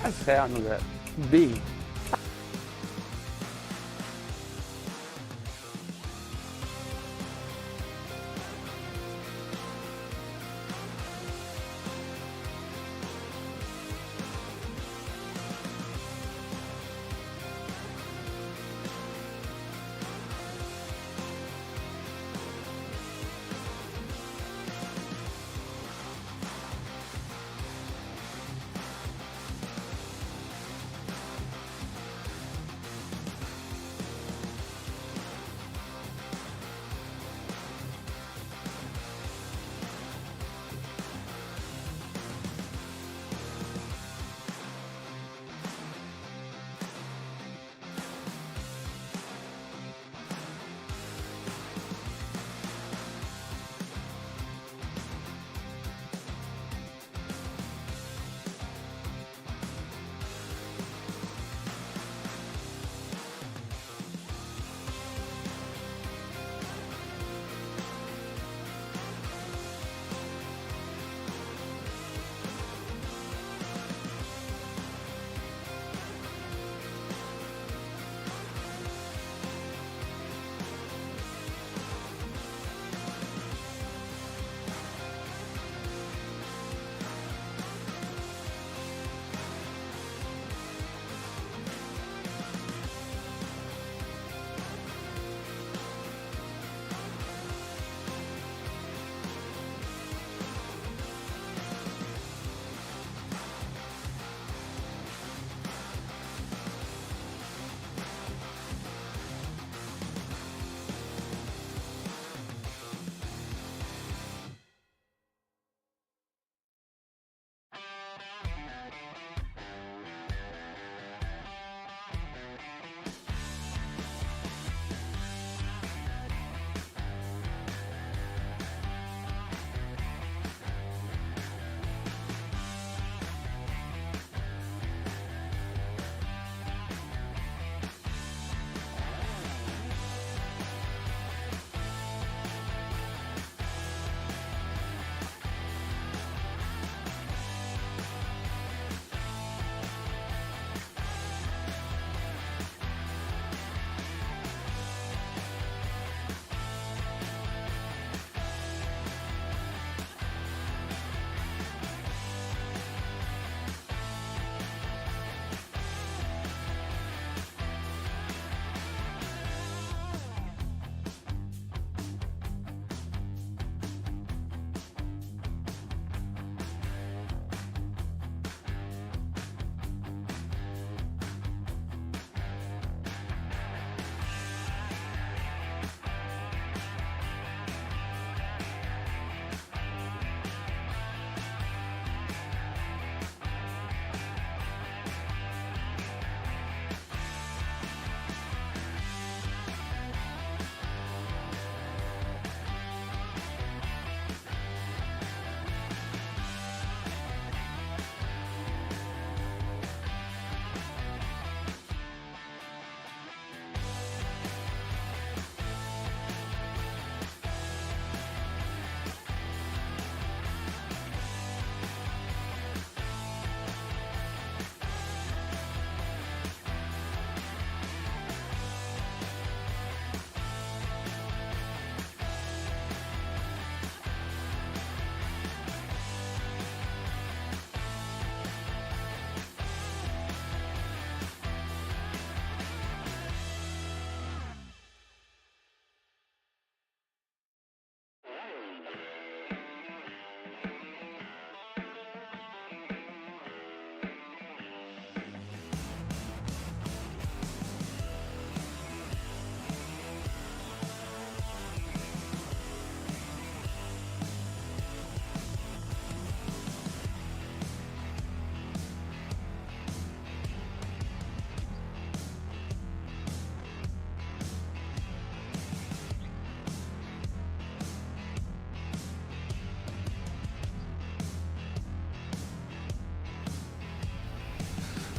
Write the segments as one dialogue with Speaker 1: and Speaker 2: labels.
Speaker 1: Inferno, velho. Bem.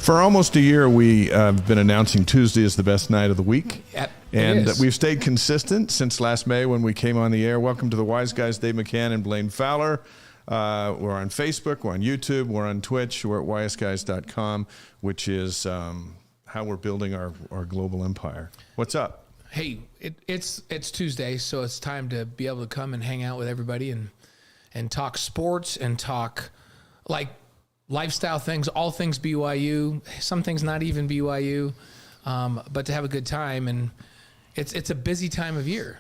Speaker 2: For almost a year, we have been announcing Tuesday is the best night of the week.
Speaker 3: Yep,
Speaker 2: and we've stayed consistent since last May when we came on the air. Welcome to the Wise Guys, Dave McCann and Blaine Fowler. We're on Facebook. We're on YouTube. We're on Twitch. We're at ysguys.com, which is how we're building our global empire. What's up?
Speaker 3: Hey, it's Tuesday, so it's time to be able to come and hang out with everybody and talk sports and talk like lifestyle things, all things BYU, some things not even BYU, but to have a good time. And it's a busy time of year.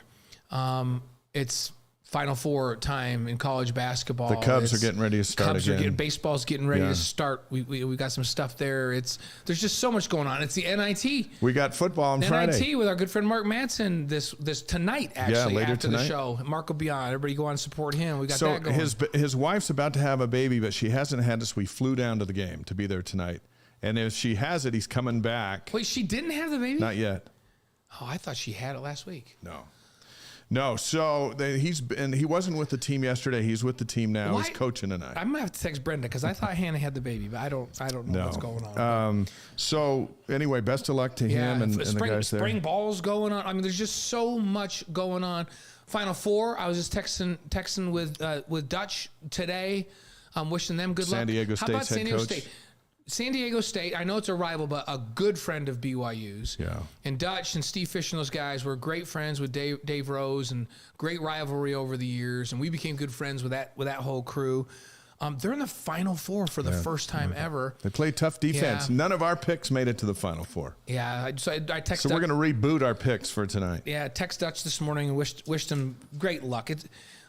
Speaker 3: It's Final Four time in college basketball.
Speaker 2: The Cubs are getting ready to start again.
Speaker 3: Baseball's getting ready to start. We got some stuff there. There's just so much going on. It's the NIT.
Speaker 2: We got football on Friday.
Speaker 3: NIT with our good friend Mark Manson this tonight, actually,
Speaker 2: later
Speaker 3: after
Speaker 2: tonight.
Speaker 3: the show. Mark will be on. Everybody go on and support him. We got that going.
Speaker 2: His wife's about to have a baby, but she hasn't had us. We flew down to the game to be there tonight. And if she has it, he's coming back.
Speaker 3: Wait, she didn't have the baby?
Speaker 2: Not yet.
Speaker 3: Oh, I thought she had it last week.
Speaker 2: No, so he wasn't with the team yesterday. He's with the team now. He's coaching tonight.
Speaker 3: I'm gonna have to text Brenda because I thought Hannah had the baby, but I don't know what's going on.
Speaker 2: So anyway, best of luck to him and the guys there.
Speaker 3: Spring ball's going on. I mean, there's just so much going on. Final Four. I was just texting with Dutch today. I'm wishing them good luck.
Speaker 2: San Diego State's
Speaker 3: How about San Diego
Speaker 2: head coach?
Speaker 3: State? San Diego State, I know it's a rival, but a good friend of BYU's.
Speaker 2: Yeah.
Speaker 3: And Dutch and Steve Fish and those guys were great friends with Dave Rose and great rivalry over the years. And we became good friends with that whole crew. They're in the Final Four for the first time ever.
Speaker 2: They play tough defense.
Speaker 3: Yeah.
Speaker 2: None of our picks made it to the Final Four.
Speaker 3: Yeah. So I texted.
Speaker 2: So we're going to reboot our picks for tonight.
Speaker 3: Yeah. Text Dutch this morning and wished him great luck. It's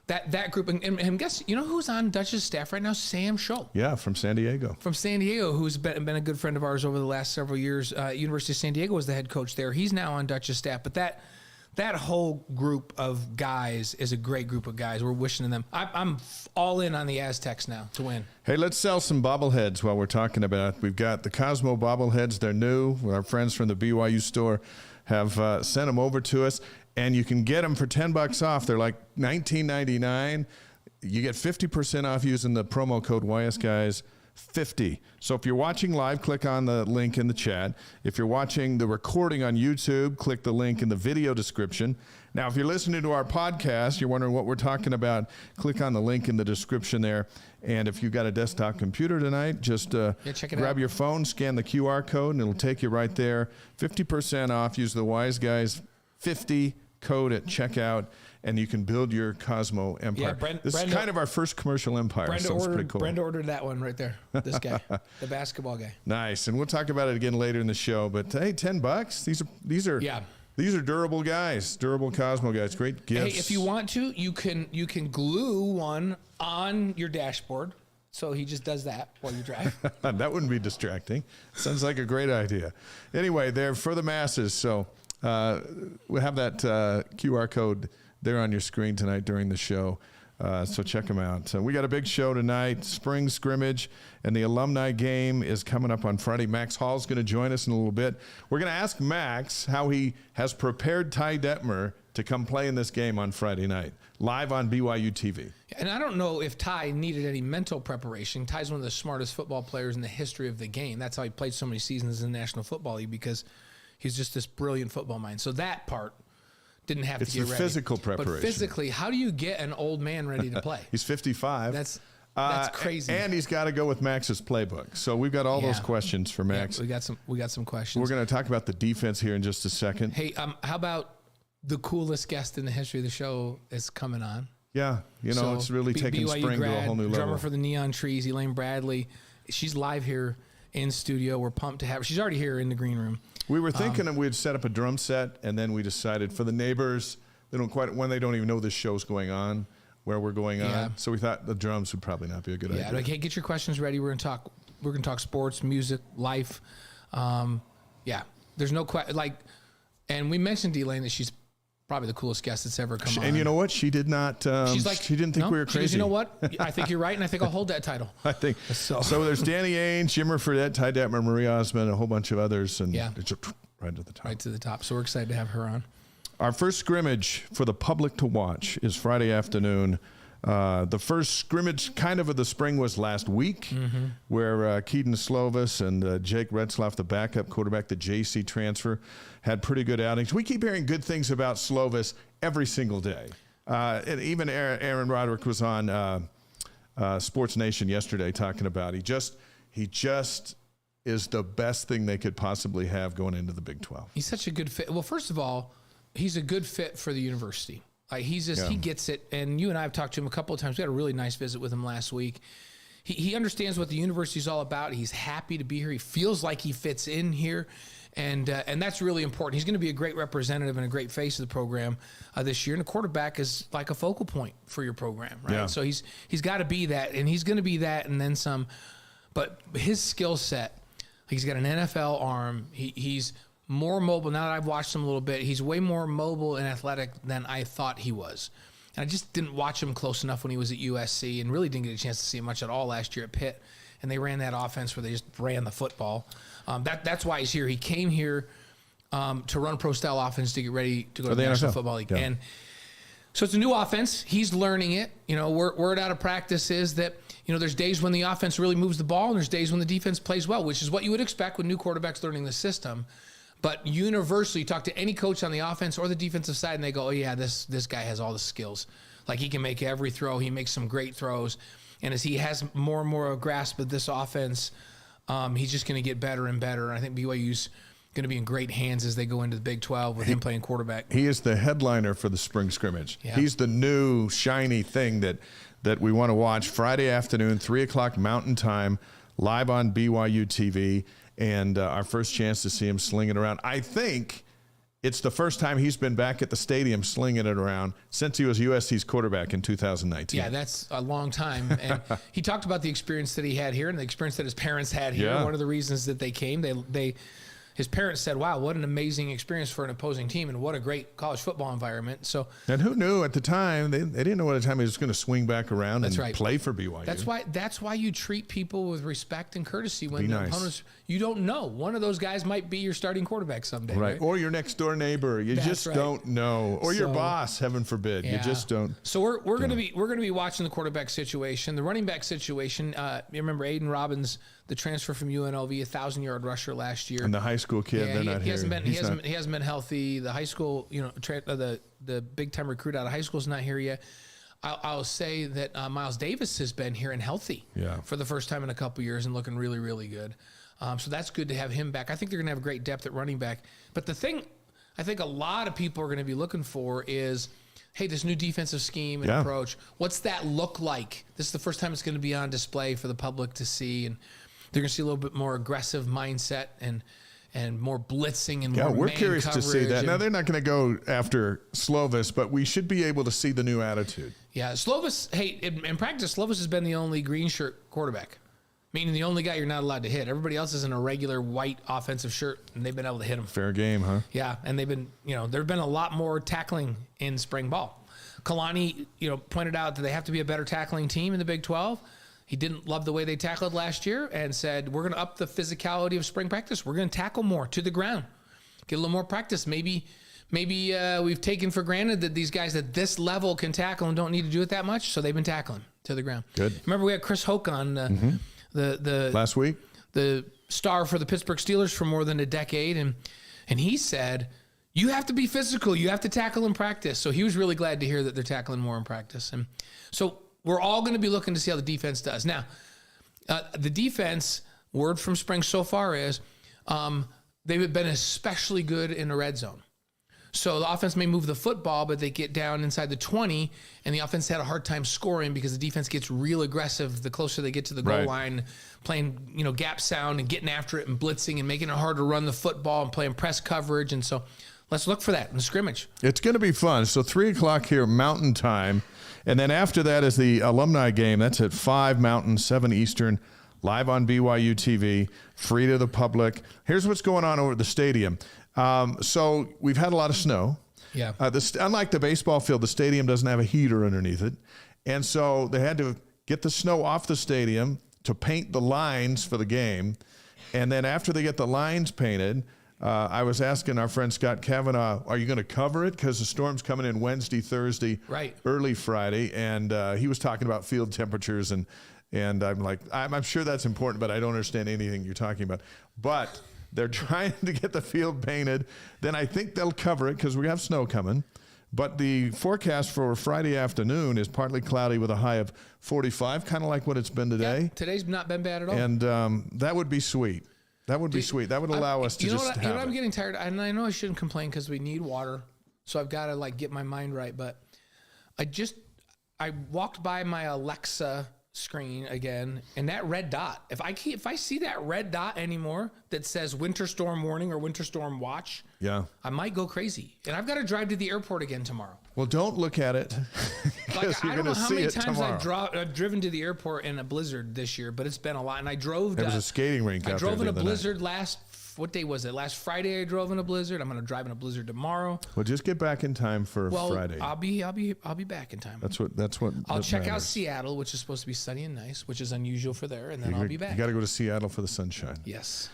Speaker 3: that group, and guess you know who's on Dutch's staff right now? Sam Scholl.
Speaker 2: Yeah, from San Diego.
Speaker 3: From San Diego, who's been a good friend of ours over the last several years. University of San Diego was the head coach there. He's now on Dutch's staff. But that whole group of guys is a great group of guys. We're wishing them. I'm all in on the Aztecs now to win.
Speaker 2: Hey, let's sell some bobbleheads while we're talking about it. We've got the Cosmo bobbleheads. They're new. Our friends from the BYU store have sent them over to us. And you can get them for $10 off. They're like $19.99. You get 50% off using the promo code YSGuys50. So if you're watching live, click on the link in the chat. If you're watching the recording on YouTube, click the link in the video description. Now, if you're listening to our podcast, you're wondering what we're talking about, click on the link in the description there. And if you've got a desktop computer tonight, just grab your phone, scan the QR code, and it'll take you right there. 50% off. Use the YSGuys50 code at checkout, and you can build your Cosmo empire.
Speaker 3: Yeah,
Speaker 2: this is kind of our first commercial empire, so it's pretty cool.
Speaker 3: Brenda ordered that one right there, this guy, the basketball guy.
Speaker 2: Nice, and we'll talk about it again later in the show, but hey, $10, these are durable guys, durable Cosmo guys, great gifts.
Speaker 3: Hey, if you want to, you can glue one on your dashboard. So he just does that while you drive.
Speaker 2: That wouldn't be distracting. Sounds like a great idea. Anyway, they're for the masses, so we have that QR code there on your screen tonight during the show. So check them out. We got a big show tonight, spring scrimmage, and the alumni game is coming up on Friday. Max Hall's going to join us in a little bit. We're going to ask Max how he has prepared Ty Detmer to come play in this game on Friday night, live on BYU TV.
Speaker 3: And I don't know if Ty needed any mental preparation. Ty's one of the smartest football players in the history of the game. That's how he played so many seasons in the National Football League, because he's just this brilliant football mind. So that part didn't have to get ready.
Speaker 2: It's the physical preparation.
Speaker 3: But physically, how do you get an old man ready to play?
Speaker 2: He's 55.
Speaker 3: That's crazy.
Speaker 2: And he's got to go with Max's playbook. So we've got all those questions for Max.
Speaker 3: Yeah, we got some questions.
Speaker 2: We're going to talk about the defense here in just a second.
Speaker 3: Hey, how about the coolest guest in the history of the show is coming on?
Speaker 2: Yeah, it's really taking
Speaker 3: BYU
Speaker 2: spring
Speaker 3: grad,
Speaker 2: to a whole new level.
Speaker 3: Drummer for the Neon Trees, Elaine Bradley. She's live here in studio. We're pumped to have her. She's already here in the green room.
Speaker 2: We were thinking that we'd set up a drum set, and then we decided for the neighbors, they don't even know this show's going on, where we're going on. So we thought the drums would probably not be a good idea.
Speaker 3: Yeah, okay, get your questions ready. We're gonna talk sports, music, life. There's no question. And we mentioned Elaine that she's probably the coolest guest that's ever come on.
Speaker 2: And you know what? She did not. She's like, she didn't think we were crazy.
Speaker 3: She goes, you know what? I think you're right, and I think I'll hold that title.
Speaker 2: I think so. There's Danny Ainge, Jimmer Fredette, Ty Detmer, Marie Osmond, a whole bunch of others, and it's right to the top.
Speaker 3: Right to the top. So we're excited to have her on.
Speaker 2: Our first scrimmage for the public to watch is Friday afternoon. The first scrimmage kind of the spring was last week, where Keaton Slovis and Jake Retzlaff, the backup quarterback, the JC transfer, had pretty good outings. We keep hearing good things about Slovis every single day. And even Aaron Roderick was on Sports Nation yesterday talking about he just is the best thing they could possibly have going into the Big 12.
Speaker 3: He's such a good fit. Well, first of all, he's a good fit for the university. Like he gets it. And you and I have talked to him a couple of times. We had a really nice visit with him last week. He understands what the university is all about. He's happy to be here. He feels like he fits in here. And that's really important. He's going to be a great representative and a great face of the program this year. And the quarterback is like a focal point for your program, right?
Speaker 2: Yeah.
Speaker 3: So he's got to be that, and he's going to be that and then some. But his skill set, he's got an NFL arm. He's more mobile. Now that I've watched him a little bit, he's way more mobile and athletic than I thought he was. And I just didn't watch him close enough when he was at USC and really didn't get a chance to see him much at all last year at Pitt. And they ran that offense where they just ran the football. That's why he's here. He came here to run pro-style offense to get ready to go to the National Football League.
Speaker 2: Yeah.
Speaker 3: And so it's a new offense. He's learning it. You know, word out of practice is that, you know, there's days when the offense really moves the ball and there's days when the defense plays well, which is what you would expect with new quarterbacks learning the system. But universally, you talk to any coach on the offense or the defensive side, and they go, oh, yeah, this guy has all the skills. Like, he can make every throw. He makes some great throws. And as he has more and more a grasp of this offense, he's just going to get better and better. And I think BYU's going to be in great hands as they go into the Big 12 with him playing quarterback.
Speaker 2: He is the headliner for the spring scrimmage.
Speaker 3: Yeah.
Speaker 2: He's the new shiny thing that we want to watch Friday afternoon, 3 o'clock Mountain Time, live on BYU TV. And our first chance to see him slinging around. I think it's the first time he's been back at the stadium slinging it around since he was USC's quarterback in 2019.
Speaker 3: Yeah, that's a long time. And he talked about the experience that he had here and the experience that his parents had here.
Speaker 2: Yeah.
Speaker 3: One of the reasons that they came, his parents said, wow, what an amazing experience for an opposing team and what a great college football environment. So,
Speaker 2: and who knew at the time, they didn't know at the time he was going to swing back around and play for BYU.
Speaker 3: That's why you treat people with respect and courtesy when the
Speaker 2: nice.
Speaker 3: opponents, you don't know. One of those guys might be your starting quarterback someday. Right.
Speaker 2: Or your next door neighbor. You just don't know. Or your boss, heaven forbid. Yeah. You just don't.
Speaker 3: So we're going to be watching the quarterback situation, the running back situation. You remember Aiden Robbins, the transfer from UNLV, 1,000-yard rusher last year.
Speaker 2: And the high school kid, they're not here.
Speaker 3: He hasn't been healthy. The high school, the big time recruit out of high school is not here yet. I'll say that Miles Davis has been here and healthy for the first time in a couple years and looking really, really good. So that's good to have him back. I think they're going to have great depth at running back. But the thing I think a lot of people are going to be looking for is, hey, this new defensive scheme and approach, what's that look like? This is the first time it's going to be on display for the public to see, and they're going to see a little bit more aggressive mindset and more blitzing and more
Speaker 2: we're
Speaker 3: man
Speaker 2: curious to see that.
Speaker 3: coverage.
Speaker 2: Now, they're not going to go after Slovis, but we should be able to see the new attitude.
Speaker 3: Yeah, Slovis, hey, in practice, Slovis has been the only green shirt quarterback, meaning the only guy you're not allowed to hit. Everybody else is in a regular white offensive shirt, and they've been able to hit him.
Speaker 2: Fair game, huh?
Speaker 3: Yeah, and they've been, there've been a lot more tackling in spring ball. Kalani, pointed out that they have to be a better tackling team in the Big 12. He didn't love the way they tackled last year and said, we're going to up the physicality of spring practice. We're going to tackle more to the ground, get a little more practice. Maybe we've taken for granted that these guys at this level can tackle and don't need to do it that much. So they've been tackling to the ground.
Speaker 2: Good.
Speaker 3: Remember we had Chris Hoke on the
Speaker 2: last week,
Speaker 3: the star for the Pittsburgh Steelers for more than a decade. And he said, you have to be physical. You have to tackle in practice. So he was really glad to hear that they're tackling more in practice. And so we're all going to be looking to see how the defense does. Now, the defense, word from spring so far is they've been especially good in the red zone. So the offense may move the football, but they get down inside the 20, and the offense had a hard time scoring because the defense gets real aggressive the closer they get to the goal line, playing gap sound and getting after it and blitzing and making it hard to run the football and playing press coverage. And so let's look for that in the scrimmage.
Speaker 2: It's going to be fun. So 3 o'clock here, Mountain Time. And then after that is the alumni game. That's at 5 Mountain, 7 Eastern, live on BYU TV, free to the public. Here's what's going on over at the stadium. So we've had a lot of snow.
Speaker 3: Yeah.
Speaker 2: Unlike the baseball field, the stadium doesn't have a heater underneath it. And so they had to get the snow off the stadium to paint the lines for the game. And then after they get the lines painted, I was asking our friend Scott Kavanaugh, are you going to cover it? Because the storm's coming in Wednesday, Thursday, early Friday. And he was talking about field temperatures. And I'm like, I'm sure that's important, but I don't understand anything you're talking about. But they're trying to get the field painted. Then I think they'll cover it because we have snow coming. But the forecast for Friday afternoon is partly cloudy with a high of 45, kind of like what it's been today.
Speaker 3: Yeah, today's not been bad at all.
Speaker 2: And that would be sweet. That would be sweet. That would allow us to just have
Speaker 3: You know what, I'm
Speaker 2: it.
Speaker 3: getting tired, and I know I shouldn't complain because we need water, so I've got to like get my mind right. But I walked by my Alexa screen again, and that red dot. If I see that red dot anymore that says winter storm warning or winter storm watch,
Speaker 2: Yeah.
Speaker 3: I might go crazy. And I've got to drive to the airport again tomorrow.
Speaker 2: Well, don't look at it because you're
Speaker 3: I
Speaker 2: going
Speaker 3: don't know
Speaker 2: to
Speaker 3: how
Speaker 2: see
Speaker 3: many
Speaker 2: it
Speaker 3: times
Speaker 2: tomorrow.
Speaker 3: I've driven to the airport in a blizzard this year, but it's been a lot. And I drove.
Speaker 2: There was a skating rink out there.
Speaker 3: I drove in
Speaker 2: the
Speaker 3: a
Speaker 2: other
Speaker 3: blizzard what day was it? Last Friday I drove in a blizzard. I'm going to drive in a blizzard tomorrow.
Speaker 2: Well, just get back in time for Friday.
Speaker 3: I'll be back in time.
Speaker 2: That's what.
Speaker 3: I'll check out
Speaker 2: matters.
Speaker 3: Seattle, which is supposed to be sunny and nice, which is unusual for there, and then I'll be back.
Speaker 2: You got to go to Seattle for the sunshine.
Speaker 3: Yes.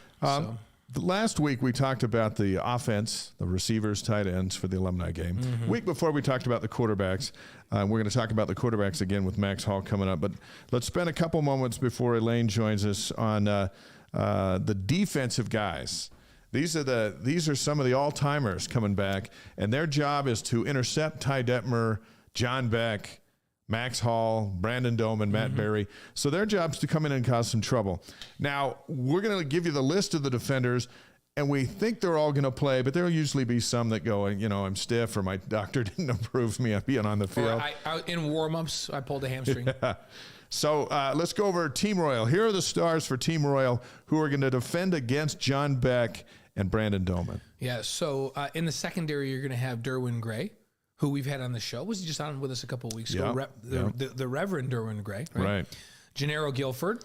Speaker 2: Last week we talked about the offense, the receivers, tight ends for the alumni game. Week before we talked about the quarterbacks. We're going to talk about the quarterbacks again with Max Hall coming up. But let's spend a couple moments before Elaine joins us on the defensive guys. These are some of the all-timers coming back, and their job is to intercept Ty Detmer, John Beck, Max Hall, Brandon Doman, Matt Berry. So their job's to come in and cause some trouble. Now, we're going to give you the list of the defenders, and we think they're all going to play, but there'll usually be some that go, I'm stiff or my doctor didn't approve me of being on the field.
Speaker 3: In warm-ups, I pulled a hamstring.
Speaker 2: So let's go over Team Royal. Here are the stars for Team Royal who are going to defend against John Beck and Brandon Doman.
Speaker 3: Yeah, so in the secondary, you're going to have Derwin Gray, who we've had on the show. Was he just on with us a couple of weeks ago? The Reverend Derwin Gray. Right. Gennaro Guilford,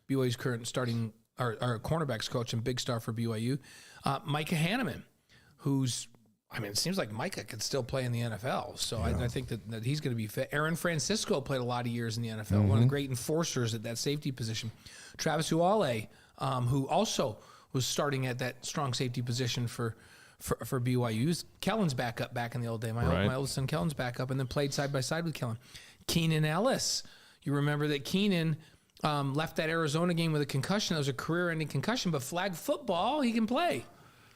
Speaker 3: BYU's current starting or cornerbacks coach and big star for BYU. Micah Hanneman, it seems like Micah could still play in the NFL. So I think that he's going to be fit. Aaron Francisco played a lot of years in the NFL, one of the great enforcers at that safety position. Travis Uale, who also was starting at that strong safety position for BYU. Kellen's back in the old day. My oldest son Kellen's back up and then played side by side with Kellen. Keenan Ellis. You remember that Keenan left that Arizona game with a concussion. That was a career-ending concussion, but flag football, he can play.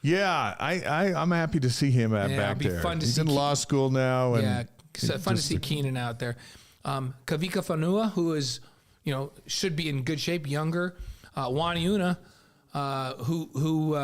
Speaker 2: Yeah, I'm happy to see him back
Speaker 3: it'll be
Speaker 2: there.
Speaker 3: fun to
Speaker 2: He's
Speaker 3: see
Speaker 2: in law school now. And
Speaker 3: fun to see Keenan out there. Kavika Fanua, who is, should be in good shape, younger. Waniuna, who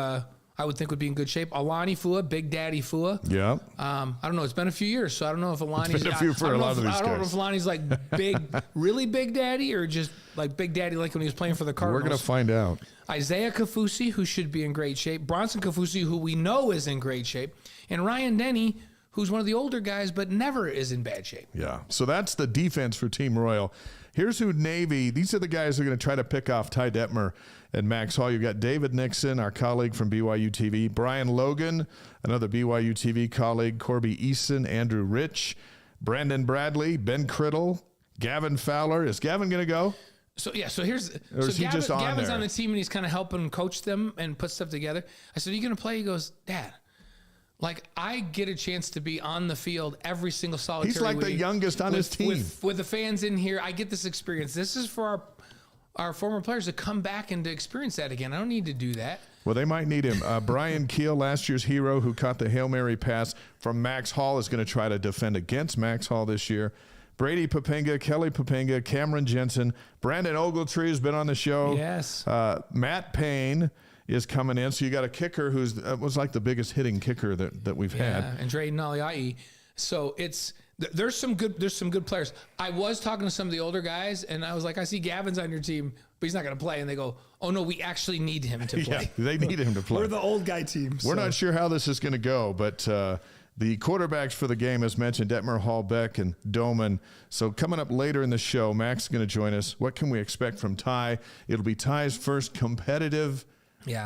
Speaker 3: I would think would be in good shape. Alani Fua, Big Daddy Fua.
Speaker 2: Yeah.
Speaker 3: I don't know. It's been a few years, so I don't know if Alani's.
Speaker 2: It's been a few for a lot of these guys.
Speaker 3: I don't know if Alani's like big, really Big Daddy, or just like Big Daddy, like when he was playing for the Cardinals.
Speaker 2: We're going to find out.
Speaker 3: Isaiah Kafusi, who should be in great shape. Bronson Kafusi, who we know is in great shape. And Ryan Denny, who's one of the older guys, but never is in bad shape.
Speaker 2: Yeah. So that's the defense for Team Royal. Here's who Navy, these are the guys who are going to try to pick off Ty Detmer and Max Hall. You've got David Nixon, our colleague from BYU TV, Brian Logan, another BYU TV colleague, Corby Eason, Andrew Rich, Brandon Bradley, Ben Criddle, Gavin Fowler. Is Gavin going to go?
Speaker 3: So here's Gavin's on the team and he's kind of helping coach them and put stuff together. I said, "Are you going to play?" He goes, "Dad, I get a chance to be on the field every single solitary
Speaker 2: He's like
Speaker 3: week
Speaker 2: the youngest on his team.
Speaker 3: With the fans in here. I get this experience. This is for our former players to come back and to experience that again. I don't need to do that."
Speaker 2: Well, they might need him. Brian Keel, last year's hero who caught the Hail Mary pass from Max Hall, is going to try to defend against Max Hall this year. Brady Papenga, Kelly Papenga, Cameron Jensen, Brandon Ogletree has been on the show.
Speaker 3: Yes.
Speaker 2: Matt Payne is coming in. So you got a kicker who's was like the biggest hitting kicker that we've had.
Speaker 3: And Drayden Aliai. So there's some good players. I was talking to some of the older guys, and I was like, I see Gavin's on your team, but he's not going to play. And they go, "Oh no, we actually need him to play."
Speaker 2: Yeah, they need him to play.
Speaker 4: We're the old guy team.
Speaker 2: We're not sure how this is going to go, but the quarterbacks for the game, as mentioned, Detmer, Hall, Beck, and Doman. So coming up later in the show, Max is going to join us. What can we expect from Ty? It'll be Ty's first competitive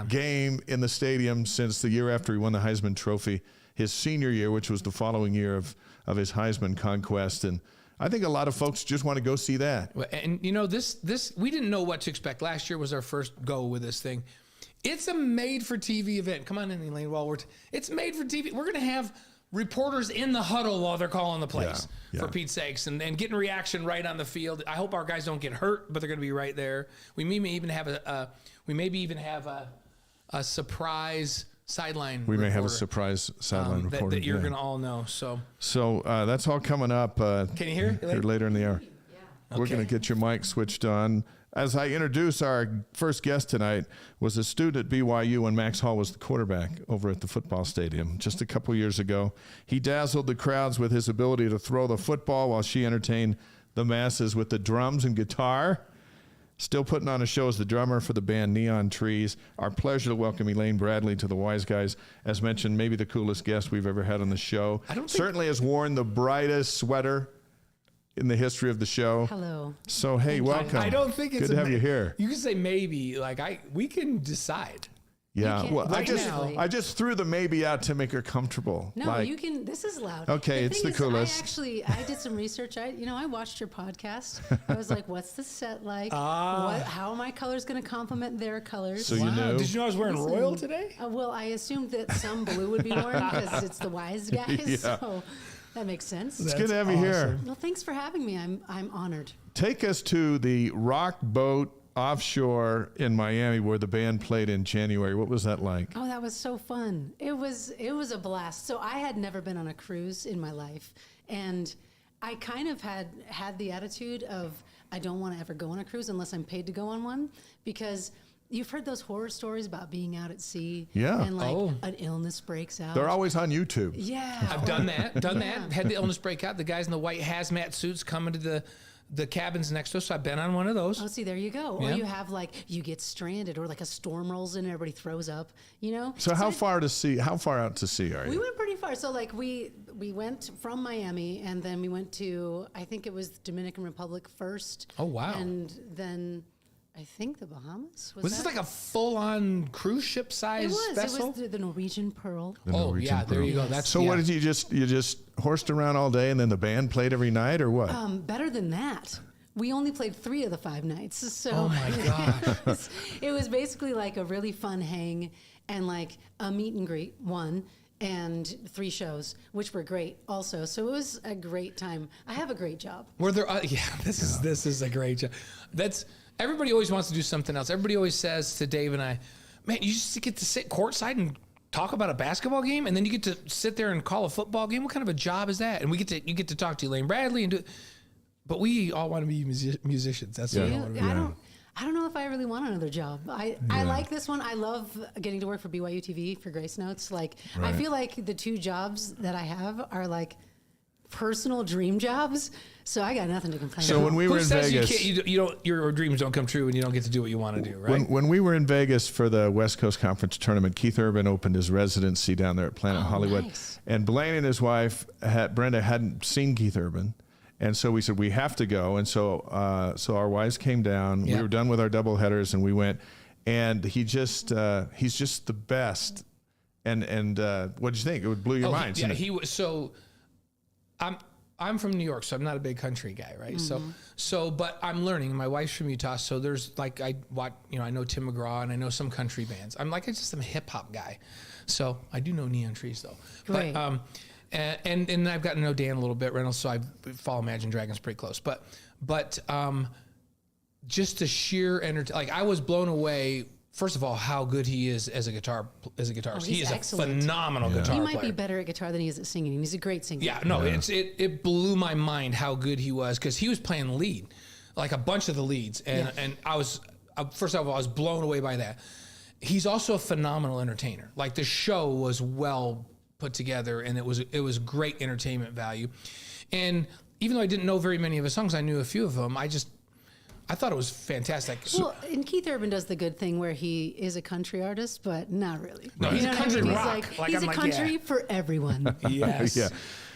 Speaker 2: game in the stadium since the year after he won the Heisman Trophy, his senior year, which was the following year of his Heisman conquest. And I think a lot of folks just want to go see that.
Speaker 3: And this we didn't know what to expect. Last year was our first go with this thing. It's a made-for-TV event. Come on in, Elaine. It's made for TV. We're going to have reporters in the huddle while they're calling the plays, for Pete's sakes, and getting reaction right on the field. I hope our guys don't get hurt, but they're going to be right there. We may even have a surprise sideline.
Speaker 2: We may have a
Speaker 3: reporter,
Speaker 2: surprise sideline reporter
Speaker 3: that you're
Speaker 2: today.
Speaker 3: going to all know. So
Speaker 2: that's all coming up.
Speaker 3: Can you hear?
Speaker 2: Here later in the hour. We're
Speaker 3: Okay.
Speaker 2: going to get your mic switched on. As I introduce our first guest tonight, was a student at BYU when Max Hall was the quarterback over at the football stadium just a couple years ago. He dazzled the crowds with his ability to throw the football while she entertained the masses with the drums and guitar. Still putting on a show as the drummer for the band Neon Trees. Our pleasure to welcome Elaine Bradley to the Wise Guys. As mentioned, maybe the coolest guest we've ever had on the show. Certainly has worn the brightest sweater in the history of the show.
Speaker 4: Hello.
Speaker 2: So, hey, welcome.
Speaker 3: I don't think it's
Speaker 2: good to have you here.
Speaker 3: You can say maybe. Like we can decide.
Speaker 2: Yeah,
Speaker 4: can-
Speaker 2: well,
Speaker 3: right now-
Speaker 2: I just threw the maybe out to make her comfortable.
Speaker 4: No,
Speaker 2: Like,
Speaker 4: you can. This is loud.
Speaker 2: Okay, it's
Speaker 4: thing
Speaker 2: the
Speaker 4: is,
Speaker 2: coolest.
Speaker 4: I did some research. I watched your podcast. I was like, what's the set like? How are my colors going to complement their colors?
Speaker 2: So you knew.
Speaker 3: Did you know I was wearing royal today?
Speaker 4: Well, I assumed that some blue would be worn because it's the Wise Guys.
Speaker 2: Yeah.
Speaker 4: So that makes sense.
Speaker 2: It's good to have you here.
Speaker 4: Well, thanks for having me. I'm honored.
Speaker 2: Take us to the Rock Boat offshore in Miami where the band played in January. What was that like?
Speaker 4: Oh, that was so fun. It was a blast. So I had never been on a cruise in my life, and I kind of had the attitude of I don't want to ever go on a cruise unless I'm paid to go on one, because you've heard those horror stories about being out at sea,
Speaker 2: Yeah.
Speaker 4: and like an illness breaks out.
Speaker 2: They're always on YouTube.
Speaker 4: Yeah,
Speaker 3: I've done that. Had the illness break out. The guys in the white hazmat suits coming to the cabins next to us. So I've been on one of those.
Speaker 4: Oh, see, there you go.
Speaker 3: Yeah.
Speaker 4: Or you have you get stranded, or like a storm rolls in and everybody throws up,
Speaker 2: So how far out to sea are you?
Speaker 4: We went pretty far. So we went from Miami, and then we went to, I think it was the Dominican Republic first.
Speaker 3: Oh, wow.
Speaker 4: And then I think the Bahamas.
Speaker 3: Was this
Speaker 4: that?
Speaker 3: like a full-on cruise ship size vessel?
Speaker 4: It was the Norwegian Pearl.
Speaker 3: Yeah, there you go. That's
Speaker 2: So what did you just horsed around all day and then the band played every night or what?
Speaker 4: Better than that. We only played 3 of the 5 nights. So
Speaker 3: Oh my gosh.
Speaker 4: it was basically like a really fun hang and like a meet and greet, one, and 3 shows, which were great also. So it was a great time. I have a great job.
Speaker 3: Were there? This is a great job. Everybody always wants to do something else. Everybody always says to Dave and I, "Man, you just get to sit courtside and talk about a basketball game, and then you get to sit there and call a football game. What kind of a job is that?" And you get to talk to Elaine Bradley and do. But we all want to be musicians. That's what we all want to be.
Speaker 4: I don't know if I really want another job. I like this one. I love getting to work for BYU TV for Grace Notes. I feel like the 2 jobs that I have are like personal dream jobs. So I got nothing to complain
Speaker 2: So
Speaker 4: about.
Speaker 2: when we were in Vegas,
Speaker 3: your dreams don't come true when you don't get to do what you want to do, right?
Speaker 2: when we were in Vegas for the West Coast Conference tournament, Keith Urban opened his residency down there at Planet Hollywood.
Speaker 4: Nice.
Speaker 2: And Blaine and his wife, Brenda, hadn't seen Keith Urban. And so we said, we have to go. And so our wives came down.
Speaker 3: Yeah.
Speaker 2: We were done with our double headers and we went. And he's just the best. And what did you think? It blew your mind.
Speaker 3: Yeah, he was. So I'm from New York, so I'm not a big country guy, right?
Speaker 4: Mm-hmm.
Speaker 3: But I'm learning. My wife's from Utah, so there's I know Tim McGraw and I know some country bands. I'm a hip hop guy, so I do know Neon Trees though.
Speaker 4: Great.
Speaker 3: But and I've gotten to know Dan a little bit, Reynolds, so I follow Imagine Dragons pretty close. But just the sheer I was blown away. First of all, how good he is as a guitarist.
Speaker 4: Oh,
Speaker 3: he is
Speaker 4: excellent.
Speaker 3: a phenomenal guitar
Speaker 4: He
Speaker 3: player.
Speaker 4: might be better at guitar than he is at singing. He's a great singer.
Speaker 3: Yeah, no, it blew my mind how good he was, because he was playing lead, like a bunch of the leads, and I was first of all I was blown away by that. He's also a phenomenal entertainer. Like the show was well put together, and it was great entertainment value. And even though I didn't know very many of his songs, I knew a few of them. I thought it was fantastic.
Speaker 4: Well, and Keith Urban does the good thing where he is a country artist, but not really.
Speaker 3: No, he's a country
Speaker 4: He's
Speaker 3: rock.
Speaker 4: He's a country for everyone.
Speaker 3: Yes.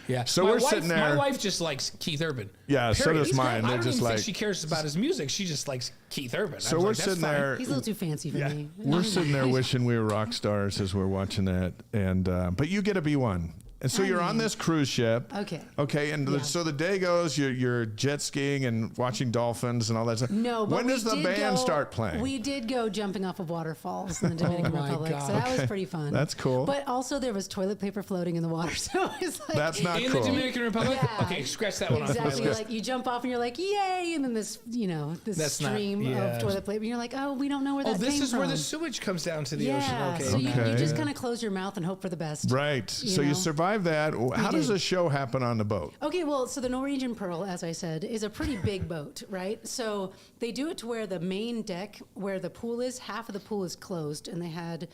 Speaker 2: Yeah. So
Speaker 3: My
Speaker 2: we're
Speaker 3: wife,
Speaker 2: sitting there.
Speaker 3: My wife just likes Keith Urban.
Speaker 2: Yeah, so
Speaker 3: Period.
Speaker 2: does mine.
Speaker 3: I
Speaker 2: They're
Speaker 3: don't
Speaker 2: just
Speaker 3: even
Speaker 2: like.
Speaker 3: think she cares about his music. She just likes Keith Urban.
Speaker 2: So we're sitting there.
Speaker 4: He's a little too fancy for me.
Speaker 2: We're sitting there wishing we were rock stars as we're watching that, and but you get to be one. And so you're on this cruise ship.
Speaker 4: Okay.
Speaker 2: Okay. And
Speaker 4: Yeah.
Speaker 2: so the day goes, you're jet skiing and watching dolphins and all that stuff.
Speaker 4: No, but
Speaker 2: when does the band start playing?
Speaker 4: We did go jumping off of waterfalls in the Dominican
Speaker 3: my
Speaker 4: Republic,
Speaker 3: God.
Speaker 4: so that was pretty fun.
Speaker 2: That's cool.
Speaker 4: But also there was toilet paper floating in the water, so it's like
Speaker 2: That's not
Speaker 3: In
Speaker 2: cool.
Speaker 3: the Dominican Republic?
Speaker 4: Yeah.
Speaker 3: Okay, scratch that one off.
Speaker 4: exactly like you jump off and you're like, yay, and then this
Speaker 3: That's not-
Speaker 4: stream
Speaker 3: yeah.
Speaker 4: of toilet paper. You're like, oh, we don't know where that
Speaker 3: Oh, this
Speaker 4: came
Speaker 3: is
Speaker 4: from.
Speaker 3: where the sewage comes down to the
Speaker 4: yeah,
Speaker 3: ocean. Okay.
Speaker 4: so you
Speaker 2: Okay.
Speaker 4: just kind of close your mouth and hope for the best.
Speaker 2: Right. So
Speaker 4: know?
Speaker 2: you survive that. How does
Speaker 4: did.
Speaker 2: a show happen on the boat?
Speaker 4: Okay, well, so the Norwegian Pearl, as I said, is a pretty big boat, right? So they do it to where the main deck, where the pool is, half of the pool is closed, and they had,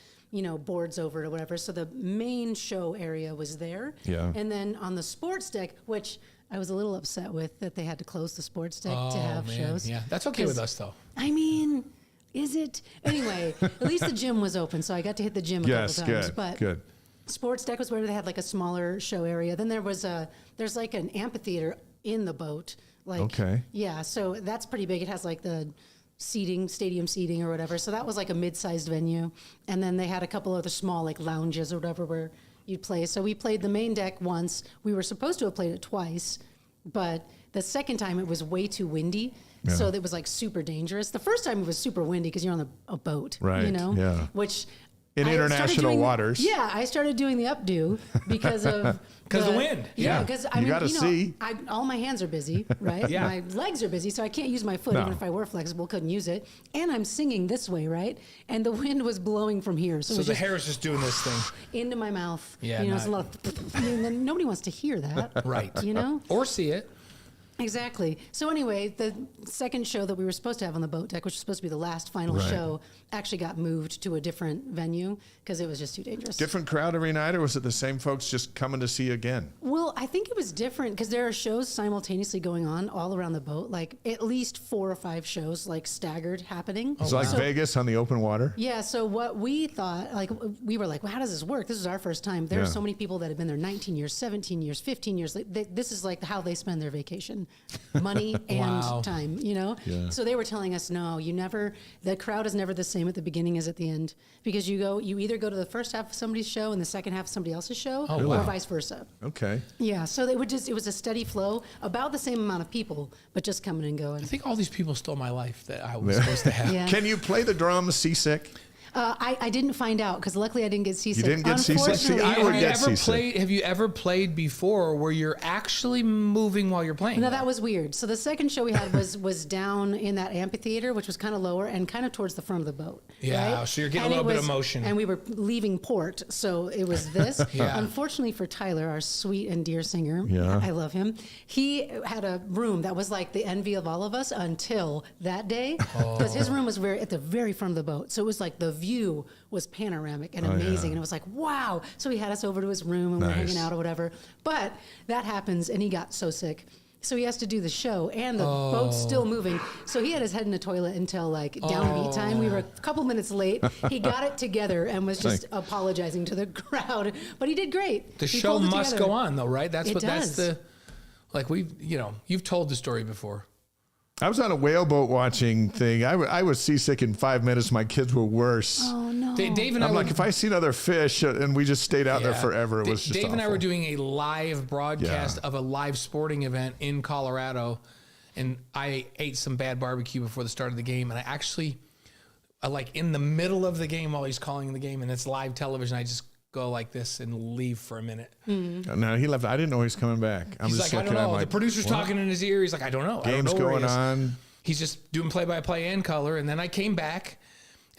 Speaker 4: boards over it or whatever. So the main show area was there.
Speaker 2: Yeah.
Speaker 4: And then on the sports deck, which I was a little upset with that they had to close the sports deck to have shows.
Speaker 3: Yeah, that's okay with
Speaker 4: 'Cause,
Speaker 3: us though.
Speaker 4: I mean, is it? Anyway, at least the gym was open, so I got to hit the gym a
Speaker 2: Yes,
Speaker 4: couple times.
Speaker 2: good,
Speaker 4: But
Speaker 2: good.
Speaker 4: sports deck was where they had like a smaller show area. Then there's like an amphitheater in the boat. Like,
Speaker 2: Okay.
Speaker 4: Yeah, so that's pretty big. It has like the stadium seating or whatever. So that was like a mid-sized venue. And then they had a couple other small like lounges or whatever where you'd play. So we played the main deck once. We were supposed to have played it twice, but the second time it was way too windy.
Speaker 2: Yeah.
Speaker 4: So it was like super dangerous. The first time it was super windy because you're on a boat,
Speaker 2: Right, yeah.
Speaker 4: which
Speaker 2: In
Speaker 4: I started
Speaker 2: international
Speaker 4: doing-
Speaker 2: waters.
Speaker 4: Yeah, I started doing the updo because of
Speaker 3: 'Cause the wind.
Speaker 4: Yeah,
Speaker 3: Yeah.
Speaker 4: because
Speaker 2: You gotta see.
Speaker 4: all my hands are busy, right?
Speaker 3: Yeah.
Speaker 4: My legs are busy, so I can't use my foot.
Speaker 2: No.
Speaker 4: Even if I were flexible, couldn't use it. And I'm singing this way, right? And the wind was blowing from here, so, it
Speaker 3: So
Speaker 4: was
Speaker 3: the
Speaker 4: just
Speaker 3: hair is just doing this thing.
Speaker 4: into my mouth.
Speaker 3: Yeah,
Speaker 4: it's a lot of, and then nobody wants to hear that,
Speaker 3: Right.
Speaker 4: You know.
Speaker 3: Or see it.
Speaker 4: Exactly. So anyway, the second show that we were supposed to have on the boat deck, which was supposed to be the last final
Speaker 2: Right.
Speaker 4: show, actually got moved to a different venue because it was just too dangerous.
Speaker 2: Different crowd every night, or was it the same folks just coming to see you again?
Speaker 4: Well, I think it was different because there are shows simultaneously going on all around the boat, like at least 4 or 5 shows, like staggered happening.
Speaker 2: It's like Vegas on the open water.
Speaker 4: Yeah, so what we thought, like, we were like, well, how does this work? This is our first time. There are
Speaker 2: Yeah.
Speaker 4: so many people that have been there 19 years, 17 years, 15 years. This is like how they spend their vacation. Money and
Speaker 3: Wow.
Speaker 4: time, you know?
Speaker 2: Yeah.
Speaker 4: So they were telling us, no, the crowd is never the same at the beginning as at the end. Because you either go to the first half of somebody's show and the second half of somebody else's show, or
Speaker 3: wow.
Speaker 4: vice versa.
Speaker 2: Okay.
Speaker 4: Yeah, so it was a steady flow, about the same amount of people, but just coming and going.
Speaker 3: I think all these people stole my life that I was supposed to have.
Speaker 4: Yeah.
Speaker 2: Can you play the drums seasick?
Speaker 4: I didn't find out because luckily I didn't get seasick.
Speaker 2: You didn't get seasick? See,
Speaker 4: Unfortunately,
Speaker 2: I would get seasick.
Speaker 3: Have you ever played before where you're actually moving while you're playing?
Speaker 4: No, that was weird. So the second show we had was down in that amphitheater, which was kind of lower and kind of towards the front of the boat.
Speaker 3: Yeah,
Speaker 4: right?
Speaker 3: so you're getting
Speaker 4: And
Speaker 3: a little
Speaker 4: it
Speaker 3: bit of
Speaker 4: was-
Speaker 3: motion.
Speaker 4: And we were leaving port, so it was this.
Speaker 3: Yeah.
Speaker 4: Unfortunately for Tyler, our sweet and dear singer,
Speaker 2: Yeah.
Speaker 4: I love him. He had a room that was like the envy of all of us until that day, because his room was at the very front of the boat. So it was like the view was panoramic and amazing,
Speaker 2: yeah.
Speaker 4: and it was like, wow. So he had us over to his room and we were
Speaker 2: Nice.
Speaker 4: hanging out or whatever. But that happens, and he got so sick. So he has to do the show, and the boat's still moving. So he had his head in the toilet until like downbeat time. We were a couple minutes late. He got it together and was just apologizing to the crowd, but he did great.
Speaker 3: The
Speaker 4: He
Speaker 3: show
Speaker 4: pulled it
Speaker 3: must
Speaker 4: together.
Speaker 3: go on, though, right? That's
Speaker 4: It
Speaker 3: what
Speaker 4: does.
Speaker 3: that's the like you've told the story before.
Speaker 2: I was on a whaleboat watching thing. I was seasick in 5 minutes. My kids were worse.
Speaker 4: Oh no!
Speaker 3: Dave and I
Speaker 2: I'm
Speaker 3: were,
Speaker 2: like, if I seen other fish, and we just stayed out there
Speaker 3: Yeah.
Speaker 2: forever, it was just
Speaker 3: Dave and I
Speaker 2: awful.
Speaker 3: were doing a live broadcast
Speaker 2: Yeah.
Speaker 3: of a live sporting event in Colorado, and I ate some bad barbecue before the start of the game, and I actually, like in the middle of the game while he's calling the game, and it's live television, I just go like this and leave for a minute.
Speaker 2: No, he left. I didn't know he was coming back. I'm
Speaker 3: He's
Speaker 2: just
Speaker 3: like, I don't
Speaker 2: looking at
Speaker 3: know.
Speaker 2: my
Speaker 3: The producer's
Speaker 2: what?
Speaker 3: talking in his ear. He's like, I don't know. I don't
Speaker 2: Game's
Speaker 3: know where he
Speaker 2: going
Speaker 3: is.
Speaker 2: on.
Speaker 3: He's just doing play-by-play and color. And then I came back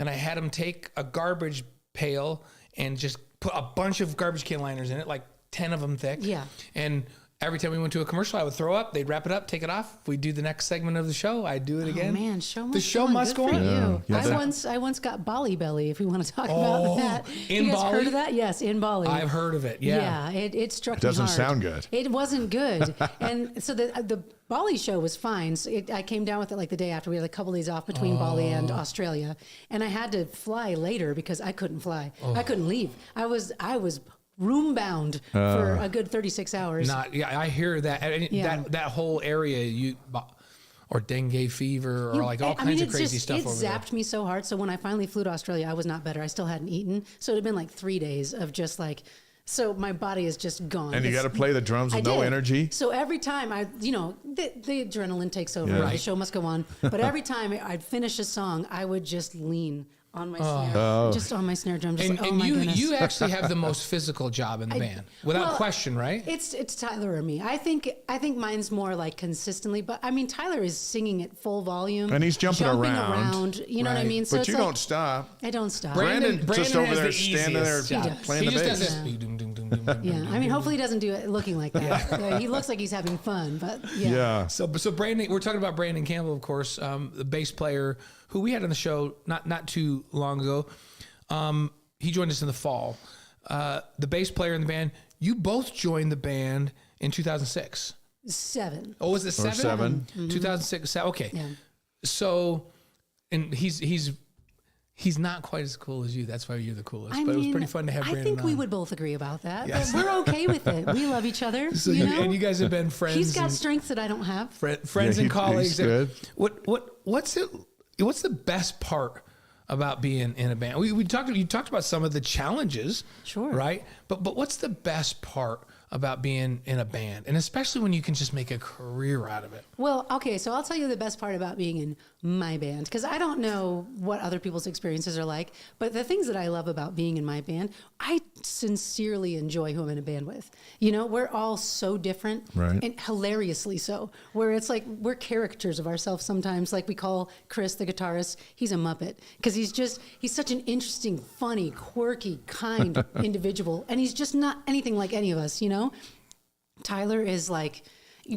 Speaker 3: and I had him take a garbage pail and just put a bunch of garbage can liners in it, like 10 of them thick.
Speaker 4: Yeah.
Speaker 3: And every time we went to a commercial, I would throw up. They'd wrap it up, take it off. We'd do the next segment of the show. I'd do it again.
Speaker 4: Oh man,
Speaker 3: The show must go
Speaker 4: Good
Speaker 3: on.
Speaker 4: for you.
Speaker 2: Yeah, that-
Speaker 4: I once got Bali belly. If we want to talk about that,
Speaker 3: in
Speaker 4: you guys
Speaker 3: Bali?
Speaker 4: heard of that? Yes, in Bali.
Speaker 3: I've heard of it. Yeah.
Speaker 4: It struck me
Speaker 2: Doesn't
Speaker 4: hard.
Speaker 2: sound good.
Speaker 4: It wasn't good, and so the Bali show was fine. So I came down with it like the day after. We had a couple days off between Bali and Australia, and I had to fly later because I couldn't fly. I couldn't leave. I was room bound for a good 36 hours.
Speaker 3: I hear that.
Speaker 4: Yeah.
Speaker 3: That whole area, or dengue fever, or like all kinds of
Speaker 4: it's
Speaker 3: crazy
Speaker 4: just,
Speaker 3: stuff
Speaker 4: it
Speaker 3: over there.
Speaker 4: zapped me so hard. So when I finally flew to Australia, I was not better. I still hadn't eaten. So it had been like 3 days of just like So my body is just gone.
Speaker 2: And you got to play the drums with no energy.
Speaker 4: So every time the adrenaline takes over.
Speaker 2: Yeah.
Speaker 4: Right. The show must go on. But every time I'd finish a song, I would just lean on my snare, just on my snare drum. Just
Speaker 3: And
Speaker 4: my goodness.
Speaker 3: you actually have the most physical job in the band, without question, right?
Speaker 4: It's Tyler or me. I think mine's more like consistently, but I mean Tyler is singing at full volume
Speaker 2: and he's jumping around.
Speaker 4: You know what I mean?
Speaker 2: So but you don't stop.
Speaker 4: I don't stop.
Speaker 2: Brandon just over there standing there playing the bass.
Speaker 4: Yeah, I mean, hopefully he doesn't do it looking like that. Yeah, he looks like he's having fun, but yeah.
Speaker 3: So Brandon, we're talking about Brandon Campbell, of course, the bass player who we had on the show not too long ago. He joined us in the fall. The bass player in the band. You both joined the band in 2006.
Speaker 4: 7.
Speaker 3: Oh, was it 7?
Speaker 2: 7.
Speaker 3: 2006. Okay.
Speaker 4: Yeah.
Speaker 3: So, and he's not quite as cool as you. That's why you're the coolest. But it was pretty fun to have Brandon
Speaker 4: I think we
Speaker 3: on.
Speaker 4: would both agree about that.
Speaker 3: Yes.
Speaker 4: But we're okay with it. We love each other.
Speaker 3: So
Speaker 4: you know?
Speaker 3: And you guys have been friends.
Speaker 4: He's got strengths that I don't have.
Speaker 3: Friends and colleagues.
Speaker 2: He's good.
Speaker 3: What's the best part about being in a band? You talked about some of the challenges.
Speaker 4: Sure.
Speaker 3: Right? But what's the best part about being in a band? And especially when you can just make a career out of it.
Speaker 4: Well, okay, so I'll tell you the best part about being in my band, because I don't know what other people's experiences are like, but the things that I love about being in my band, I sincerely enjoy who I'm in a band with. You know, we're all so different,
Speaker 2: right,
Speaker 4: and hilariously so, where it's like we're characters of ourselves sometimes. Like we call Chris, the guitarist, he's a Muppet, because he's such an interesting, funny, quirky, kind individual, and he's just not anything like any of us, you know? Tyler is like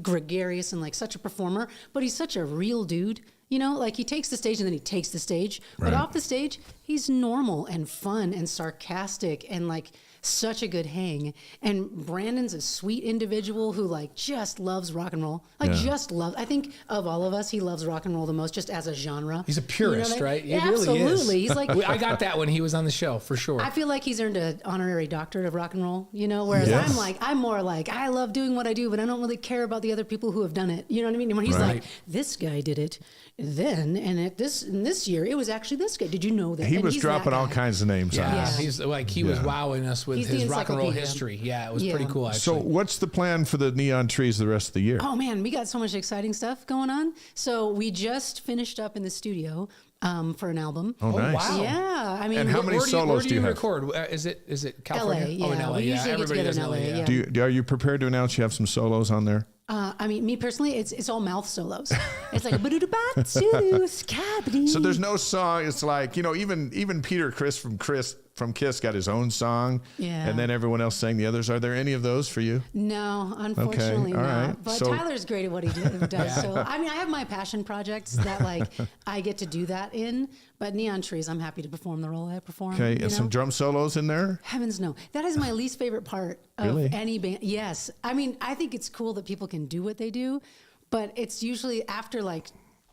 Speaker 4: gregarious and like such a performer, but he's such a real dude. You know, like he takes the stage and then he takes the stage. But
Speaker 2: Right.
Speaker 4: off the stage, he's normal and fun and sarcastic and like such a good hang. And Brandon's a sweet individual who like just loves rock and roll. I think of all of us, he loves rock and roll the most just as a genre.
Speaker 3: He's a purist, right? He
Speaker 4: Absolutely.
Speaker 3: really is.
Speaker 4: He's like,
Speaker 3: I got that when he was on the show, for sure.
Speaker 4: I feel like he's earned an honorary doctorate of rock and roll, you know, whereas
Speaker 2: Yes.
Speaker 4: I'm more like, I love doing what I do, but I don't really care about the other people who have done it. You know what I mean? And when he's
Speaker 2: Right.
Speaker 4: like, this guy did it then, and in this year, it was actually this guy. Did you know that?
Speaker 2: He
Speaker 4: And
Speaker 2: was
Speaker 4: he's
Speaker 2: dropping
Speaker 4: that
Speaker 2: all
Speaker 4: guy.
Speaker 2: kinds of names on
Speaker 3: Yeah,
Speaker 2: us.
Speaker 3: he's like he was wowing us with
Speaker 4: He's the
Speaker 3: his rock and roll
Speaker 4: encyclopedia.
Speaker 3: history. Yeah, it was
Speaker 4: Yeah.
Speaker 3: pretty cool.
Speaker 2: So
Speaker 3: Actually,
Speaker 2: what's the plan for the Neon Trees the rest of the year?
Speaker 4: Oh man, we got so much exciting stuff going on. So we just finished up in the studio for an album.
Speaker 2: Oh, nice.
Speaker 3: wow.
Speaker 4: Yeah, I mean,
Speaker 2: And how many
Speaker 3: where
Speaker 2: solos
Speaker 3: do
Speaker 2: do
Speaker 3: you
Speaker 2: you have?
Speaker 3: record? Is it California?
Speaker 4: LA, yeah.
Speaker 3: Oh, in LA.
Speaker 4: We
Speaker 3: Yeah,
Speaker 4: usually get
Speaker 3: everybody
Speaker 4: together
Speaker 3: does
Speaker 4: in
Speaker 3: LA.
Speaker 4: LA,
Speaker 3: Yeah.
Speaker 2: Are you prepared to announce you have some solos on there?
Speaker 4: I mean, me personally, it's all mouth solos. It's like
Speaker 2: So there's no song. It's like, you know, even Peter Criss from Kiss got his own song.
Speaker 4: Yeah.
Speaker 2: And then everyone else sang the others. Are there any of those for you?
Speaker 4: No, unfortunately
Speaker 2: all
Speaker 4: not.
Speaker 2: right.
Speaker 4: But
Speaker 2: So-
Speaker 4: Tyler's great at what he does. So I mean, I have my passion projects that like I get to do that in. But Neon Trees, I'm happy to perform the role I perform.
Speaker 2: Okay.
Speaker 4: you
Speaker 2: And some
Speaker 4: know?
Speaker 2: drum solos in there?
Speaker 4: Heavens no. That is my least favorite part of
Speaker 2: Really?
Speaker 4: any band. Yes. I mean, I think it's cool that people can do what they do, but it's usually after like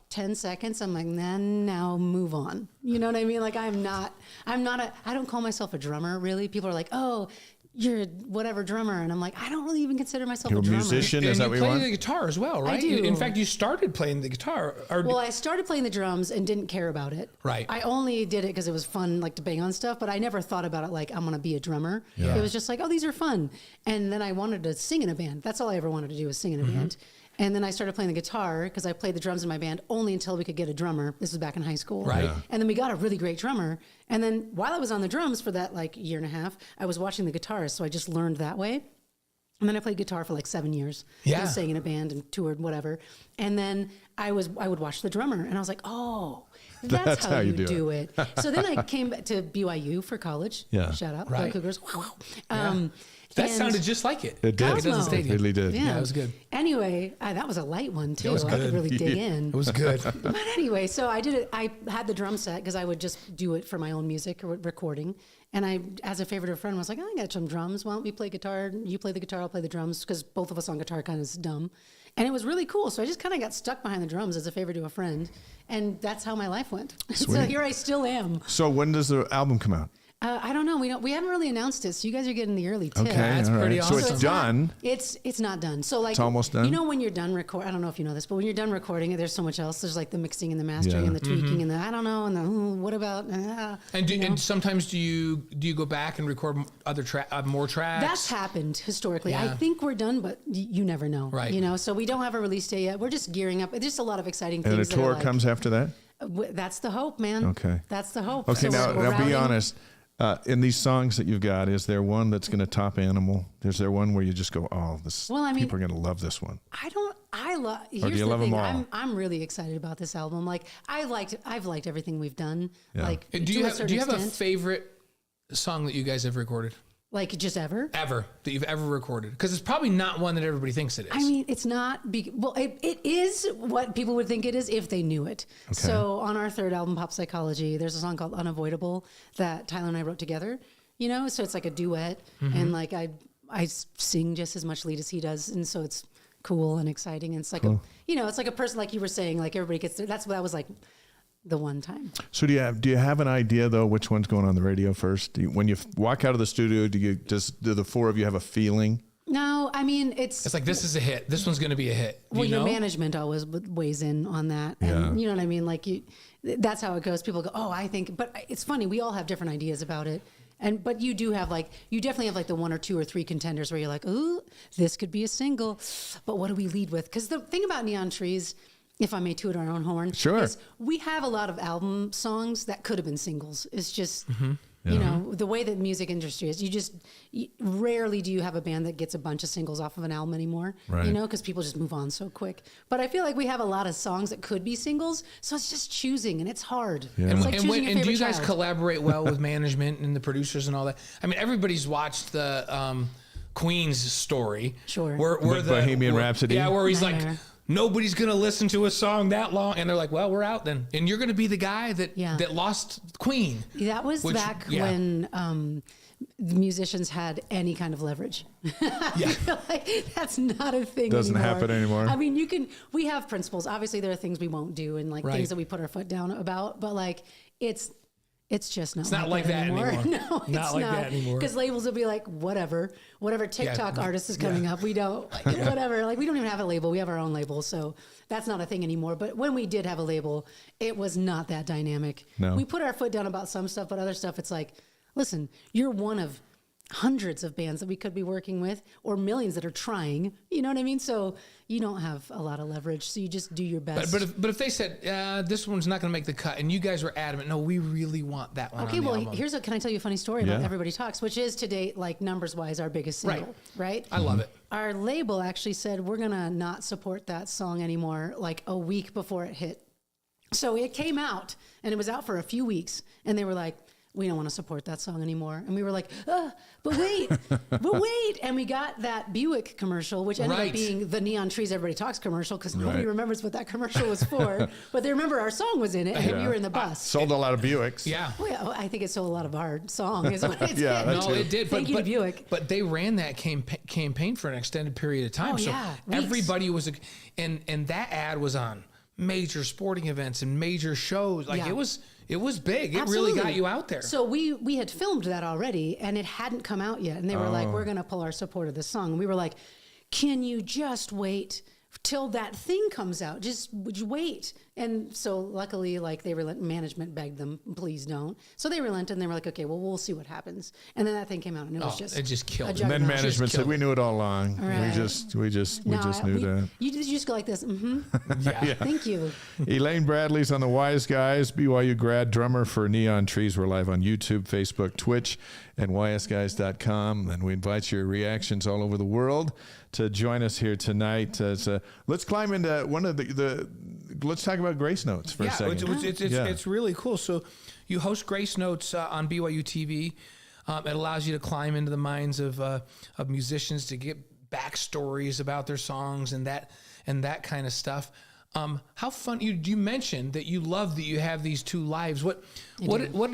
Speaker 4: 10 seconds, I'm like, nah, now move on. You know what I mean? Like I don't call myself a drummer really. People are like, oh, you're a whatever drummer. And I'm like, I don't really even consider myself
Speaker 2: You're
Speaker 4: a
Speaker 2: a
Speaker 4: drummer.
Speaker 2: musician?
Speaker 3: And
Speaker 2: Is that
Speaker 3: you
Speaker 2: what you
Speaker 3: play
Speaker 2: want?
Speaker 3: the guitar as well, right?
Speaker 4: do.
Speaker 3: In fact, you started playing the guitar.
Speaker 4: Well, I started playing the drums and didn't care about it.
Speaker 3: Right.
Speaker 4: I only did it because it was fun, like to bang on stuff, but I never thought about it like I'm going to be a drummer.
Speaker 2: Yeah.
Speaker 4: It was just like, oh, these are fun. And then I wanted to sing in a band. That's all I ever wanted to do was sing in a band. And then I started playing the guitar because I played the drums in my band only until we could get a drummer. This was back in high school.
Speaker 3: Right. Yeah.
Speaker 4: And then we got a really great drummer. And then while I was on the drums for that like year and a half, I was watching the guitarist. So I just learned that way. And then I played guitar for like 7 years.
Speaker 3: Yeah.
Speaker 4: And sang in a band and toured, whatever. And then I would watch the drummer and I was like, oh, that's how you do it. So then I came to BYU for college.
Speaker 2: Yeah.
Speaker 4: Shout out.
Speaker 3: Right.
Speaker 4: Go Cougars.
Speaker 3: That
Speaker 4: and-
Speaker 3: sounded just like it.
Speaker 2: It did.
Speaker 3: Like it does in the
Speaker 4: Cosmo.
Speaker 2: It
Speaker 3: stadium.
Speaker 2: really did.
Speaker 4: Yeah,
Speaker 3: it was good.
Speaker 4: Anyway, that was a light one too.
Speaker 3: was
Speaker 4: I
Speaker 3: good.
Speaker 4: could really dig in.
Speaker 3: It was good.
Speaker 4: But anyway, so I did it. I had the drum set because I would just do it for my own music or recording. And I, as a favor to a friend, was like, I got some drums. Why don't we play guitar? You play the guitar, I'll play the drums, because both of us on guitar kind of is dumb. And it was really cool. So I just kind of got stuck behind the drums as a favor to a friend. And that's how my life went. So
Speaker 2: Sweet.
Speaker 4: here I still am.
Speaker 2: So when does the album come out?
Speaker 4: I don't know. We haven't really announced it, so you guys are getting the early tip.
Speaker 2: Okay,
Speaker 3: That's
Speaker 2: all
Speaker 3: pretty
Speaker 2: right. So
Speaker 3: awesome.
Speaker 2: it's done.
Speaker 4: It's not done. So like
Speaker 2: It's almost done?
Speaker 4: You know when you're done record. I don't know if you know this, but when you're done recording, there's so much else. There's like the mixing and the mastering
Speaker 2: Yeah.
Speaker 4: and the tweaking and the I don't know and the what about
Speaker 3: And sometimes do you go back and record other more tracks?
Speaker 4: That's happened historically. I
Speaker 3: Yeah.
Speaker 4: think we're done, but you never know.
Speaker 3: Right.
Speaker 4: You know, so we don't have a release date yet. We're just gearing up. There's just a lot of exciting things.
Speaker 2: And a
Speaker 4: that are
Speaker 2: tour
Speaker 4: like-
Speaker 2: comes after that?
Speaker 4: That's the hope, man.
Speaker 2: Okay.
Speaker 4: That's the hope.
Speaker 2: Okay,
Speaker 4: So
Speaker 2: now
Speaker 4: we're
Speaker 2: be
Speaker 4: routing-
Speaker 2: honest. In these songs that you've got, is there one that's going to top Animal? Is there one where you just go, oh, this
Speaker 4: Well, I mean-
Speaker 2: people are going to love this one?
Speaker 4: I love. Here's
Speaker 2: do you
Speaker 4: the
Speaker 2: love 'em
Speaker 4: thing.
Speaker 2: all?
Speaker 4: I'm really excited about this album. Like I've liked everything we've done.
Speaker 2: Yeah.
Speaker 4: Like
Speaker 3: Do
Speaker 4: to
Speaker 3: you
Speaker 4: a
Speaker 3: have
Speaker 4: certain
Speaker 3: a
Speaker 4: extent.
Speaker 3: favorite song that you guys have recorded
Speaker 4: Like just ever?
Speaker 3: ever that you've ever recorded? Because it's probably not one that everybody thinks it is.
Speaker 4: I mean, it's not. Well, it is what people would think it is if they knew it. So on our third album, Pop Psychology, there's a song called "Unavoidable" that Tyler and I wrote together. You know, so it's like a duet, and like I sing just as much lead as he does, and so it's cool and exciting. And it's like it's like a person, like you were saying, like everybody gets there. That's what that was like. The one time.
Speaker 2: So do you have an idea though which one's going on the radio first? When you walk out of the studio, do the four of you have a feeling?
Speaker 4: No, I mean
Speaker 3: it's like this is a hit. This one's going to be a hit. Do
Speaker 4: well,
Speaker 3: you know?
Speaker 4: your management always weighs in on that, and you know what I mean. Like that's how it goes. People go, "Oh, I think," but it's funny. We all have different ideas about it, but you definitely have like the one or two or three contenders where you're like, "Ooh, this could be a single," but what do we lead with? Because the thing about Neon Trees, if I may toot our own horn,
Speaker 2: Sure.
Speaker 4: is we have a lot of album songs that could have been singles. It's just.
Speaker 2: Mm-hmm.
Speaker 4: You know, the way that music industry is, rarely do you have a band that gets a bunch of singles off of an album anymore,
Speaker 2: Right.
Speaker 4: you know, because people just move on so quick. But I feel like we have a lot of songs that could be singles, so it's just choosing, and it's hard.
Speaker 2: Yeah.
Speaker 4: It's like
Speaker 3: And
Speaker 4: choosing your
Speaker 3: do
Speaker 4: favorite
Speaker 3: you guys
Speaker 4: child.
Speaker 3: collaborate well with management and the producers and all that? I mean, everybody's watched the Queen's story.
Speaker 4: Sure.
Speaker 3: Where
Speaker 2: With Bohemian Rhapsody?
Speaker 3: Yeah, where he's
Speaker 4: Nightmare.
Speaker 3: like, nobody's going to listen to a song that long. And they're like, well, we're out then. And you're going to be the guy that lost Queen.
Speaker 4: That was back when the musicians had any kind of leverage.
Speaker 3: Yeah.
Speaker 4: Like, that's not a thing
Speaker 2: Doesn't
Speaker 4: anymore.
Speaker 2: happen anymore.
Speaker 4: I mean, we have principles. Obviously, there are things we won't do and like
Speaker 3: Right.
Speaker 4: things that we put our foot down about, but like it's just not.
Speaker 3: It's not like that anymore.
Speaker 4: No,
Speaker 3: Not like that anymore.
Speaker 4: Because labels will be like, whatever TikTok artist is coming up, we don't whatever. Like we don't even have a label. We have our own label, so that's not a thing anymore. But when we did have a label, it was not that dynamic.
Speaker 2: No.
Speaker 4: We put our foot down about some stuff, but other stuff, it's like, listen, you're one of hundreds of bands that we could be working with, or millions that are trying. You know what I mean? So you don't have a lot of leverage. So you just do your best.
Speaker 3: But if they said this one's not going to make the cut, and you guys were adamant, no, we really want that one.
Speaker 4: Okay,
Speaker 3: on the
Speaker 4: well,
Speaker 3: album.
Speaker 4: can I tell you a funny story about
Speaker 2: Yeah.
Speaker 4: Everybody Talks, which is to date, like numbers wise, our biggest single, right?
Speaker 3: I love it.
Speaker 4: Our label actually said we're gonna not support that song anymore, like a week before it hit. So it came out, and it was out for a few weeks, and they were like, we don't want to support that song anymore. And we were like, but wait. And we got that Buick commercial, which ended
Speaker 3: Right.
Speaker 4: up being the Neon Trees Everybody Talks commercial, because nobody
Speaker 2: Right.
Speaker 4: remembers what that commercial was for. But they remember our song was in it, and
Speaker 2: Yeah.
Speaker 4: we were in the bus.
Speaker 2: Sold a lot of Buicks.
Speaker 3: Yeah.
Speaker 4: Well, I think it sold a lot of our song, is what it
Speaker 2: Yeah,
Speaker 4: did.
Speaker 2: that's
Speaker 3: No,
Speaker 2: too.
Speaker 3: it did.
Speaker 4: Thank you to
Speaker 3: but,
Speaker 4: Buick.
Speaker 3: But they ran that campaign for an extended period of time.
Speaker 4: Oh,
Speaker 3: so
Speaker 4: yeah, weeks.
Speaker 3: everybody was, and that ad was on major sporting events and major shows. Like
Speaker 4: Yeah.
Speaker 3: it was big. It
Speaker 4: Absolutely.
Speaker 3: really got you out there.
Speaker 4: So we had filmed that already, and it hadn't come out yet. And they were like,
Speaker 2: Oh.
Speaker 4: we're going to pull our support of this song. And we were like, can you just wait till that thing comes out? Would you wait? And so luckily, like management begged them, please don't. So they relented, and they were like, okay, well, we'll see what happens. And then that thing came out, and it was
Speaker 3: it just killed
Speaker 4: a
Speaker 3: it.
Speaker 2: And then
Speaker 4: juggernaut.
Speaker 2: management said,
Speaker 3: killed
Speaker 2: we knew it all along.
Speaker 4: Right.
Speaker 2: We just knew that.
Speaker 4: You just go like this.
Speaker 3: Yeah.
Speaker 4: Thank you.
Speaker 2: Elaine Bradley's on the Wise Guys, BYU grad, drummer for Neon Trees. We're live on YouTube, Facebook, Twitch, and ysguys.com. And we invite your reactions all over the world to join us here tonight. Let's climb into one of let's talk about Grace Notes for a second.
Speaker 3: It's really cool. So you host Grace Notes on BYU TV. It allows you to climb into the minds of musicians to get backstories about their songs and that kind of stuff. How fun! You mentioned that you love that you have these two lives. What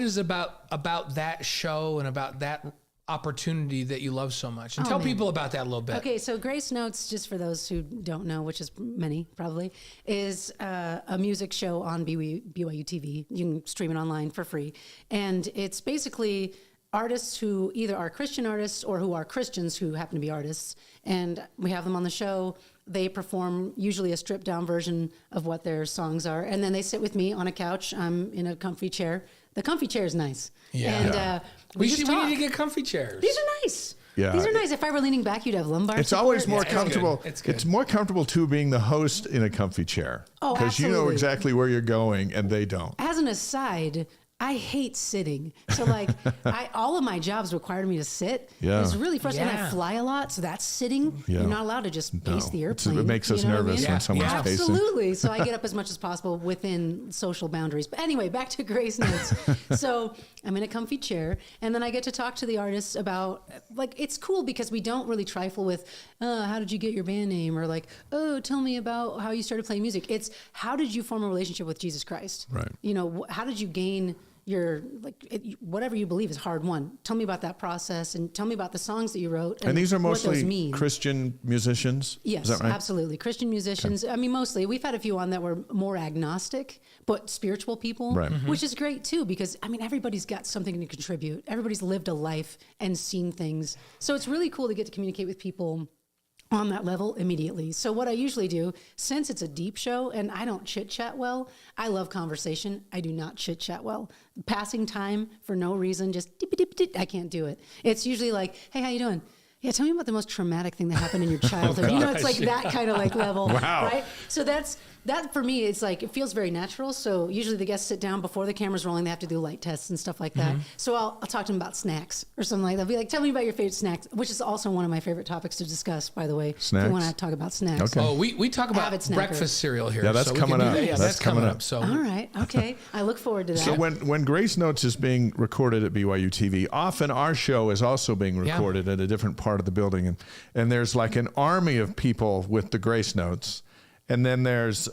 Speaker 3: is about that show and about that opportunity that you love so much? And tell people about that a little bit.
Speaker 4: Okay, so Grace Notes, just for those who don't know, which is many probably, is a music show on BYU TV. You can stream it online for free. And it's basically artists who either are Christian artists or who are Christians who happen to be artists, and we have them on the show. They perform usually a stripped down version of what their songs are, and then they sit with me on a couch. I'm in a comfy chair. The comfy chair is nice. And we just talk.
Speaker 3: We need to get comfy chairs.
Speaker 4: These are nice.
Speaker 2: Yeah.
Speaker 4: These are nice. If I were leaning back, you'd have lumbar
Speaker 2: It's
Speaker 4: support.
Speaker 2: always more
Speaker 3: It's
Speaker 2: comfortable.
Speaker 3: good. It's good.
Speaker 2: It's more comfortable too being the host in a comfy chair.
Speaker 4: Oh,
Speaker 2: because you know
Speaker 4: absolutely.
Speaker 2: exactly where you're going and they don't.
Speaker 4: As an aside, I hate sitting. So like all of my jobs required me to sit.
Speaker 2: Yeah.
Speaker 4: It's really frustrating.
Speaker 3: Yeah.
Speaker 4: I fly a lot, so that's sitting.
Speaker 2: Yeah.
Speaker 4: You're not allowed to just pace the airplane.
Speaker 2: It makes us
Speaker 4: you know what I
Speaker 2: nervous
Speaker 4: mean?
Speaker 2: when someone's
Speaker 3: Yeah.
Speaker 2: pacing.
Speaker 4: Absolutely. So I get up as much as possible within social boundaries. But anyway, back to Grace Notes. So I'm in a comfy chair, and then I get to talk to the artists about, like, it's cool because we don't really trifle with, how did you get your band name? Or like, oh, tell me about how you started playing music. It's how did you form a relationship with Jesus Christ?
Speaker 2: Right.
Speaker 4: You know, how did you gain your, whatever you believe is hard won. Tell me about that process and tell me about the songs that you wrote.
Speaker 2: And these are
Speaker 4: what those
Speaker 2: mostly
Speaker 4: mean.
Speaker 2: Christian musicians?
Speaker 4: Yes,
Speaker 2: Is that right?
Speaker 4: absolutely. Christian musicians. I mean, mostly. We've had a few on that were more agnostic, but spiritual people,
Speaker 2: Right.
Speaker 4: which is great too, because I mean, everybody's got something to contribute. Everybody's lived a life and seen things. So it's really cool to get to communicate with people on that level immediately. So what I usually do, since it's a deep show and I don't chit chat well, I love conversation. I do not chit chat well. Passing time for no reason, just dip, dip, dip, I can't do it. It's usually like, hey, how you doing? Yeah, tell me about the most traumatic thing that happened in your childhood. You know, it's like that kind of like level,
Speaker 2: Wow.
Speaker 4: right? So that for me, it's like, it feels very natural. So usually the guests sit down before the camera's rolling. They have to do light tests and stuff like that. So I'll talk to them about snacks or something like that. I'll be like, tell me about your favorite snacks, which is also one of my favorite topics to discuss, by the way. If
Speaker 2: Snacks?
Speaker 4: you want to talk about snacks.
Speaker 2: Okay.
Speaker 3: Oh, we talk about
Speaker 4: Avid snacker.
Speaker 3: breakfast cereal here.
Speaker 2: Yeah, that's
Speaker 3: so we can
Speaker 2: coming
Speaker 3: do
Speaker 2: up.
Speaker 3: that. Yeah,
Speaker 2: That's coming up.
Speaker 3: So
Speaker 4: All right. Okay. I look forward to that.
Speaker 2: So when Grace Notes is being recorded at BYU TV, often our show is also being recorded at a different part of the building. And there's like an army of people with the Grace Notes. And then there's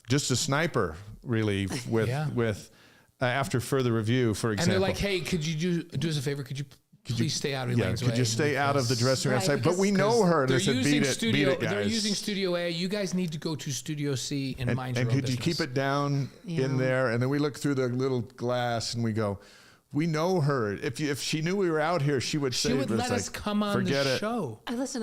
Speaker 2: just a sniper, really, with after further review, for example.
Speaker 3: and they're like, hey, could you do us a favor? Could you please stay out of Elaine's way?
Speaker 2: could you stay out of the dressing room
Speaker 4: Right,
Speaker 2: outside? But we know her.
Speaker 3: They're
Speaker 2: They said,
Speaker 3: using
Speaker 2: beat it,
Speaker 3: They're
Speaker 2: guys.
Speaker 3: using Studio A. You guys need to go to Studio C and mind your
Speaker 2: And
Speaker 3: own
Speaker 2: could you
Speaker 3: business.
Speaker 2: keep it down in
Speaker 4: Yeah.
Speaker 2: there? And then we look through the little glass and we go, we know her. If she knew we were out here, she would say,
Speaker 3: She would
Speaker 2: but
Speaker 3: let
Speaker 2: it's
Speaker 3: us
Speaker 2: like,
Speaker 3: come on
Speaker 2: forget
Speaker 3: the
Speaker 2: it.
Speaker 3: show.
Speaker 4: Listen,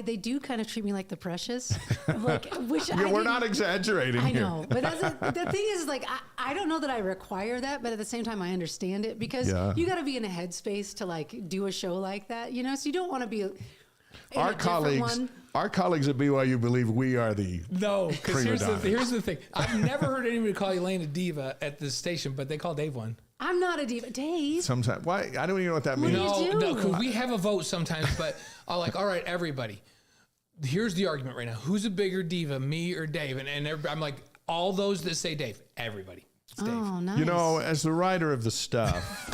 Speaker 4: they do kind of treat me like the precious. Like, which
Speaker 2: Yeah, we're not exaggerating
Speaker 4: I
Speaker 2: here.
Speaker 4: know, but the thing is, like, I don't know that I require that, but at the same time, I understand it because
Speaker 2: Yeah.
Speaker 4: you got to be in a headspace to like do a show like that, you know. So you don't want to be.
Speaker 2: Our colleagues at BYU believe we are the
Speaker 3: No, because
Speaker 2: prima
Speaker 3: here's the
Speaker 2: donna.
Speaker 3: thing. I've never heard anybody call Elaine a diva at the station, but they call Dave one.
Speaker 4: I'm not a diva, Dave.
Speaker 2: Sometimes. Why? I don't even know what that means.
Speaker 4: do you do?
Speaker 3: No, because we have a vote sometimes, but I'll like, all right, everybody. Here's the argument right now. Who's a bigger diva, me or Dave? And everybody, I'm like, all those that say Dave, everybody. It's Dave.
Speaker 4: Oh, nice.
Speaker 2: You know, as the writer of the stuff,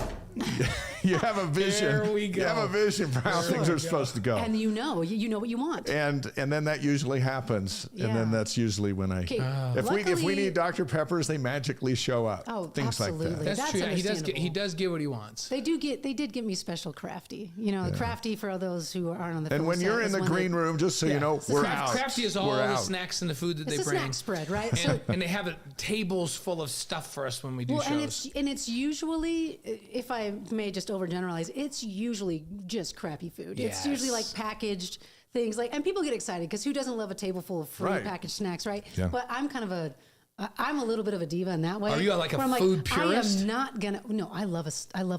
Speaker 2: you have a vision.
Speaker 3: There we go.
Speaker 2: You have a vision for how things are supposed to go.
Speaker 4: and you know what you want.
Speaker 2: And then that usually happens, and
Speaker 4: Yeah.
Speaker 2: then that's usually when I.
Speaker 4: Okay.
Speaker 2: If we
Speaker 4: Luckily-
Speaker 2: need Dr. Peppers, they magically show up.
Speaker 4: Oh,
Speaker 2: things like
Speaker 4: absolutely.
Speaker 2: that.
Speaker 3: That's true.
Speaker 4: That's
Speaker 3: He does get what he wants.
Speaker 4: They did give me special crafty. You know, crafty for those who aren't on the.
Speaker 2: And
Speaker 4: film
Speaker 2: when
Speaker 4: set
Speaker 2: you're in
Speaker 4: is
Speaker 2: the
Speaker 4: when
Speaker 2: green room, just so you know,
Speaker 4: It's a
Speaker 2: we're
Speaker 4: snack.
Speaker 2: out.
Speaker 3: Crafty is all
Speaker 2: We're
Speaker 3: the
Speaker 2: out.
Speaker 3: snacks and the food that
Speaker 4: It's
Speaker 3: they
Speaker 4: a
Speaker 3: bring.
Speaker 4: snack spread, right? So
Speaker 3: And they have tables full of stuff for us when we do
Speaker 4: well,
Speaker 3: shows.
Speaker 4: and it's usually, if I may just overgeneralize, it's usually just crappy food. It's usually like
Speaker 3: Yes.
Speaker 4: packaged things, like, and people get excited because who doesn't love a table full of free
Speaker 2: Right.
Speaker 4: packaged snacks, right?
Speaker 2: Yeah.
Speaker 4: But I'm I'm a little bit of a diva in that way.
Speaker 3: Are you like a
Speaker 4: where I'm
Speaker 3: food purist?
Speaker 4: I am not gonna. No, I love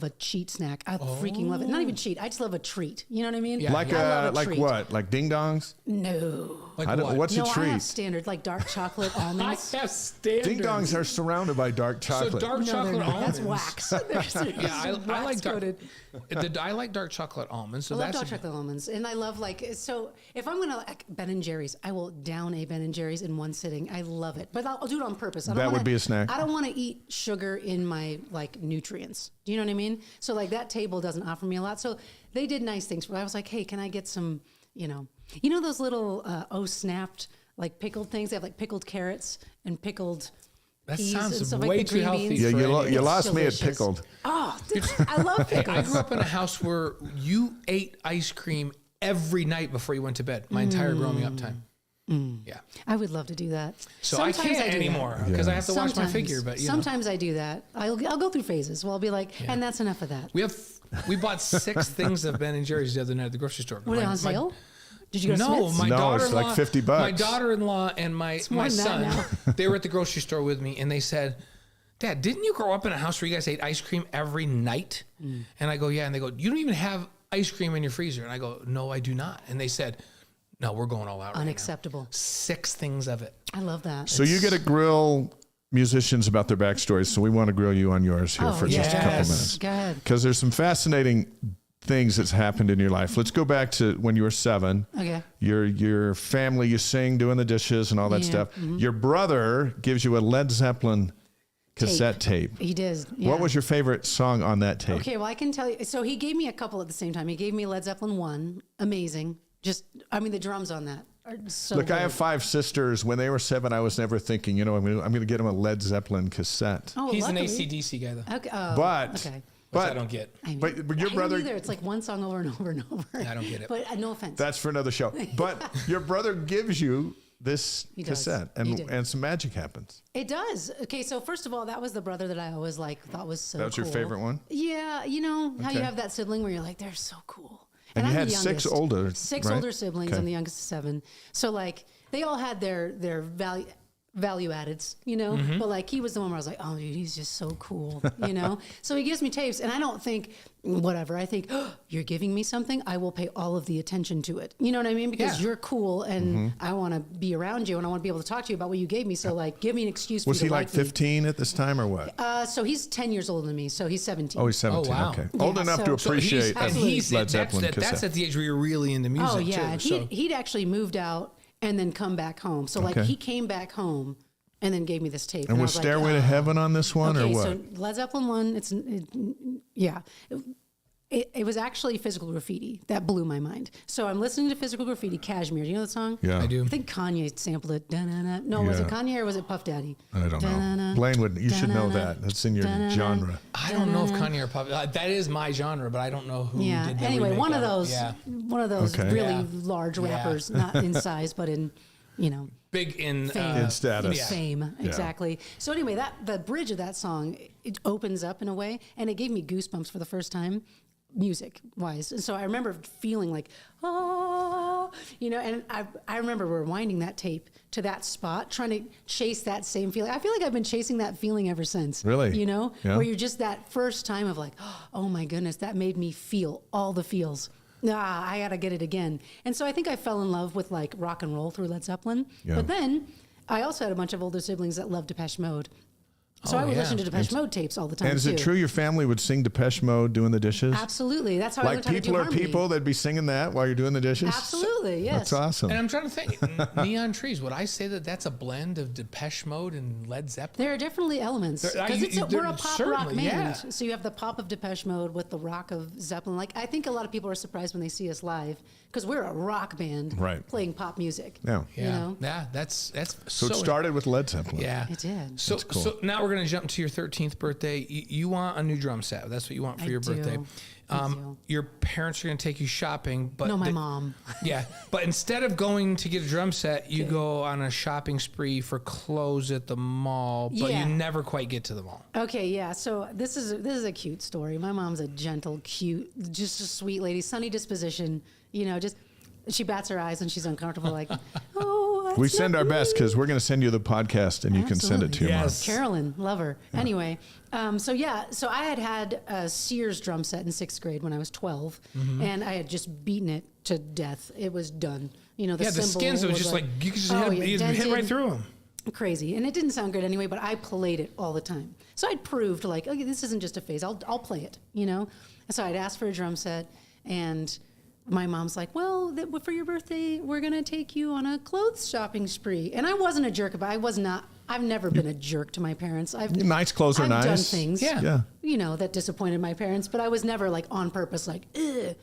Speaker 4: a cheat snack. I freaking love it. Not even cheat. I just love a treat. You know what I mean?
Speaker 3: Yeah.
Speaker 2: Like
Speaker 4: I love a
Speaker 2: like
Speaker 4: treat.
Speaker 2: what? Like ding dongs?
Speaker 4: No.
Speaker 3: Like
Speaker 2: I don't.
Speaker 3: what?
Speaker 2: What's
Speaker 4: No,
Speaker 2: a
Speaker 4: I
Speaker 2: treat?
Speaker 4: have standard, like dark chocolate
Speaker 3: I
Speaker 4: almonds.
Speaker 3: have standards.
Speaker 2: Ding dongs are surrounded by dark
Speaker 3: So
Speaker 2: chocolate.
Speaker 3: dark
Speaker 4: No, they're
Speaker 3: chocolate
Speaker 4: not.
Speaker 3: almonds.
Speaker 4: That's wax. They're
Speaker 3: Yeah, I like dark.
Speaker 4: wax-coated.
Speaker 3: I like dark chocolate almonds. So
Speaker 4: I love
Speaker 3: that's
Speaker 4: dark chocolate almonds, and I love so if I'm gonna like Ben and Jerry's, I will down a Ben and Jerry's in one sitting. I love it, but I'll do it on purpose. I don't
Speaker 2: That would
Speaker 4: wanna-
Speaker 2: be a snack.
Speaker 4: I don't want to eat sugar in my like nutrients. Do you know what I mean? So like that table doesn't offer me a lot. So they did nice things. But I was like, hey, can I get some? You know those little snapped like pickled things. They have like pickled carrots and pickled.
Speaker 3: That
Speaker 4: peas
Speaker 3: sounds
Speaker 4: and stuff
Speaker 3: way
Speaker 4: like the
Speaker 3: too
Speaker 4: green
Speaker 3: healthy
Speaker 4: beans.
Speaker 2: Yeah,
Speaker 3: for
Speaker 2: you
Speaker 3: anything.
Speaker 2: lost me at
Speaker 4: delicious.
Speaker 2: pickled.
Speaker 4: Oh, dude, I love pickles.
Speaker 3: I grew up in a house where you ate ice cream every night before you went to bed. My entire growing up time. Yeah.
Speaker 4: I would love to do that.
Speaker 3: So I
Speaker 4: Sometimes
Speaker 3: can't
Speaker 4: do that.
Speaker 3: anymore because I have to watch my figure. But
Speaker 4: sometimes I do that. I'll go through phases. Well, I'll be like, and that's enough of that.
Speaker 3: we bought 6 things of Ben and Jerry's the other night at the grocery store.
Speaker 4: Were they on sale? Did you go to
Speaker 3: No,
Speaker 4: Smith's?
Speaker 3: my
Speaker 2: No,
Speaker 3: daughter-in-law.
Speaker 2: it's like $50.
Speaker 3: My daughter-in-law and my
Speaker 4: more than that
Speaker 3: son,
Speaker 4: now.
Speaker 3: they were at the grocery store with me, and they said, "Dad, didn't you grow up in a house where you guys ate ice cream every night?" And I go, "Yeah." And they go, "You don't even have ice cream in your freezer." And I go, "No, I do not." And they said, "No, we're going all out."
Speaker 4: Unacceptable.
Speaker 3: Right now. 6 things of it.
Speaker 4: I love that.
Speaker 2: So you get to grill musicians about their backstories. So we want to grill you on yours here for just a couple minutes.
Speaker 4: Go ahead.
Speaker 2: Because there's some fascinating things that's happened in your life. Let's go back to when you were 7.
Speaker 4: Okay.
Speaker 2: Your family, you sing, doing the dishes and all that stuff. Your brother gives you a Led Zeppelin cassette tape.
Speaker 4: He did. Yeah.
Speaker 2: What was your favorite song on that tape?
Speaker 4: Okay, well, I can tell you. So he gave me a couple at the same time. He gave me Led Zeppelin 1. Amazing. The drums on that are so
Speaker 2: Look,
Speaker 4: good.
Speaker 2: I have 5 sisters. When they were 7, I was never thinking, I'm going to get them a Led Zeppelin cassette.
Speaker 4: Oh,
Speaker 3: He's
Speaker 4: luckily.
Speaker 3: an AC/DC guy, though.
Speaker 4: Okay.
Speaker 3: Which I don't get.
Speaker 2: But your
Speaker 4: I
Speaker 2: brother,
Speaker 4: don't either. It's like one song over and over and over.
Speaker 3: I don't get it.
Speaker 4: But no offense.
Speaker 2: that's for another show. But your brother gives you this
Speaker 4: He does.
Speaker 2: cassette,
Speaker 4: He did.
Speaker 2: and some magic happens.
Speaker 4: It does. Okay, so first of all, that was the brother that I always thought was so
Speaker 2: That was your
Speaker 4: cool.
Speaker 2: favorite one?
Speaker 4: Yeah, you know how you
Speaker 2: Okay.
Speaker 4: have that sibling where you're like, they're so cool.
Speaker 2: And you
Speaker 4: I'm
Speaker 2: had
Speaker 4: the
Speaker 2: 6
Speaker 4: youngest.
Speaker 2: older,
Speaker 4: 6
Speaker 2: right?
Speaker 4: older siblings.
Speaker 2: Okay.
Speaker 4: I'm the youngest of 7. So like they all had their value addeds, but like he was the one where I was like, oh dude, he's just so cool, So he gives me tapes and I don't think whatever. I think, oh, you're giving me something. I will pay all of the attention to it. You know what I mean? Because
Speaker 3: Yeah.
Speaker 4: you're cool and I want to be around you and I want to be able to talk to you about what you gave me. So like, give me an excuse for
Speaker 2: Was
Speaker 4: you
Speaker 2: he
Speaker 4: to
Speaker 2: like
Speaker 4: like me.
Speaker 2: 15 at this time or what?
Speaker 4: So he's 10 years older than me. So he's 17.
Speaker 2: Oh, he's 17.
Speaker 3: wow.
Speaker 2: Okay.
Speaker 4: Yeah,
Speaker 2: Old enough to
Speaker 4: so-
Speaker 2: appreciate
Speaker 3: and
Speaker 2: a
Speaker 3: he's
Speaker 2: Led Zeppelin
Speaker 3: that's
Speaker 2: cassette.
Speaker 3: at the age where you're really into music.
Speaker 4: Oh yeah, and
Speaker 3: too,
Speaker 4: he'd actually moved out and then come back home. So like
Speaker 2: Okay.
Speaker 4: he came back home and then gave me this tape.
Speaker 2: And
Speaker 4: I
Speaker 2: was
Speaker 4: like,
Speaker 2: Stairway to Heaven on this one or
Speaker 4: okay,
Speaker 2: what?
Speaker 4: so Led Zeppelin 1, it was actually Physical Graffiti that blew my mind. So I'm listening to Physical Graffiti, Cashmere. Do you know the song?
Speaker 2: Yeah.
Speaker 3: I do.
Speaker 4: I think Kanye sampled it. Da-na-na. No, was it
Speaker 2: Yeah.
Speaker 4: Kanye or was it Puff Daddy?
Speaker 2: I don't know.
Speaker 4: Da-na-na.
Speaker 2: Blaine you should know
Speaker 4: Da-na-na.
Speaker 2: that. That's in your
Speaker 4: Da-na-na.
Speaker 2: genre.
Speaker 3: I don't know if Kanye or Puff. That is my genre, but I don't know who
Speaker 4: Yeah.
Speaker 3: did the
Speaker 4: Anyway,
Speaker 3: remake
Speaker 4: one of
Speaker 3: it.
Speaker 4: those,
Speaker 3: Yeah.
Speaker 2: Okay.
Speaker 4: really
Speaker 3: Yeah.
Speaker 4: large
Speaker 3: Yeah.
Speaker 4: rappers, not in size, but in,
Speaker 3: Big in
Speaker 4: Fame.
Speaker 2: In status.
Speaker 3: Yeah.
Speaker 4: fame. Exactly. So anyway, the bridge of that song, it opens up in a way, and it gave me goosebumps for the first time, music wise. And so I remember feeling like, oh, and I remember rewinding that tape to that spot, trying to chase that same feeling. I feel like I've been chasing that feeling ever since.
Speaker 2: Really? Yeah.
Speaker 4: Where you're just that first time of like, oh my goodness, that made me feel all the feels. I gotta get it again. And so I think I fell in love with like rock and roll through Led Zeppelin.
Speaker 2: Yeah.
Speaker 4: But then I also had a bunch of older siblings that loved Depeche Mode. So I would
Speaker 3: yeah.
Speaker 4: listen to Depeche Mode tapes all the time
Speaker 2: And is
Speaker 4: too.
Speaker 2: it true your family would sing Depeche Mode doing the dishes?
Speaker 4: Absolutely. That's how I
Speaker 2: Like
Speaker 4: learned how to do
Speaker 2: people are
Speaker 4: harmony.
Speaker 2: people, they'd be singing that while you're doing the dishes?
Speaker 4: Absolutely, yes.
Speaker 2: That's awesome.
Speaker 3: And I'm trying to think, Neon Trees. Would I say that that's a blend of Depeche Mode and Led Zeppelin?
Speaker 4: There are definitely elements
Speaker 3: There-
Speaker 4: because we're a pop rock
Speaker 3: certainly,
Speaker 4: band.
Speaker 3: yeah.
Speaker 4: So you have the pop of Depeche Mode with the rock of Zeppelin. Like I think a lot of people are surprised when they see us live because we're a rock band
Speaker 2: Right.
Speaker 4: playing pop music.
Speaker 2: Yeah.
Speaker 3: Yeah,
Speaker 4: You know?
Speaker 3: yeah. That's
Speaker 2: So it started with Led Zeppelin.
Speaker 3: Yeah,
Speaker 4: It did.
Speaker 3: So,
Speaker 2: That's cool.
Speaker 3: so now we're gonna jump to your 13th birthday. You want a new drum set. That's what you want for
Speaker 4: I
Speaker 3: your
Speaker 4: do.
Speaker 3: birthday.
Speaker 4: I do.
Speaker 3: Your parents are gonna take you shopping, but
Speaker 4: No, my mom.
Speaker 3: Yeah, but instead of going to get a drum set, you go on a shopping spree for clothes at the mall, but
Speaker 4: Yeah.
Speaker 3: you never quite get to the mall.
Speaker 4: Okay, yeah. So this is a cute story. My mom's a gentle, cute, just a sweet lady, sunny disposition. Just she bats her eyes when she's uncomfortable, like, oh.
Speaker 2: We
Speaker 4: it's
Speaker 2: send
Speaker 4: not
Speaker 2: our best
Speaker 4: me."
Speaker 2: because we're going to send you the podcast and you can send it to your
Speaker 3: Yes.
Speaker 4: Carolyn, love her. Anyway, so I had a Sears drum set in 6th grade when I was 12, and I had just beaten it to death. It was done. The
Speaker 3: Yeah, the
Speaker 4: cymbal
Speaker 3: skins was just like you could just hit
Speaker 4: dented,
Speaker 3: right through them.
Speaker 4: crazy, and it didn't sound good anyway. But I played it all the time, so I'd proved like, okay, this isn't just a phase. I'll play it. So I'd ask for a drum set, and my mom's like, well, for your birthday, we're going to take you on a clothes shopping spree. And I wasn't a jerk about it. I've never been a jerk to my parents.
Speaker 2: Nice clothes are
Speaker 4: I've
Speaker 2: nice.
Speaker 4: done things,
Speaker 3: Yeah.
Speaker 4: that disappointed my parents, but I was never like on purpose, like,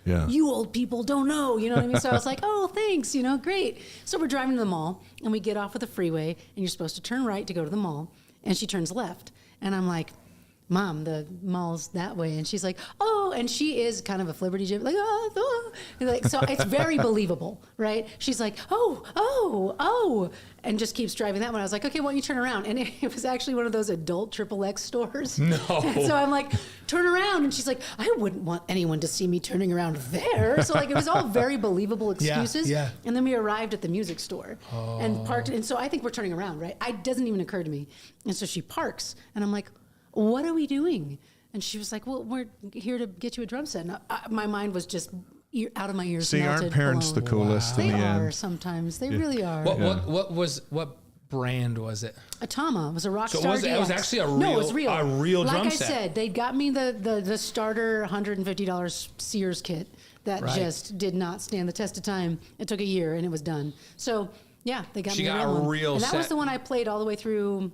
Speaker 2: Yeah.
Speaker 4: you old people don't know, you know what I mean? So I was like, oh, thanks, great. So we're driving to the mall, and we get off of the freeway, and you're supposed to turn right to go to the mall, and she turns left. And I'm like, Mom, the mall's that way. And she's like, oh, and she is kind of a flibberty gib, like, oh. Like, so it's very believable, right? She's like, oh, and just keeps driving that one. I was like, okay, why don't you turn around? And it was actually one of those adult XXX stores.
Speaker 3: No.
Speaker 4: And so I'm like, turn around. And she's like, I wouldn't want anyone to see me turning around there. So like, it was all very believable excuses.
Speaker 3: Yeah.
Speaker 4: And then we arrived at the music store and parked. And so I think we're turning around, right? It doesn't even occur to me. And so she parks and I'm like, what are we doing? And she was like, well, we're here to get you a drum set. And my mind was just out of my ears.
Speaker 2: See, aren't parents the coolest in the end?
Speaker 4: They are sometimes. They really are.
Speaker 3: What brand was it?
Speaker 4: A Tama. It was a Rockstar DX.
Speaker 3: It was actually
Speaker 4: No, it was real.
Speaker 3: a real drum
Speaker 4: like
Speaker 3: set.
Speaker 4: I said, they got me the starter $150 Sears kit that just did not stand the test of time. It took a year and it was done. So yeah, they got me a real one. And that was the one I played all the way through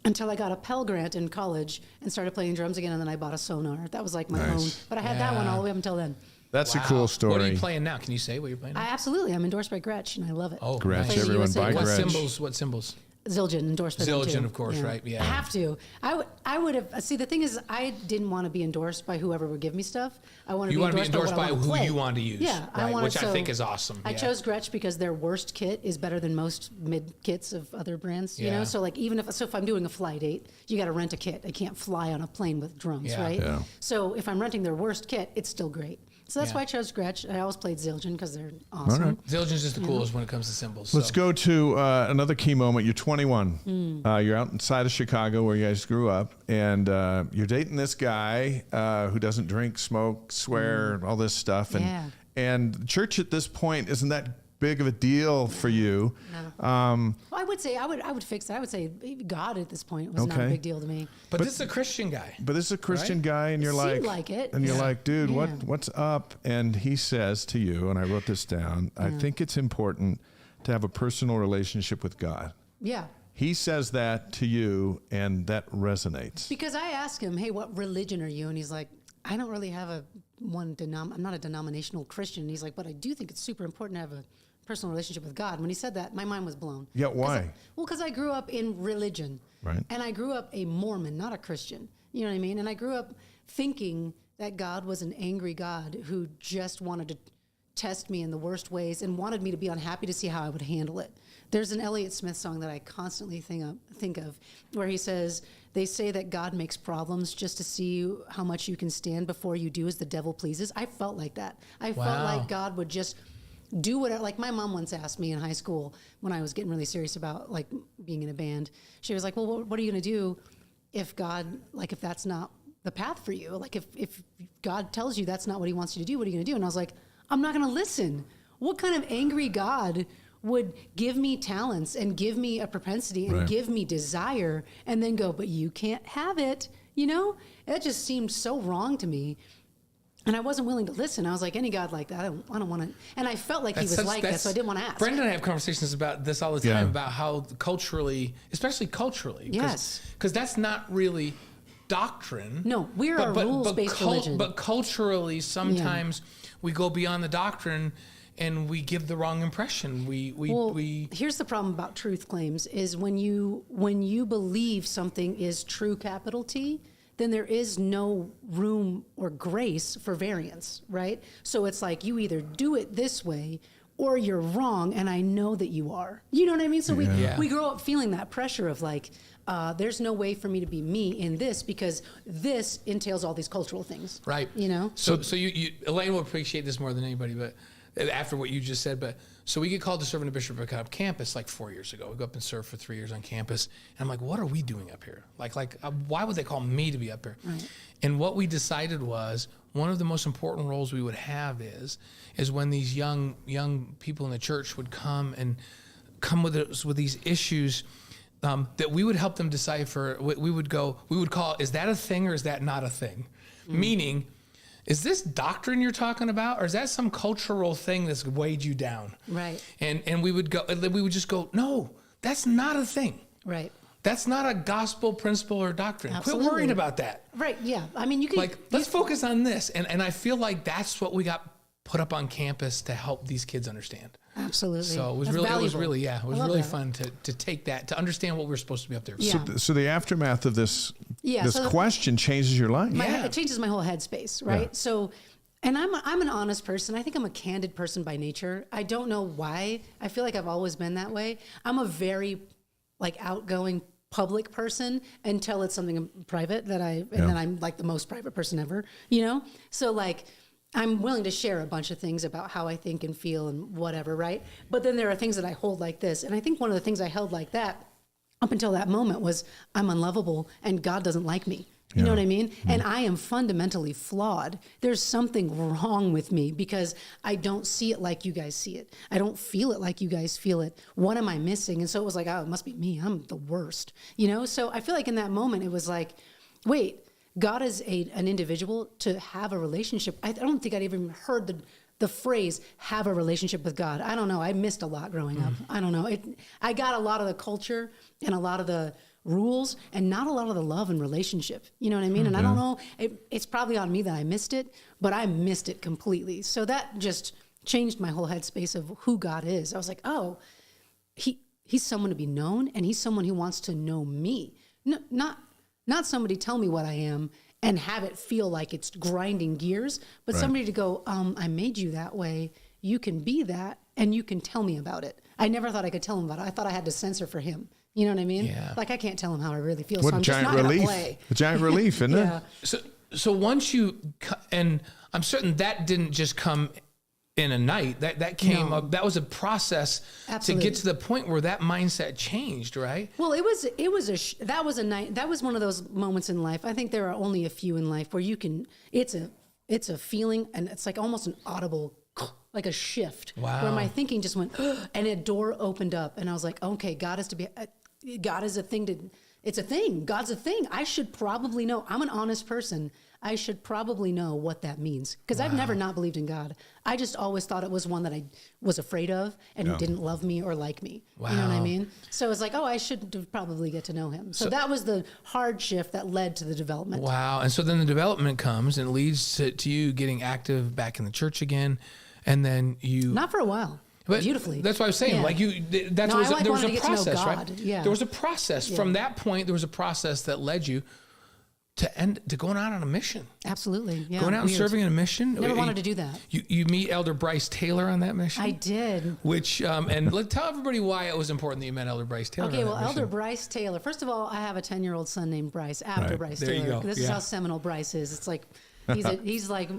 Speaker 4: until I got a Pell Grant in college and started playing drums again, and then I bought a Sonar. That was like my own. But I had that one all the way up until then.
Speaker 2: That's a cool story.
Speaker 3: What are you playing now? Can you say what you're playing now?
Speaker 4: Absolutely. I'm endorsed by Gretsch, and I love it.
Speaker 3: Oh,
Speaker 2: Gretsch,
Speaker 3: nice.
Speaker 2: everyone buy Gretsch.
Speaker 3: What symbols?
Speaker 4: Zildjian endorsed by them,
Speaker 3: Zildjian,
Speaker 4: too.
Speaker 3: of course, right? Yeah.
Speaker 4: I have to. I would have. See, the thing is, I didn't want to be endorsed by whoever would give me stuff. I want to be endorsed by
Speaker 3: who
Speaker 4: play.
Speaker 3: you want to use.
Speaker 4: Yeah,
Speaker 3: right,
Speaker 4: I wanted,
Speaker 3: which I think is awesome.
Speaker 4: I chose Gretsch because their worst kit is better than most mid kits of other brands. You know, so like if I'm doing a fly date, you got to rent a kit. I can't fly on a plane with drums, right?
Speaker 2: Yeah.
Speaker 4: So if I'm renting their worst kit, it's still great. So that's why I chose Gretsch. I always played Zildjian because they're awesome.
Speaker 2: Right.
Speaker 3: Zildjian's just the coolest when it comes to cymbals.
Speaker 2: Let's go to another key moment. You're 21. You're outside of Chicago where you guys grew up, and you're dating this guy who doesn't drink, smoke, swear, all this stuff. And church at this point isn't that big of a deal for you.
Speaker 4: No. Well, I would say I would fix that. I would say God at this point was not a big deal to me.
Speaker 3: But this is a Christian guy.
Speaker 2: But this is a Christian guy, and you're like
Speaker 4: it.
Speaker 2: And you're like, dude, what's up? And he says to you, and I wrote this down, I think it's important to have a personal relationship with God.
Speaker 4: Yeah.
Speaker 2: He says that to you, and that resonates.
Speaker 4: Because I asked him, hey, what religion are you? And he's like, I don't really have I'm not a denominational Christian. And he's like, but I do think it's super important to have a personal relationship with God. When he said that, my mind was blown.
Speaker 2: Yeah, why?
Speaker 4: Because I grew up in religion.
Speaker 2: Right.
Speaker 4: And I grew up a Mormon, not a Christian. You know what I mean? And I grew up thinking that God was an angry God who just wanted to test me in the worst ways and wanted me to be unhappy to see how I would handle it. There's an Elliott Smith song that I constantly think of where he says, they say that God makes problems just to see how much you can stand before you do as the devil pleases. I felt like that. I felt like God would just do whatever. Like my mom once asked me in high school when I was getting really serious about like being in a band. She was like, well, what are you going to do if God, like if that's not the path for you? Like if God tells you that's not what he wants you to do, what are you going to do? And I was like, I'm not going to listen. What kind of angry God would give me talents and give me a propensity and give me desire and then go, but you can't have it, you know? That just seemed so wrong to me. And I wasn't willing to listen. I was like, any God like that, I don't want to. And I felt like he was like that, so I didn't want to ask.
Speaker 3: Brendan and I have conversations about this all the time, about how culturally, especially culturally, because that's not really doctrine.
Speaker 4: No, we're a rules-based religion.
Speaker 3: But culturally, sometimes we go beyond the doctrine and we give the wrong impression. Here's the problem about truth claims is when you believe something is true, capital T, then there is no room or grace for variance, right? So it's like you either do it this way or you're wrong, and I know that you are. You know what I mean? So we grow up feeling that pressure of like, there's no way for me to be me in this because this entails all these cultural things. Right.
Speaker 4: You know?
Speaker 3: So you Elaine will appreciate this more than anybody, but after what you just said, so we get called to serve in a Bishop campus like 4 years ago. We go up and serve for 3 years on campus. And I'm like, what are we doing up here? Why would they call me to be up here? Right. And what we decided was one of the most important roles we would have is when these young people in the church would come with us with these issues that we would help them decipher. We would call, is that a thing or is that not a thing? Meaning, is this doctrine you're talking about, or is that some cultural thing that's weighed you down? Right. And we would just go, no, that's not a thing. Right. That's not a gospel principle or doctrine. Absolutely. Quit worrying about that.
Speaker 4: Right. Yeah. I mean, you can
Speaker 3: let's focus on this. And I feel like that's what we got put up on campus to help these kids understand.
Speaker 4: Absolutely.
Speaker 3: So it was
Speaker 4: That's
Speaker 3: really,
Speaker 4: valuable.
Speaker 3: it was
Speaker 4: I love
Speaker 3: really
Speaker 4: that.
Speaker 3: fun to take that, to understand what we were supposed to be up there.
Speaker 4: Yeah.
Speaker 2: So the aftermath of this
Speaker 4: So
Speaker 2: question changes your life.
Speaker 4: It changes my whole headspace, right?
Speaker 2: Yeah.
Speaker 4: So, and I'm an honest person. I think I'm a candid person by nature. I don't know why. I feel like I've always been that way. I'm a very outgoing public person until it's something private then I'm like the most private person ever, So I'm willing to share a bunch of things about how I think and feel and whatever, right? But then there are things that I hold like this. And I think one of the things I held like that up until that moment was I'm unlovable and God doesn't like me. You know what I mean? Mm-hmm. And I am fundamentally flawed. There's something wrong with me because I don't see it like you guys see it. I don't feel it like you guys feel it. What am I missing? And so it was like, oh, it must be me. I'm the worst. So I feel like in that moment, it was like, wait, God is an individual to have a relationship. I don't think I'd even heard the phrase have a relationship with God. I don't know. I missed a lot growing up. I don't know. I got a lot of the culture and a lot of the rules and not a lot of the love and relationship. You know what I mean? And I don't know, it's probably on me that I missed it, but I missed it completely. So that just changed my whole headspace of who God is. I was like, oh, he's someone to be known and he's someone who wants to know me. Not somebody tell me what I am and have it feel like it's grinding gears, but somebody to go, I made you that way. You can be that and you can tell me about it. I never thought I could tell him about it. I thought I had to censor for him. You know what I mean?
Speaker 3: Yeah.
Speaker 4: I can't tell him how I really feel.
Speaker 2: What
Speaker 4: so I'm
Speaker 2: giant
Speaker 4: just not
Speaker 2: relief.
Speaker 4: gonna play.
Speaker 2: A giant relief, isn't
Speaker 4: Yeah.
Speaker 2: it?
Speaker 3: So once and I'm certain that didn't just come in a night. That came up. That was a process
Speaker 4: Absolutely.
Speaker 3: to get to the point where that mindset changed, right?
Speaker 4: Well, that was a night. That was one of those moments in life. I think there are only a few in life where you can. It's a feeling, and it's like almost an audible, like a shift.
Speaker 3: Wow.
Speaker 4: Where my thinking just went, and a door opened up, and I was like, okay, God is a thing. It's a thing. God's a thing. I should probably know. I'm an honest person. I should probably know what that means because I've never not believed in God. I just always thought it was one that I was afraid of and who didn't love me or like me.
Speaker 3: Wow.
Speaker 4: You know what I mean? So it's like, oh, I should probably get to know him. So that was the hard shift that led to the development.
Speaker 3: Wow. And so then the development comes and leads to you getting active back in the church again. And then you...
Speaker 4: Not for a while.
Speaker 3: But
Speaker 4: beautifully.
Speaker 3: That's what I was saying.
Speaker 4: Yeah.
Speaker 3: There was a
Speaker 4: to know
Speaker 3: process, right?
Speaker 4: God. Yeah.
Speaker 3: There was a process.
Speaker 4: Yeah.
Speaker 3: From that point, there was a process that led you to going out on a mission.
Speaker 4: Absolutely. Yeah.
Speaker 3: Going out and
Speaker 4: Weird.
Speaker 3: serving in a mission.
Speaker 4: Never wanted to do that.
Speaker 3: You meet Elder Bryce Taylor on that mission.
Speaker 4: I did.
Speaker 3: Which and tell everybody why it was important that you met Elder Bryce Taylor.
Speaker 4: Okay,
Speaker 3: on
Speaker 4: well,
Speaker 3: that mission.
Speaker 4: Elder Bryce Taylor. First of all, I have a 10-year-old son named Bryce after Bryce
Speaker 3: There you
Speaker 4: Taylor.
Speaker 3: go.
Speaker 4: This is how seminal Bryce is. It's like he's like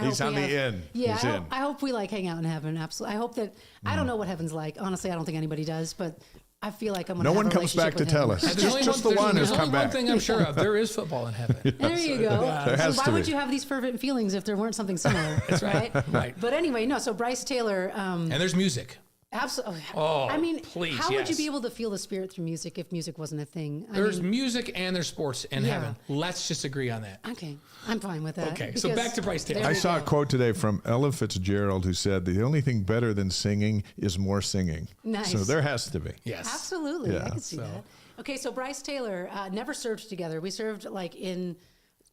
Speaker 2: He's on the end.
Speaker 4: Yeah,
Speaker 2: He's in.
Speaker 4: I hope we hang out in heaven. Absolutely. I hope that I don't know what heaven's like. Honestly, I don't think anybody does, but I feel like I'm gonna
Speaker 2: No
Speaker 4: have
Speaker 2: one
Speaker 4: a
Speaker 2: comes back
Speaker 4: relationship
Speaker 2: to
Speaker 4: with
Speaker 2: tell
Speaker 4: him.
Speaker 2: us.
Speaker 3: There's only
Speaker 2: Just the
Speaker 3: there's
Speaker 2: one who's
Speaker 3: only
Speaker 2: come
Speaker 3: one
Speaker 2: back.
Speaker 3: thing I'm sure of. There is football in heaven.
Speaker 4: There you go.
Speaker 2: There has
Speaker 4: So why
Speaker 2: to
Speaker 4: would
Speaker 2: be.
Speaker 4: you have these fervent feelings if there weren't something similar? That's
Speaker 3: right. Right.
Speaker 4: But anyway, no. So Bryce Taylor.
Speaker 3: And there's music.
Speaker 4: Absolutely.
Speaker 3: Oh,
Speaker 4: I mean,
Speaker 3: please,
Speaker 4: how would you
Speaker 3: yes.
Speaker 4: be able to feel the spirit through music if music wasn't a thing?
Speaker 3: There's music and there's sports in
Speaker 4: Yeah.
Speaker 3: heaven. Let's just agree on that.
Speaker 4: Okay, I'm fine with that.
Speaker 3: Okay, so
Speaker 4: because
Speaker 3: back to Bryce Taylor.
Speaker 4: there
Speaker 2: I
Speaker 4: we
Speaker 2: saw a
Speaker 4: go.
Speaker 2: quote today from Ella Fitzgerald who said, the only thing better than singing is more singing.
Speaker 4: Nice.
Speaker 2: So there has to be.
Speaker 3: Yes.
Speaker 4: Absolutely,
Speaker 2: Yeah.
Speaker 4: I can see that. Okay, so Bryce Taylor never served together. We served in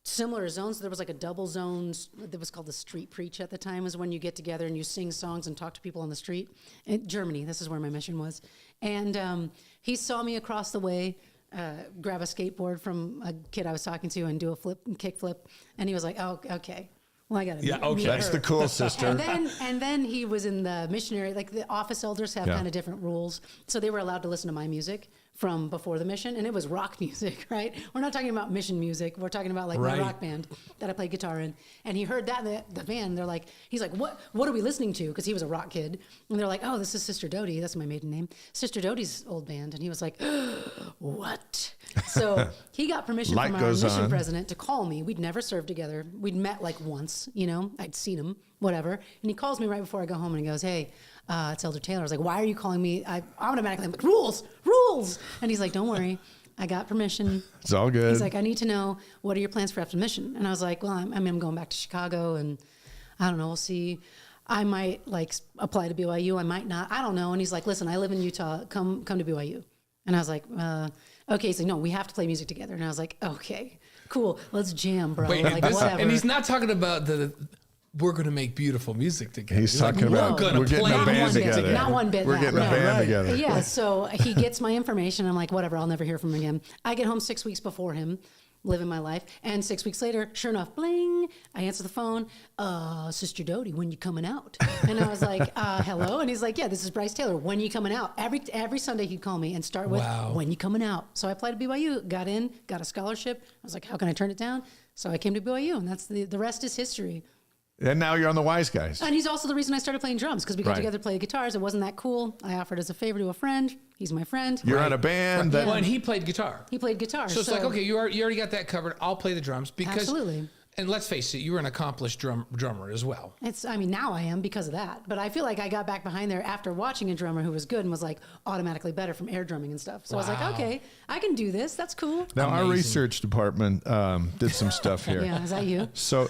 Speaker 4: similar zones. There was a double zones that was called the street preach at the time, is when you get together and you sing songs and talk to people on the street. In Germany, this is where my mission was. And he saw me across the way grab a skateboard from a kid I was talking to and do a kick flip. And he was like, oh, okay. Well, I got to meet
Speaker 2: That's
Speaker 4: her.
Speaker 2: the cool sister.
Speaker 4: And then he was in the missionary, the office elders have kind of different rules. So they were allowed to listen to my music from before the mission, and it was rock music, right? We're not talking about mission music. We're talking about my rock band that I played guitar in. And he heard that in the van. He's like, what are we listening to? Because he was a rock kid. And they're like, oh, this is Sister Dodie. That's my maiden name. Sister Dodie's old band. And he was like, what? So he got permission
Speaker 2: Light
Speaker 4: from our
Speaker 2: goes
Speaker 4: mission
Speaker 2: on.
Speaker 4: president to call me. We'd never served together. We'd met once, I'd seen him, whatever. And he calls me right before I go home and he goes, hey, it's Elder Taylor. I was like, why are you calling me? I'm like, rules. And he's like, don't worry. I got permission.
Speaker 2: It's all good.
Speaker 4: He's like, I need to know, what are your plans for after mission? And I was like, well, I'm going back to Chicago and I don't know, we'll see. I might apply to BYU. I might not. I don't know. And he's like, listen, I live in Utah. Come to BYU. And I was like, okay. He's like, no, we have to play music together. And I was like, okay, cool. Let's jam, bro.
Speaker 3: Wait,
Speaker 4: whatever.
Speaker 3: and he's not talking about we're going to make beautiful music together.
Speaker 2: He's talking about
Speaker 3: we're
Speaker 2: we're getting
Speaker 3: play
Speaker 2: a band
Speaker 3: music
Speaker 2: together.
Speaker 3: together.
Speaker 4: Not one bit.
Speaker 2: We're getting a band together.
Speaker 4: Yeah, so he gets my information. I'm like, whatever, I'll never hear from him again. I get home 6 weeks before him, living my life. And 6 weeks later, sure enough, bling, I answer the phone. Sister Dodie, when you coming out? And I was like, hello? And he's like, yeah, this is Bryce Taylor. When you coming out? Every Sunday he'd call me and start with, when you coming out? So I applied to BYU, got in, got a scholarship. I was like, how can I turn it down? So I came to BYU, and that's the rest is history.
Speaker 2: And now you're on the Wise Guys.
Speaker 4: And he's also the reason I started playing drums, because we got
Speaker 2: Right.
Speaker 4: together to play guitars. It wasn't that cool. I offered as a favor to a friend. He's my friend.
Speaker 2: You're on a band. That,
Speaker 3: Well, and he played guitar.
Speaker 4: He played guitar.
Speaker 3: So it's like, okay, you already got that covered. I'll play the drums because
Speaker 4: Absolutely.
Speaker 3: And let's face it, you were an accomplished drummer as well.
Speaker 4: Now I am because of that. But I feel like I got back behind there after watching a drummer who was good and was like automatically better from air drumming and stuff. So I was like, okay, I can do this. That's cool.
Speaker 2: now our research department did some stuff here.
Speaker 4: Yeah, is that you?
Speaker 2: So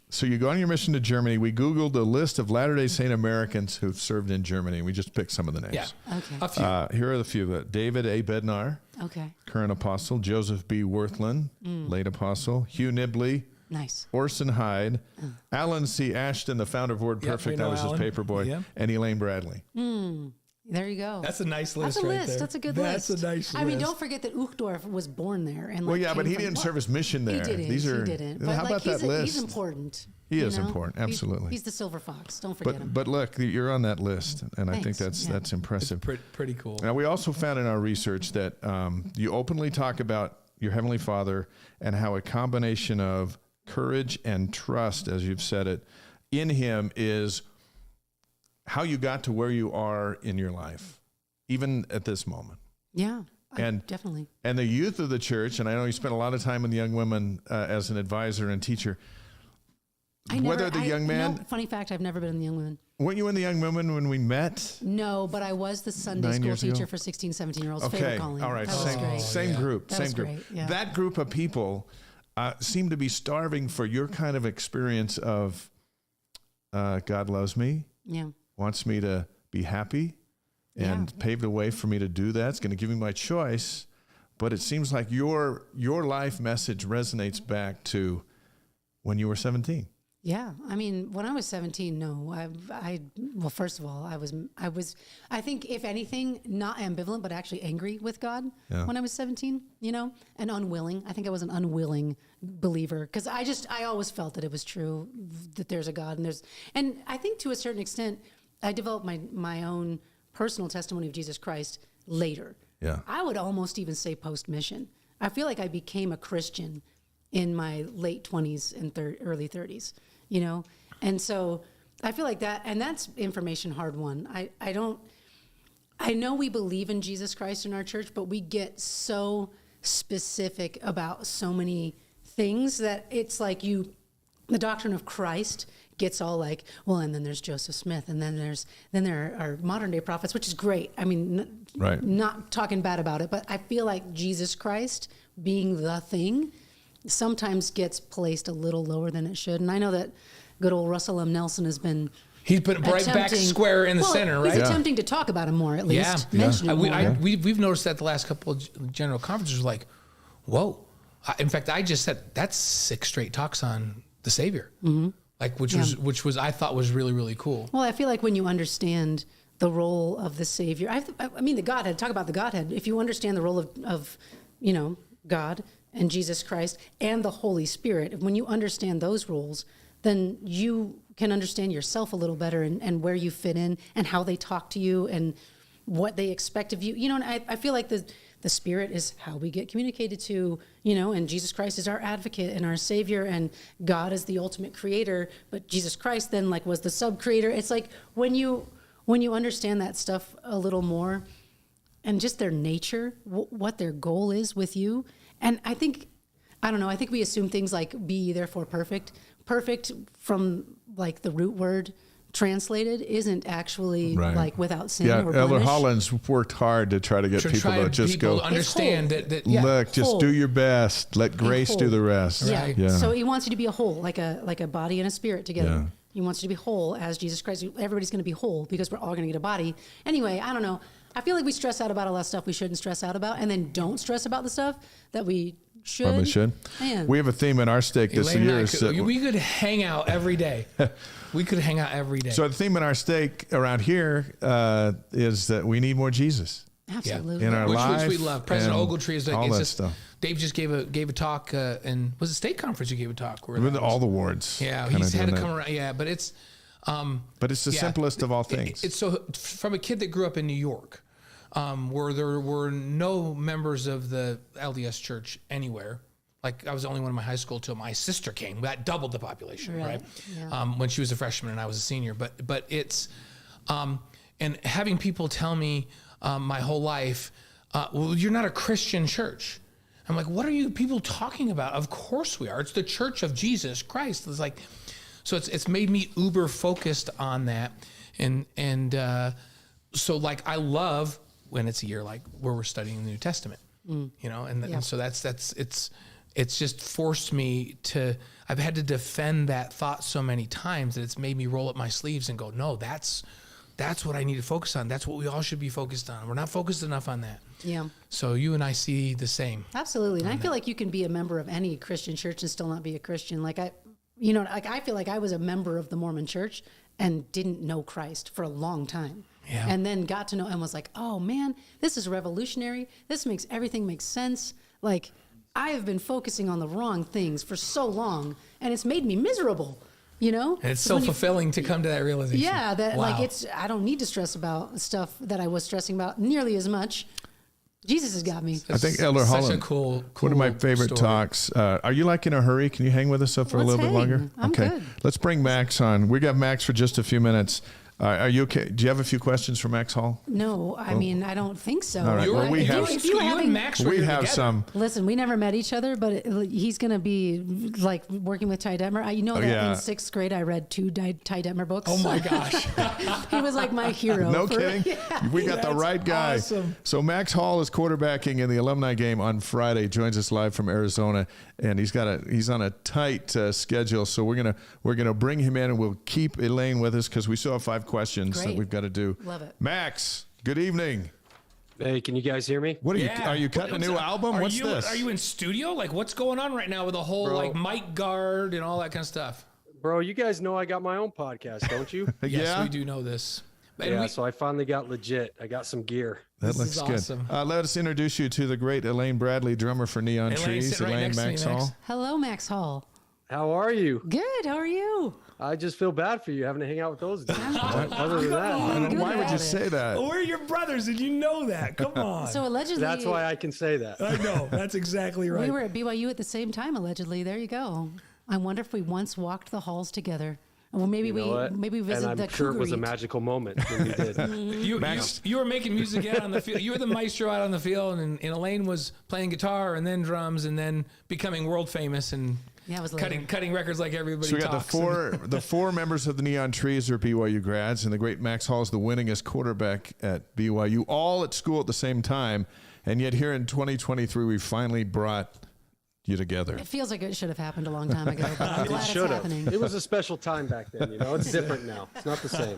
Speaker 2: so you go on your mission to Germany. We Googled a list of Latter-day Saint Americans who've served in Germany. We just picked some of the names.
Speaker 3: Yeah.
Speaker 4: Okay.
Speaker 3: A few.
Speaker 2: Here are the few. David A. Bednar,
Speaker 4: Okay.
Speaker 2: current apostle. Joseph B. Worthland, late apostle. Hugh Nibley.
Speaker 4: Nice.
Speaker 2: Orson Hyde. Alan C. Ashton, the founder of Word
Speaker 3: Yep,
Speaker 2: Perfect.
Speaker 3: we know
Speaker 2: That was
Speaker 3: Alan.
Speaker 2: his paper boy.
Speaker 3: Yep.
Speaker 2: And Elaine Bradley.
Speaker 4: There you go.
Speaker 3: That's a nice list
Speaker 4: That's a
Speaker 3: right
Speaker 4: list.
Speaker 3: there.
Speaker 4: That's a good
Speaker 3: That's
Speaker 4: list.
Speaker 3: a nice
Speaker 4: I mean,
Speaker 3: list.
Speaker 4: don't forget that Uchtdorf was born there. And
Speaker 2: Well,
Speaker 4: like,
Speaker 2: yeah, but
Speaker 4: came
Speaker 2: he
Speaker 4: from-
Speaker 2: didn't serve his mission there.
Speaker 4: He didn't.
Speaker 2: These are,
Speaker 4: he didn't.
Speaker 2: How
Speaker 4: But
Speaker 2: about
Speaker 4: like,
Speaker 2: that list?
Speaker 4: He's important.
Speaker 2: He
Speaker 4: you
Speaker 2: is
Speaker 4: know?
Speaker 2: important, absolutely.
Speaker 4: He's the silver fox. Don't forget him.
Speaker 2: But look, you're on that list, and I think
Speaker 4: Thanks.
Speaker 2: that's impressive.
Speaker 3: Pretty cool.
Speaker 2: Now, we also found in our research that you openly talk about your Heavenly Father and how a combination of courage and trust, as you've said it, in Him is how you got to where you are in your life, even at this moment.
Speaker 4: Yeah,
Speaker 2: And
Speaker 4: definitely.
Speaker 2: And the youth of the church, and I know you spent a lot of time with young women as an advisor and teacher.
Speaker 4: Funny fact, I've never been in the Young Women.
Speaker 2: Weren't you in the Young Women when we met?
Speaker 4: No, but I was the Sunday
Speaker 2: 9
Speaker 4: school
Speaker 2: years ago?
Speaker 4: teacher for 16, 17-year-olds.
Speaker 2: Okay,
Speaker 4: Favorite calling.
Speaker 2: all right,
Speaker 4: That was great.
Speaker 2: same group,
Speaker 4: That
Speaker 2: same
Speaker 4: was
Speaker 2: group.
Speaker 4: great, yeah.
Speaker 2: That group of people seem to be starving for your kind of experience of God loves me,
Speaker 4: Yeah.
Speaker 2: wants me to be happy, and paved the way for me to do that. It's going to give me my choice, but it seems like your life message resonates back to when you were 17.
Speaker 4: Yeah, I mean, when I was 17, no, well, first of all, I was, I think if anything, not ambivalent, but actually angry with God when I was 17, and unwilling. I think I was an unwilling believer because I always felt that it was true that there's a God and I think to a certain extent, I developed my own personal testimony of Jesus Christ later.
Speaker 2: Yeah.
Speaker 4: I would almost even say post-mission. I feel like I became a Christian in my late 20s and early 30s. And so I feel like that, and that's information hard won. I know we believe in Jesus Christ in our church, but we get so specific about so many things that it's like the doctrine of Christ gets all like, well, and then there's Joseph Smith, and then there are modern day prophets, which is great. I mean,
Speaker 2: Right.
Speaker 4: Not talking bad about it, but I feel like Jesus Christ being the thing sometimes gets placed a little lower than it should. And I know that good old Russell M. Nelson has been
Speaker 3: He's put right back square in the center, right?
Speaker 4: He's attempting to talk about him more, at least.
Speaker 3: Yeah.
Speaker 4: Mention him more.
Speaker 3: We've noticed that the last couple of general conferences, like, whoa. In fact, I just said that's 6 straight talks on the Savior, like which was I thought was really, really cool.
Speaker 4: Well, I feel like when you understand the role of the Savior, I mean the Godhead. Talk about the Godhead. If you understand the role of God and Jesus Christ and the Holy Spirit, when you understand those roles, then you can understand yourself a little better and where you fit in and how they talk to you and what they expect of you. And I feel like the Spirit is how we get communicated to, and Jesus Christ is our advocate and our Savior, and God is the ultimate creator, but Jesus Christ then was the sub-creator. It's like when you understand that stuff a little more and just their nature, what their goal is with you. And I think we assume things like be ye therefore perfect. Perfect from the root word translated isn't actually without sin or blemish.
Speaker 2: Elder Hollins worked hard to try to get people to just go
Speaker 3: understand that
Speaker 2: look, just do your best. Let grace do the rest.
Speaker 4: Yeah.
Speaker 2: Yeah.
Speaker 4: So he wants you to be a whole, like a body and a spirit together.
Speaker 2: Yeah.
Speaker 4: He wants you to be whole as Jesus Christ. Everybody's going to be whole because we're all going to get a body. Anyway, I don't know. I feel like we stress out about a lot of stuff we shouldn't stress out about, and then don't stress about the stuff that we
Speaker 2: Probably should.
Speaker 4: Man.
Speaker 2: We have a theme in our steak this
Speaker 3: Elaine and
Speaker 2: year.
Speaker 3: I
Speaker 2: is
Speaker 3: we could hang out every day. We could hang out every day.
Speaker 2: so the theme in our steak around here is that we need more Jesus
Speaker 4: Absolutely.
Speaker 2: in our
Speaker 3: which
Speaker 2: life.
Speaker 3: we love. President
Speaker 2: and
Speaker 3: Ogletree is like,
Speaker 2: all
Speaker 3: it's
Speaker 2: that
Speaker 3: just,
Speaker 2: stuff.
Speaker 3: Dave just gave a talk and was it state conference? You gave a talk. Where
Speaker 2: With
Speaker 3: that
Speaker 2: all
Speaker 3: was?
Speaker 2: the wards.
Speaker 3: Yeah,
Speaker 2: kinda
Speaker 3: he's had to
Speaker 2: doing
Speaker 3: come
Speaker 2: that.
Speaker 3: around. Yeah, but it's
Speaker 2: But it's the simplest of all things.
Speaker 3: It's so from a kid that grew up in New York, where there were no members of the LDS Church anywhere. Like I was the only one in my high school till my sister came. That doubled the population, right?
Speaker 4: Yeah.
Speaker 3: When she was a freshman and I was a senior. But it's and having people tell me my whole life, well, you're not a Christian church. I'm like, what are you people talking about? Of course we are. It's the Church of Jesus Christ. It's like, so it's made me uber focused on that, and so like I love when it's a year like where we're studying the New Testament, you know, and so it's just forced me to. I've had to defend that thought so many times that it's made me roll up my sleeves and go, no, that's what I need to focus on. That's what we all should be focused on. We're not focused enough on that.
Speaker 4: Yeah.
Speaker 3: So you and I see the same.
Speaker 4: Absolutely. And I feel like you can be a member of any Christian church and still not be a Christian. Like I feel like I was a member of the Mormon church and didn't know Christ for a long time.
Speaker 3: Yeah.
Speaker 4: And then got to know and was like, oh man, this is revolutionary. This makes everything make sense. Like I have been focusing on the wrong things for so long and it's made me miserable. You know,
Speaker 3: And it's so fulfilling to come to that realization.
Speaker 4: Yeah, that
Speaker 3: Wow.
Speaker 4: like I don't need to stress about stuff that I was stressing about nearly as much. Jesus has got me.
Speaker 2: I think Elder
Speaker 3: Such
Speaker 2: Holland,
Speaker 3: a cool
Speaker 2: one of my favorite
Speaker 3: story.
Speaker 2: talks. Are you like in a hurry? Can you hang with us for a
Speaker 4: Let's
Speaker 2: little bit
Speaker 4: hang.
Speaker 2: longer?
Speaker 4: I'm
Speaker 2: okay.
Speaker 4: good.
Speaker 2: Let's bring Max on. We got Max for just a few minutes. Are you okay? Do you have a few questions for Max Hall?
Speaker 4: No, I mean I don't think so.
Speaker 2: All right,
Speaker 3: You
Speaker 2: well,
Speaker 3: were,
Speaker 2: we
Speaker 3: if you
Speaker 2: have-
Speaker 3: were in
Speaker 4: if
Speaker 3: school,
Speaker 4: you
Speaker 3: you
Speaker 4: having-
Speaker 3: and Max were
Speaker 2: We
Speaker 3: here
Speaker 2: have
Speaker 3: together.
Speaker 2: some.
Speaker 4: Listen, we never met each other, but he's going to be like working with Ty Detmer. You know that
Speaker 2: yeah.
Speaker 4: in sixth grade I read 2 Ty Detmer books.
Speaker 3: Oh my gosh.
Speaker 4: He was like my hero.
Speaker 2: No
Speaker 4: for-
Speaker 2: kidding.
Speaker 4: Yeah.
Speaker 2: We got the
Speaker 3: That's
Speaker 2: right guy.
Speaker 3: awesome.
Speaker 2: So Max Hall is quarterbacking in the alumni game on Friday. Joins us live from Arizona, and he's on a tight schedule. So we're gonna bring him in, and we'll keep Elaine with us because we still have 5 questions that
Speaker 4: Great.
Speaker 2: we've got to do.
Speaker 4: Love it.
Speaker 2: Max, good evening.
Speaker 5: Hey, can you guys hear me?
Speaker 2: What are
Speaker 3: Yeah.
Speaker 2: you cutting a new album?
Speaker 3: Are
Speaker 2: What's
Speaker 3: you,
Speaker 2: this?
Speaker 3: Are you in studio? Like what's going on right now with the whole
Speaker 5: Bro.
Speaker 3: like mic guard and all that kind of stuff?
Speaker 5: Bro, you guys know I got my own podcast, don't you?
Speaker 3: Yes,
Speaker 2: Yeah?
Speaker 3: we do know this. And
Speaker 5: yeah,
Speaker 3: we-
Speaker 5: so I finally got legit. I got some gear.
Speaker 2: That
Speaker 3: This
Speaker 2: looks
Speaker 3: is
Speaker 2: good.
Speaker 3: awesome.
Speaker 2: Let us introduce you to the great Elaine Bradley, drummer for Neon
Speaker 3: Elaine,
Speaker 2: Trees.
Speaker 3: sit right next to me,
Speaker 2: Max
Speaker 3: Max.
Speaker 2: Hall.
Speaker 4: Hello, Max Hall.
Speaker 5: How are you?
Speaker 4: Good. How are you?
Speaker 5: I just feel bad for you having to hang out with those dudes. But other than that,
Speaker 4: Good
Speaker 2: Why would
Speaker 4: at
Speaker 2: you
Speaker 4: it.
Speaker 2: say that?
Speaker 3: we're your brothers, and you know that. Come on.
Speaker 4: So allegedly,
Speaker 5: that's why I can say that.
Speaker 3: I know. That's exactly right.
Speaker 4: we were at BYU at the same time. Allegedly, there you go. I wonder if we once walked the halls together. Well, maybe
Speaker 5: You know what?
Speaker 4: we visited
Speaker 5: and
Speaker 4: the
Speaker 5: I'm sure it was a
Speaker 4: Cougar Eat.
Speaker 5: magical moment when we did.
Speaker 3: You were making music out on the field. You were the maestro out on the field, and Elaine was playing guitar and then drums and then becoming world famous and
Speaker 4: Yeah, it was later.
Speaker 3: cutting records like everybody
Speaker 2: So we got
Speaker 3: talks.
Speaker 2: the four members of the Neon Trees are BYU grads, and the great Max Hall is the winningest quarterback at BYU, all at school at the same time. And yet here in 2023, we finally brought you together.
Speaker 4: It feels like it should have happened a long time ago, but I'm
Speaker 5: It
Speaker 4: glad it's
Speaker 5: should
Speaker 4: happening.
Speaker 5: have. It was a special time back then. You know, it's different now. It's not the same.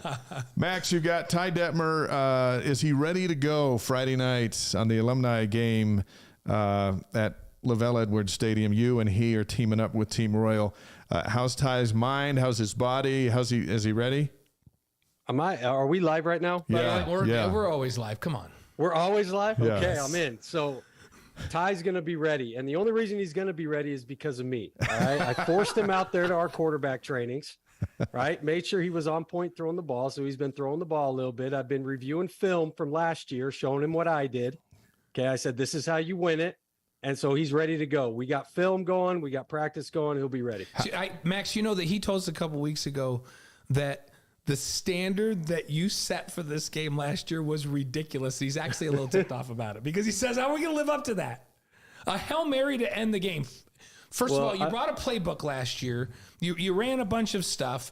Speaker 2: Max, you got Ty Detmer. Is he ready to go Friday night on the alumni game at Lavelle Edwards Stadium? You and he are teaming up with Team Royal. How's Ty's mind? How's his body? Is he ready?
Speaker 5: Are we live right now?
Speaker 2: Yeah.
Speaker 3: We're always live. Come on.
Speaker 5: We're always live?
Speaker 2: Yeah.
Speaker 5: Okay, I'm in. So Ty's going to be ready. And the only reason he's going to be ready is because of me. All right. I forced him out there to our quarterback trainings, right? Made sure he was on point throwing the ball. So he's been throwing the ball a little bit. I've been reviewing film from last year, showing him what I did. Okay. I said, this is how you win it. And so he's ready to go. We got film going. We got practice going. He'll be ready.
Speaker 3: Max, you know that he told us a couple weeks ago that the standard that you set for this game last year was ridiculous. He's actually a little ticked off about it because he says, how are we going to live up to that? A Hail Mary to end the game. First of all, you brought a playbook last year. You ran a bunch of stuff.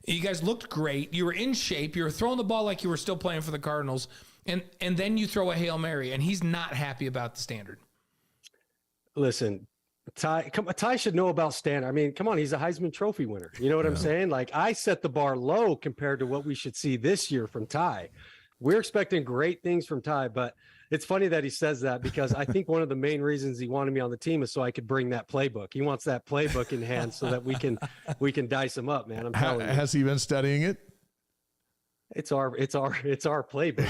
Speaker 3: You guys looked great. You were in shape. You were throwing the ball like you were still playing for the Cardinals. And then you throw a Hail Mary, and he's not happy about the standard.
Speaker 5: Listen, Ty should know about standard. I mean, come on, he's a Heisman Trophy winner. You know what I'm saying? Like, I set the bar low compared to what we should see this year from Ty. We're expecting great things from Ty, but it's funny that he says that, because I think one of the main reasons he wanted me on the team is so I could bring that playbook. He wants that playbook in hand so that we can dice him up, man. I'm telling you.
Speaker 2: Has he been studying it?
Speaker 5: It's our playbook.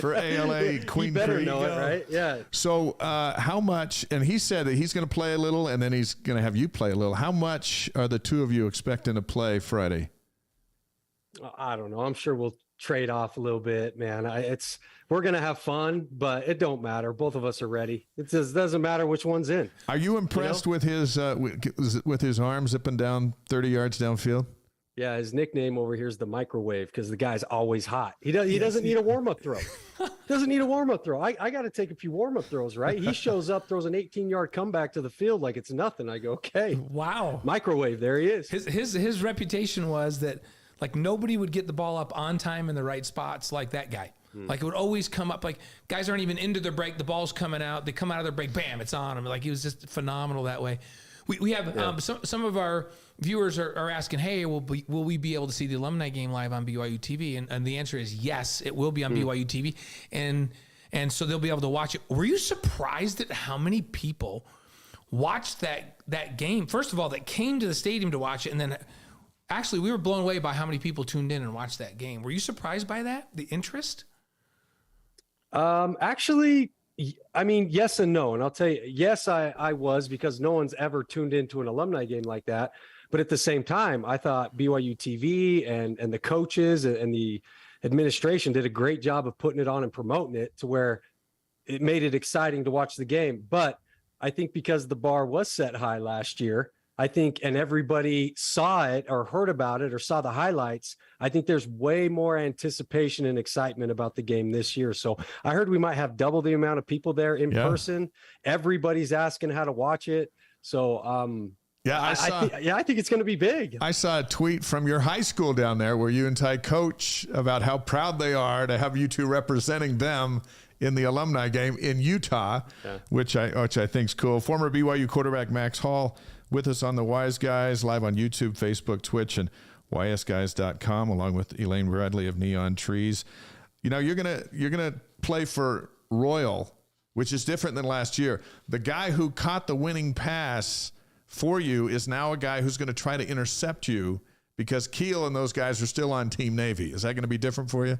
Speaker 2: For ALA Queen
Speaker 5: You better
Speaker 2: Creek.
Speaker 5: know it, right? Yeah.
Speaker 2: So how much, and he said that he's going to play a little and then he's going to have you play a little. How much are the two of you expecting to play Friday?
Speaker 5: I don't know. I'm sure we'll trade off a little bit, man. We're going to have fun, but it don't matter. Both of us are ready. It just doesn't matter which one's in.
Speaker 2: Are you impressed with his arms zipping down 30 yards downfield?
Speaker 5: Yeah, his nickname over here is the microwave, because the guy's always hot. He doesn't need a warm-up throw. Doesn't need a warm-up throw. I got to take a few warm-up throws, right? He shows up, throws an 18-yard comeback to the field like it's nothing. I go, okay.
Speaker 3: Wow.
Speaker 5: Microwave, there he is.
Speaker 3: His reputation was that like nobody would get the ball up on time in the right spots like that guy. Like it would always come up, like guys aren't even into their break. The ball's coming out. They come out of their break. Bam, it's on him. Like he was just phenomenal that way. We have some of our viewers are asking, hey, will we be able to see the alumni game live on BYU TV? And the answer is yes, it will be on BYU TV. And so they'll be able to watch it. Were you surprised at how many people watched that game? First of all, that came to the stadium to watch it. And then actually we were blown away by how many people tuned in and watched that game. Were you surprised by that? The interest?
Speaker 5: Actually, I mean, yes and no. And I'll tell you, yes, I was, because no one's ever tuned into an alumni game like that. But at the same time, I thought BYU TV and the coaches and the administration did a great job of putting it on and promoting it to where it made it exciting to watch the game. But I think because the bar was set high last year, I think, and everybody saw it or heard about it or saw the highlights, I think there's way more anticipation and excitement about the game this year. So I heard we might have double the amount of people there in person. Everybody's asking how to watch it. So, I think it's going to be big.
Speaker 2: I saw a tweet from your high school down there where you and Ty coach about how proud they are to have you two representing them in the alumni game in Utah, which I think is cool. Former BYU quarterback Max Hall with us on the Wise Guys, live on YouTube, Facebook, Twitch, and ysguys.com, along with Elaine Bradley of Neon Trees. You know, you're gonna play for Royal, which is different than last year. The guy who caught the winning pass for you is now a guy who's going to try to intercept you, because Keel and those guys are still on Team Navy. Is that going to be different for you?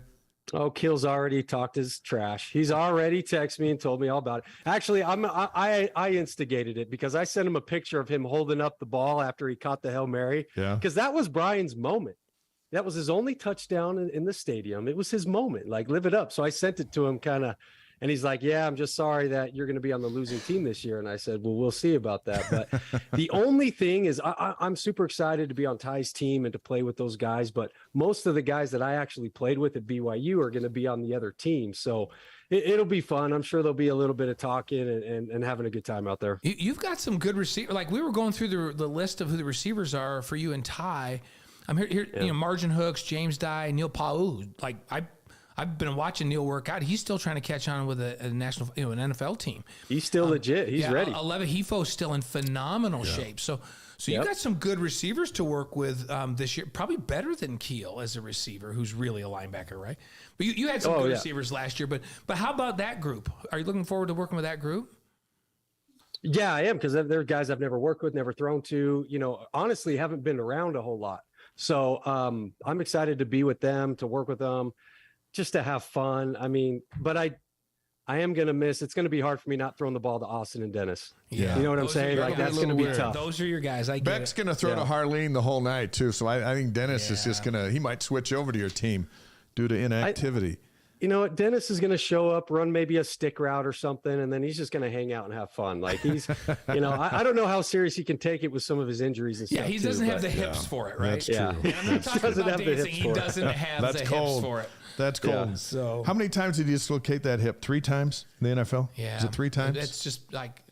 Speaker 5: Oh, Keel's already talked his trash. He's already texted me and told me all about it. Actually, I instigated it, because I sent him a picture of him holding up the ball after he caught the Hail Mary. Yeah. Because that was Brian's moment. That was his only touchdown in the stadium. It was his moment. Like, live it up. So I sent it to him kind of, and he's like, yeah, I'm just sorry that you're going to be on the losing team this year. And I said, well, we'll see about that. But the only thing is I'm super excited to be on Ty's team and to play with those guys. But most of the guys that I actually played with at BYU are going to be on the other team. So it'll be fun. I'm sure there'll be a little bit of talking and having a good time out there.
Speaker 3: You've got some good receivers. Like, we were going through the list of who the receivers are for you and Ty. I'm here, you know, Margin Hooks, James Dye, Neil Pau. Like, I've been watching Neil work out. He's still trying to catch on with a national, an NFL team.
Speaker 5: He's still legit. He's ready.
Speaker 3: Aleva Hifo's still in phenomenal shape. So you got some good receivers to work with this year. Probably better than Keel as a receiver, who's really a linebacker, right? But you had some good receivers last year. But how about that group? Are you looking forward to working with that group?
Speaker 5: Yeah, I am, because they're guys I've never worked with, never thrown to. You know, honestly, haven't been around a whole lot. So I'm excited to be with them, to work with them, just to have fun. I mean, but I am going to miss. It's going to be hard for me not throwing the ball to Austin and Dennis.
Speaker 2: Yeah.
Speaker 5: You know what I'm saying? Like, that's going to be tough.
Speaker 3: Those are your guys. I get
Speaker 2: Beck's going to throw to Harleen the whole night, too. So I think Dennis is just going to – he might switch over to your team due to inactivity.
Speaker 5: You know what? Dennis is going to show up, run maybe a stick route or something, and then he's just going to hang out and have fun. Like, he's – you know, I don't know how serious he can take it with some of his injuries and stuff.
Speaker 3: Yeah, he doesn't have the hips for it, right?
Speaker 2: That's true.
Speaker 3: And I'm not talking about dancing. He doesn't have the hips for it.
Speaker 2: That's cold.
Speaker 5: Yeah.
Speaker 3: So,
Speaker 2: how many times did he dislocate that hip? 3 times in the NFL?
Speaker 3: Yeah.
Speaker 2: Is it 3 times?
Speaker 3: It's just like,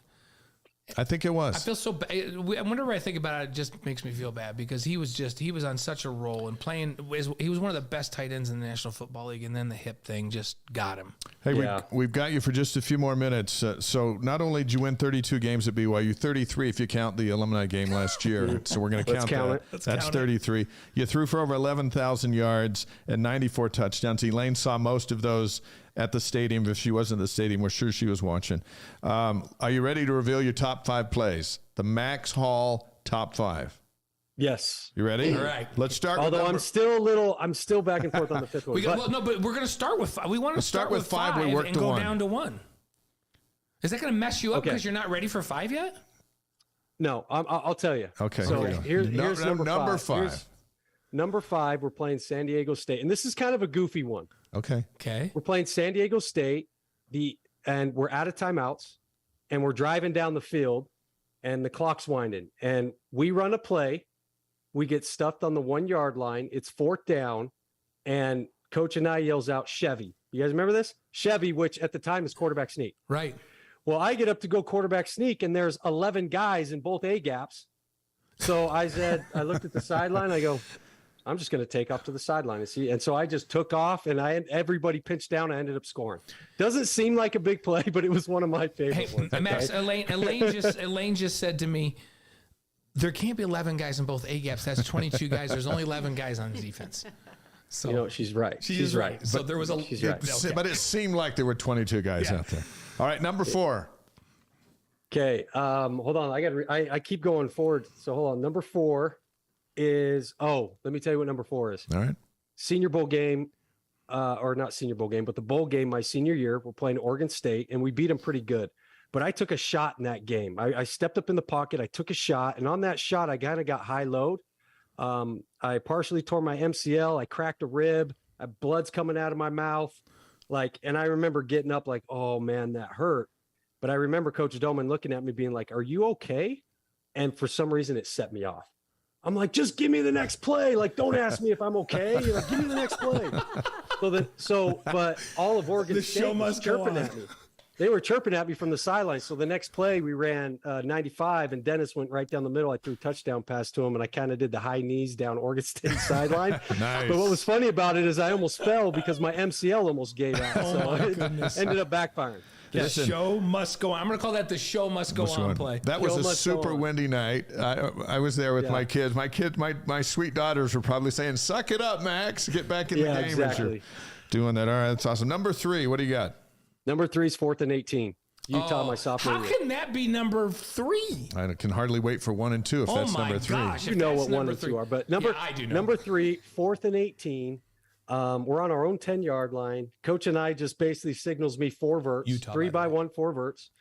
Speaker 2: I think it was.
Speaker 3: I feel so bad. Whenever I think about it, it just makes me feel bad, because he was on such a roll and playing. He was one of the best tight ends in the National Football League, and then the hip thing just got him.
Speaker 2: Hey, we've got you for just a few more minutes. So not only did you win 32 games at BYU, 33 if you count the alumni game last year. So we're going to count that. That's 33. You threw for over 11,000 yards and 94 touchdowns. Elaine saw most of those at the stadium. If she wasn't at the stadium, we're sure she was watching. Are you ready to reveal your top 5 plays? The Max Hall top 5.
Speaker 5: Yes.
Speaker 2: You ready?
Speaker 3: All right.
Speaker 2: Let's start.
Speaker 5: Although I'm still back and forth on the 5th one.
Speaker 3: But we're going to start with 5. We want to start with 5
Speaker 2: we work
Speaker 3: and
Speaker 2: to
Speaker 3: go
Speaker 2: 1.
Speaker 3: down to 1. Is that going to mess you up
Speaker 5: Okay.
Speaker 3: because you're not ready for 5 yet?
Speaker 5: No, I'll tell you.
Speaker 2: Okay.
Speaker 5: So
Speaker 2: here we go.
Speaker 5: here's number 5.
Speaker 2: 5.
Speaker 5: Number 5, we're playing San Diego State. And this is kind of a goofy one.
Speaker 2: Okay.
Speaker 3: Okay.
Speaker 5: We're playing San Diego State, and we're out of timeouts, and we're driving down the field, and the clock's winding. And we run a play. We get stuffed on the 1-yard line. It's 4th down, and Coach and I yells out, Chevy. You guys remember this? Chevy, which at the time is quarterback sneak.
Speaker 3: Right.
Speaker 5: Well, I get up to go quarterback sneak, and there's 11 guys in both A gaps. So I looked at the sideline. I go, I'm just going to take off to the sideline and see. And so I just took off, and everybody pinched down. I ended up scoring. Doesn't seem like a big play, but it was one of my favorite ones.
Speaker 3: Max, Elaine just said to me, there can't be 11 guys in both A gaps. That's 22 guys. There's only 11 guys on defense. So
Speaker 5: she's right.
Speaker 3: She's right. So there was a.
Speaker 5: She's right.
Speaker 3: Okay.
Speaker 2: But it seemed like there were 22 guys out there. All right, number 4.
Speaker 5: Okay. Hold on. I keep going forward. So hold on. Number 4 is, let me tell you what number 4 is.
Speaker 2: All right.
Speaker 5: Senior Bowl game, or not Senior Bowl game, but the bowl game my senior year. We're playing Oregon State, and we beat them pretty good. But I took a shot in that game. I stepped up in the pocket. I took a shot, and on that shot, I kind of got high load. I partially tore my MCL. I cracked a rib. Blood's coming out of my mouth. And I remember getting up like, oh man, that hurt. But I remember Coach Doman looking at me being like, are you okay? And for some reason it set me off. I'm like, just give me the next play. Like, don't ask me if I'm okay. You're like, give me the next play. But all of Oregon State was chirping at me. They were chirping at me from the sideline. So the next play we ran 95, and Dennis went right down the middle. I threw a touchdown pass to him, and I kind of did the high knees down Oregon State sideline.
Speaker 2: Nice.
Speaker 5: But what was funny about it is I almost fell because my MCL almost gave out. So it ended up backfiring.
Speaker 3: The show must go on. I'm going to call that the show must go on play.
Speaker 2: That was a super windy night. I was there with my kids. My sweet daughters were probably saying, suck it up, Max. Get back in the game.
Speaker 5: Exactly.
Speaker 2: Doing that. All right, that's awesome. Number 3, what do you got?
Speaker 5: Number 3 is 4th and 18. Utah, my sophomore year.
Speaker 3: How can that be number 3?
Speaker 2: I can hardly wait for 1 and 2 if that's number 3.
Speaker 3: Gosh,
Speaker 5: you know what 1 and 2 are, but
Speaker 3: I do know.
Speaker 5: Number 3, 4th and 18. We're on our own 10-yard line. Coach and I just basically signals me 4 verts,
Speaker 3: Utah,
Speaker 5: 3 by 1, 4 verts.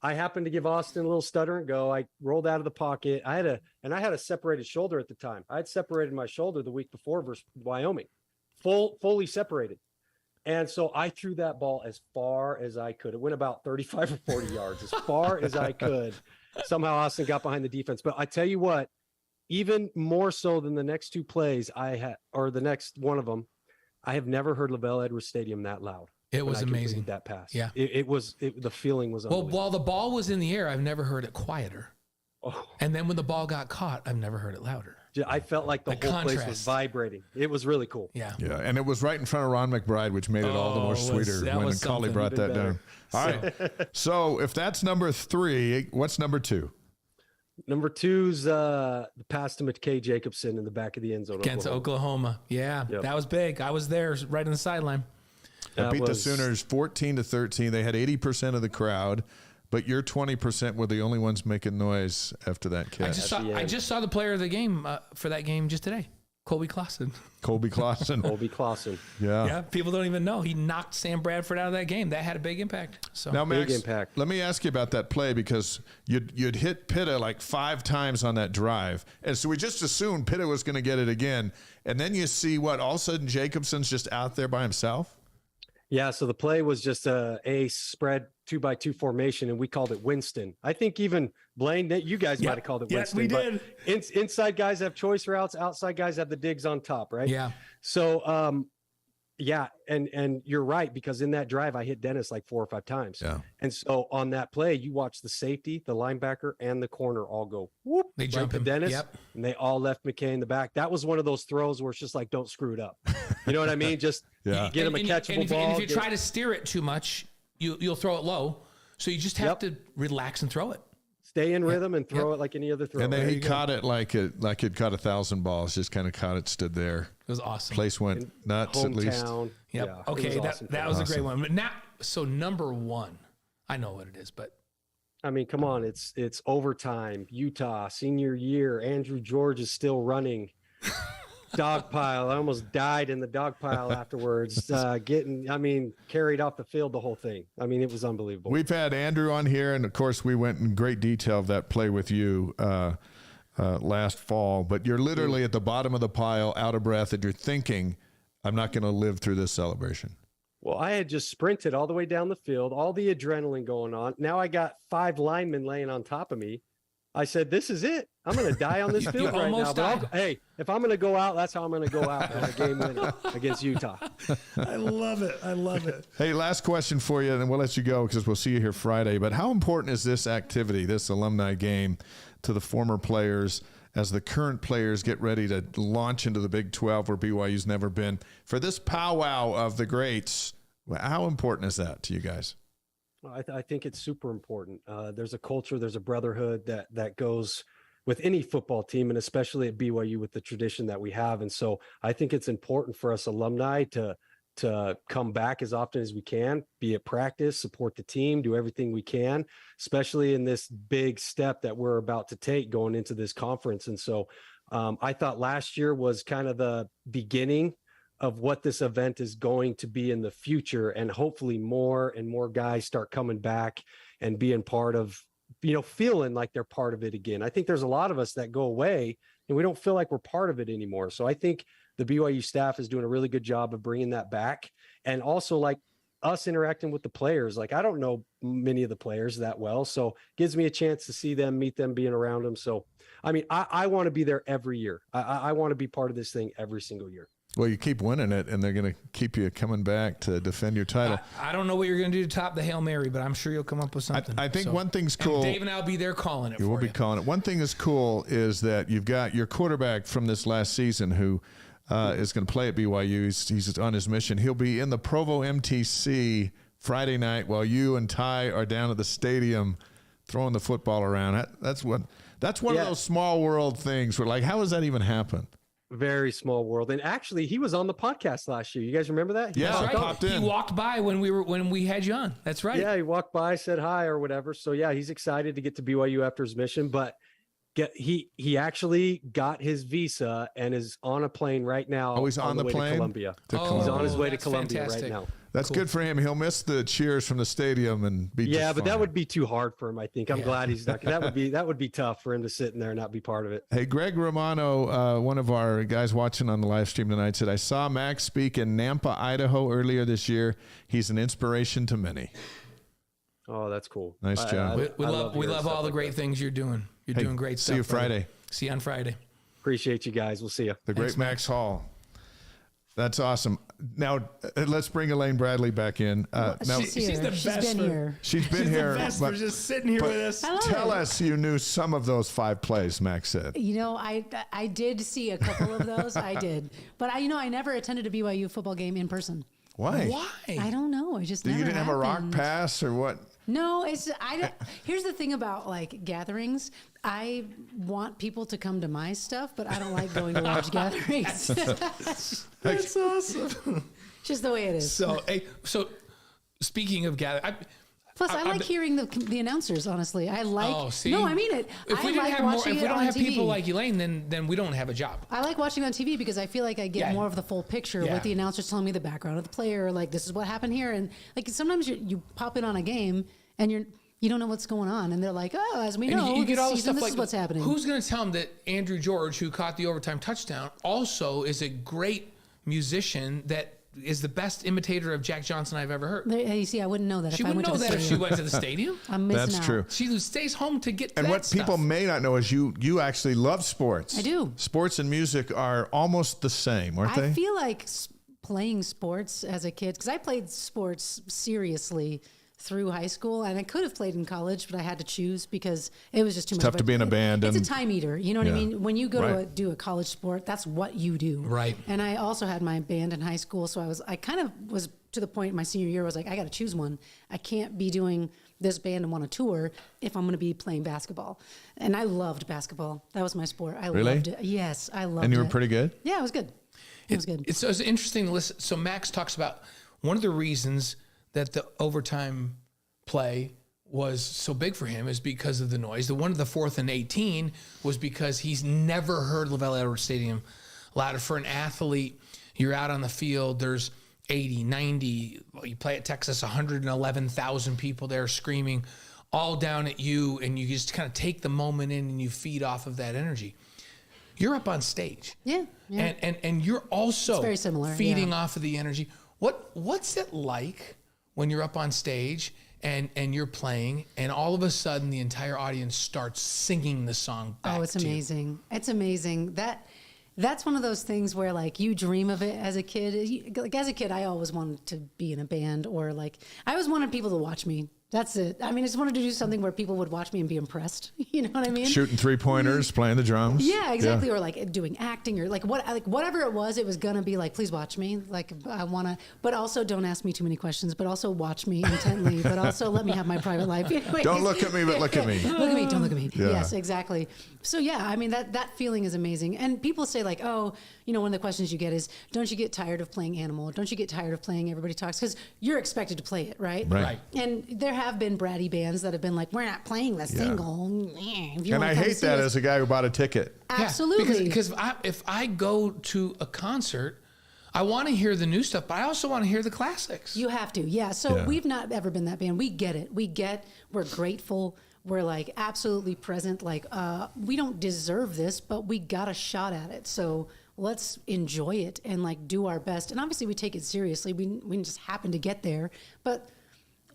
Speaker 5: I happened to give Austin a little stutter and go. I rolled out of the pocket. I had a separated shoulder at the time. I had separated my shoulder the week before versus Wyoming, fully separated. And so I threw that ball as far as I could. It went about 35 or 40 yards, as far as I could. Somehow Austin got behind the defense. But I tell you what, even more so than the next 2 plays or the next one of them, I have never heard LaVell Edwards Stadium that loud.
Speaker 3: It was amazing.
Speaker 5: That pass.
Speaker 3: Yeah.
Speaker 5: The feeling was
Speaker 3: Well, while the ball was in the air, I've never heard it quieter.
Speaker 5: Oh.
Speaker 3: And then when the ball got caught, I've never heard it louder.
Speaker 5: I felt like the whole place was vibrating. It was really cool.
Speaker 3: Yeah.
Speaker 2: Yeah, and it was right in front of Ron McBride, which made it all the more sweeter when Collie brought that down. All right. So if that's number 3, what's number 2?
Speaker 5: Number 2's the pass to McKay Jacobson in the back of the end zone
Speaker 3: Against Oklahoma. Yeah, that was big. I was there right on the sideline.
Speaker 2: They beat the Sooners 14-13. They had 80% of the crowd, but your 20% were the only ones making noise after that catch.
Speaker 3: I just saw the player of the game for that game just today. Colby Clausen.
Speaker 2: Colby Clausen.
Speaker 3: Yeah, people don't even know. He knocked Sam Bradford out of that game. That had a big impact. So
Speaker 2: now, Max,
Speaker 5: big impact.
Speaker 2: Let me ask you about that play because you'd hit Pitta like 5 times on that drive. And so we just assumed Pitta was going to get it again. And then you see all of a sudden Jacobson's just out there by himself?
Speaker 5: Yeah, so the play was just a spread 2-by-2 formation, and we called it Winston. I think even Blaine, that you guys might have called it Winston.
Speaker 3: Yes, we
Speaker 5: did. Inside guys have choice routes, outside guys have the digs on top, right?
Speaker 3: Yeah.
Speaker 5: So, and you're right, because in that drive I hit Dennis like 4 or 5 times.
Speaker 2: Yeah.
Speaker 5: And so on that play, you watch the safety, the linebacker, and the corner all go whoop.
Speaker 3: They jump
Speaker 5: to
Speaker 3: him.
Speaker 5: Dennis,
Speaker 3: Yep.
Speaker 5: and they all left McKay in the back. That was one of those throws where it's just like, don't screw it up. You know what I mean? Just get him a catchable ball.
Speaker 3: And if you try to steer it too much, you'll throw it low. So you just have to relax and throw it.
Speaker 5: stay in rhythm and throw it like any other throw.
Speaker 2: And then
Speaker 5: There
Speaker 2: he
Speaker 5: you go.
Speaker 2: caught it like it caught 1,000 balls. Just kind of caught it, stood there.
Speaker 3: It was awesome.
Speaker 2: Place went nuts at least.
Speaker 5: Hometown.
Speaker 3: Yep.
Speaker 5: Yeah, it
Speaker 3: Okay.
Speaker 5: was awesome.
Speaker 3: That was a great one. But now, so number one, I know what it is, but
Speaker 5: I mean, come on, it's overtime. Utah senior year. Andrew George is still running. Dog pile. I almost died in the dog pile afterwards. Carried off the field the whole thing. I mean, it was unbelievable.
Speaker 2: We've had Andrew on here, and of course, we went in great detail of that play with you last fall. But you're literally at the bottom of the pile, out of breath, and you're thinking, "I'm not going to live through this celebration."
Speaker 5: Well, I had just sprinted all the way down the field, all the adrenaline going on. Now I got 5 linemen laying on top of me. I said, "This is it. I'm going to die on this field right now."
Speaker 3: almost
Speaker 5: But hey, if I'm going to go out, that's how I'm going to go out on a game winner against Utah.
Speaker 3: I love it. I love it.
Speaker 2: Hey, last question for you, and then we'll let you go because we'll see you here Friday. But how important is this activity, this alumni game, to the former players as the current players get ready to launch into the Big 12 where BYU's never been? For this powwow of the greats, how important is that to you guys?
Speaker 5: I think it's super important. There's a culture, there's a brotherhood that goes with any football team, and especially at BYU with the tradition that we have. And so I think it's important for us alumni to come back as often as we can, be at practice, support the team, do everything we can, especially in this big step that we're about to take going into this conference. And so I thought last year was kind of the beginning of what this event is going to be in the future. And hopefully more and more guys start coming back and being part of, feeling like they're part of it again. I think there's a lot of us that go away and we don't feel like we're part of it anymore. So I think the BYU staff is doing a really good job of bringing that back. And also like us interacting with the players. Like, I don't know many of the players that well, so it gives me a chance to see them, meet them, being around them. So, I mean, I want to be there every year. I want to be part of this thing every single year.
Speaker 2: Well, you keep winning it, and they're going to keep you coming back to defend your title.
Speaker 3: I don't know what you're going to do to top the Hail Mary, but I'm sure you'll come up with something.
Speaker 2: I think one thing's cool.
Speaker 3: And Dave and I'll be there calling it.
Speaker 2: We'll
Speaker 3: for
Speaker 2: be
Speaker 3: you.
Speaker 2: calling it. One thing that's cool is that you've got your quarterback from this last season who is going to play at BYU. He's on his mission. He'll be in the Provo MTC Friday night while you and Ty are down at the stadium throwing the football around. That's one of those small world things where, like, how does that even happen?
Speaker 5: Very small world. And actually, he was on the podcast last year. You guys remember that?
Speaker 2: Yeah,
Speaker 3: That's right.
Speaker 2: popped in.
Speaker 3: He walked by when we had you on. That's right.
Speaker 5: Yeah, he walked by, said hi or whatever. So yeah, he's excited to get to BYU after his mission. But he actually got his visa and is on a plane right now.
Speaker 2: Oh, he's on the
Speaker 5: way
Speaker 2: plane?
Speaker 5: to Columbia.
Speaker 2: To
Speaker 5: He's on his way to
Speaker 3: that's
Speaker 5: Columbia
Speaker 3: fantastic.
Speaker 5: right now.
Speaker 2: That's good for him. He'll miss the cheers from the stadium and be
Speaker 5: Yeah,
Speaker 2: just
Speaker 5: but that
Speaker 2: fine.
Speaker 5: would be too hard for him. I think. I'm glad he's not. That would be tough for him to sit in there and not be part of it.
Speaker 2: Hey, Greg Romano, one of our guys watching on the live stream tonight, said, "I saw Max speak in Nampa, Idaho earlier this year. He's an inspiration to many."
Speaker 5: Oh, that's cool.
Speaker 2: Nice job.
Speaker 3: We
Speaker 5: I
Speaker 3: love
Speaker 5: hearing
Speaker 3: all
Speaker 5: stuff
Speaker 3: the
Speaker 5: like
Speaker 3: great
Speaker 5: that.
Speaker 3: things you're doing. You're
Speaker 2: Hey,
Speaker 3: doing great stuff.
Speaker 2: see you
Speaker 3: brother.
Speaker 2: Friday.
Speaker 3: See you on Friday.
Speaker 5: Appreciate you guys. We'll see you.
Speaker 2: The great Max Hall. That's awesome. Now, let's bring Elaine Bradley back in. Now,
Speaker 4: She's here. She's been here.
Speaker 2: she's been here.
Speaker 3: We're just sitting here with us.
Speaker 4: I love
Speaker 2: Tell
Speaker 4: it.
Speaker 2: us you knew some of those 5 plays, Max said.
Speaker 4: I did see a couple of those. I did, but I never attended a BYU football game in person.
Speaker 2: Why?
Speaker 4: I don't know. It just
Speaker 2: You
Speaker 4: never
Speaker 2: didn't have a rock
Speaker 4: happened.
Speaker 2: pass or what?
Speaker 4: No, here's the thing about like gatherings. I want people to come to my stuff, but I don't like going to large gatherings.
Speaker 3: That's awesome.
Speaker 4: Just the way it is.
Speaker 3: So speaking of gathering,
Speaker 4: Plus, I like hearing the announcers. Honestly, I like.
Speaker 3: Oh, see?
Speaker 4: No, I mean it.
Speaker 3: if we
Speaker 4: I
Speaker 3: didn't
Speaker 4: like
Speaker 3: have more,
Speaker 4: watching
Speaker 3: if we
Speaker 4: it
Speaker 3: don't
Speaker 4: on
Speaker 3: have
Speaker 4: TV.
Speaker 3: people like Elaine, then we don't have a job.
Speaker 4: I like watching on TV because I feel like I get
Speaker 3: Yeah.
Speaker 4: more of the full picture
Speaker 3: Yeah.
Speaker 4: with the announcers telling me the background of the player. Like, this is what happened here, and like sometimes you pop in on a game and you don't know what's going on, and they're like, oh, as we
Speaker 3: And
Speaker 4: know,
Speaker 3: you get
Speaker 4: this
Speaker 3: all the
Speaker 4: season,
Speaker 3: stuff
Speaker 4: this
Speaker 3: like
Speaker 4: is what's happening.
Speaker 3: Who's going to tell him that Andrew George, who caught the overtime touchdown, also is a great musician that is the best imitator of Jack Johnson I've ever heard.
Speaker 4: You see, I wouldn't know that.
Speaker 3: She
Speaker 4: if I
Speaker 3: wouldn't
Speaker 4: went
Speaker 3: know
Speaker 4: to the
Speaker 3: that if she
Speaker 4: stadium.
Speaker 3: went to the stadium.
Speaker 4: I'm missing
Speaker 2: That's
Speaker 4: out.
Speaker 2: true.
Speaker 3: She stays home to get
Speaker 2: And
Speaker 3: that
Speaker 2: what
Speaker 3: stuff.
Speaker 2: people may not know is you actually love sports.
Speaker 4: I do.
Speaker 2: Sports and music are almost the same, aren't they?
Speaker 4: I feel like playing sports as a kid, because I played sports seriously through high school, and I could have played in college, but I had to choose because it was just too much.
Speaker 2: tough to be in a band
Speaker 4: It's a
Speaker 2: and-
Speaker 4: time eater. You know what I
Speaker 2: Yeah.
Speaker 4: mean? When you go
Speaker 2: Right.
Speaker 4: to do a college sport, that's what you do.
Speaker 3: Right.
Speaker 4: And I also had my band in high school, so I kind of was to the point in my senior year, I was like, I got to choose one. I can't be doing this band and want to tour if I'm going to be playing basketball. And I loved basketball. That was my sport. I
Speaker 2: Really?
Speaker 4: loved it. Yes, I loved it.
Speaker 2: And you were pretty good?
Speaker 4: Yeah, it was good. It was good.
Speaker 3: It's interesting to listen. So Max talks about one of the reasons that the overtime play was so big for him is because of the noise. The one of the 4th and 18 was because he's never heard Lavelle Edwards Stadium louder. For an athlete, you're out on the field, there's 80, 90, you play at Texas, 111,000 people there screaming all down at you, and you just kind of take the moment in and you feed off of that energy. You're up on stage.
Speaker 4: Yeah.
Speaker 3: And you're also
Speaker 4: It's very similar,
Speaker 3: feeding
Speaker 4: yeah.
Speaker 3: off of the energy. What's it like when you're up on stage and you're playing, and all of a sudden the entire audience starts singing the song back
Speaker 4: Oh, it's
Speaker 3: to you?
Speaker 4: amazing. It's amazing. That's one of those things where like you dream of it as a kid. Like as a kid, I always wanted to be in a band, or like I always wanted people to watch me. That's it. I mean, I just wanted to do something where people would watch me and be impressed. You know what I mean?
Speaker 2: Shooting 3-pointers, playing the drums.
Speaker 4: Yeah, exactly. Or like doing acting, or like whatever it was gonna be like, please watch me. Like I wanna, but also don't ask me too many questions, but also watch me intently, but also let me have my private life. Anyways.
Speaker 2: Don't look at me, but look at me.
Speaker 4: Look at me, don't look at me.
Speaker 2: Yeah.
Speaker 4: Yes, exactly. So yeah, I mean that feeling is amazing. And people say like, oh, you know, one of the questions you get is, don't you get tired of playing Animal? Don't you get tired of playing Everybody Talks? Because you're expected to play it, right?
Speaker 2: Right.
Speaker 4: And there have been bratty bands that have been like, we're not playing the single. If you
Speaker 2: And
Speaker 4: wanna
Speaker 2: I
Speaker 4: come
Speaker 2: hate
Speaker 4: see
Speaker 2: that
Speaker 4: us-
Speaker 2: as a guy who bought a ticket.
Speaker 4: Absolutely.
Speaker 3: Because if I go to a concert, I want to hear the new stuff, but I also want to hear the classics.
Speaker 4: You have to, yeah. So
Speaker 2: Yeah.
Speaker 4: we've not ever been that band. We get it. We're grateful. We're like absolutely present. Like we don't deserve this, but we got a shot at it. So let's enjoy it and like do our best. And obviously we take it seriously. We just happen to get there, but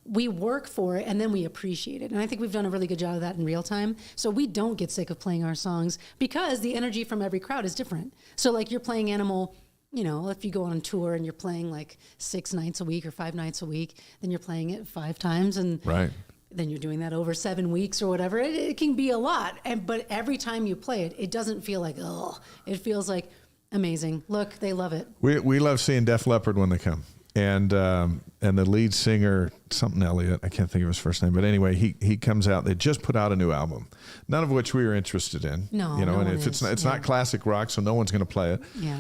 Speaker 4: we work for it and then we appreciate it. And I think we've done a really good job of that in real time. So we don't get sick of playing our songs because the energy from every crowd is different. So like you're playing Animal, you know, if you go on tour and you're playing like 6 nights a week or 5 nights a week, then you're playing it 5 times and
Speaker 2: Right.
Speaker 4: then you're doing that over 7 weeks or whatever. It can be a lot. But every time you play it, it doesn't feel like, oh, it feels like amazing. Look, they love it.
Speaker 2: We love seeing Def Leppard when they come. And the lead singer, something Elliott, I can't think of his first name, but anyway, he comes out. They just put out a new album, none of which we were interested in.
Speaker 4: No,
Speaker 2: you know,
Speaker 4: no
Speaker 2: and
Speaker 4: one
Speaker 2: if it's
Speaker 4: is.
Speaker 2: not classic rock, so no one's going to play it.
Speaker 4: Yeah.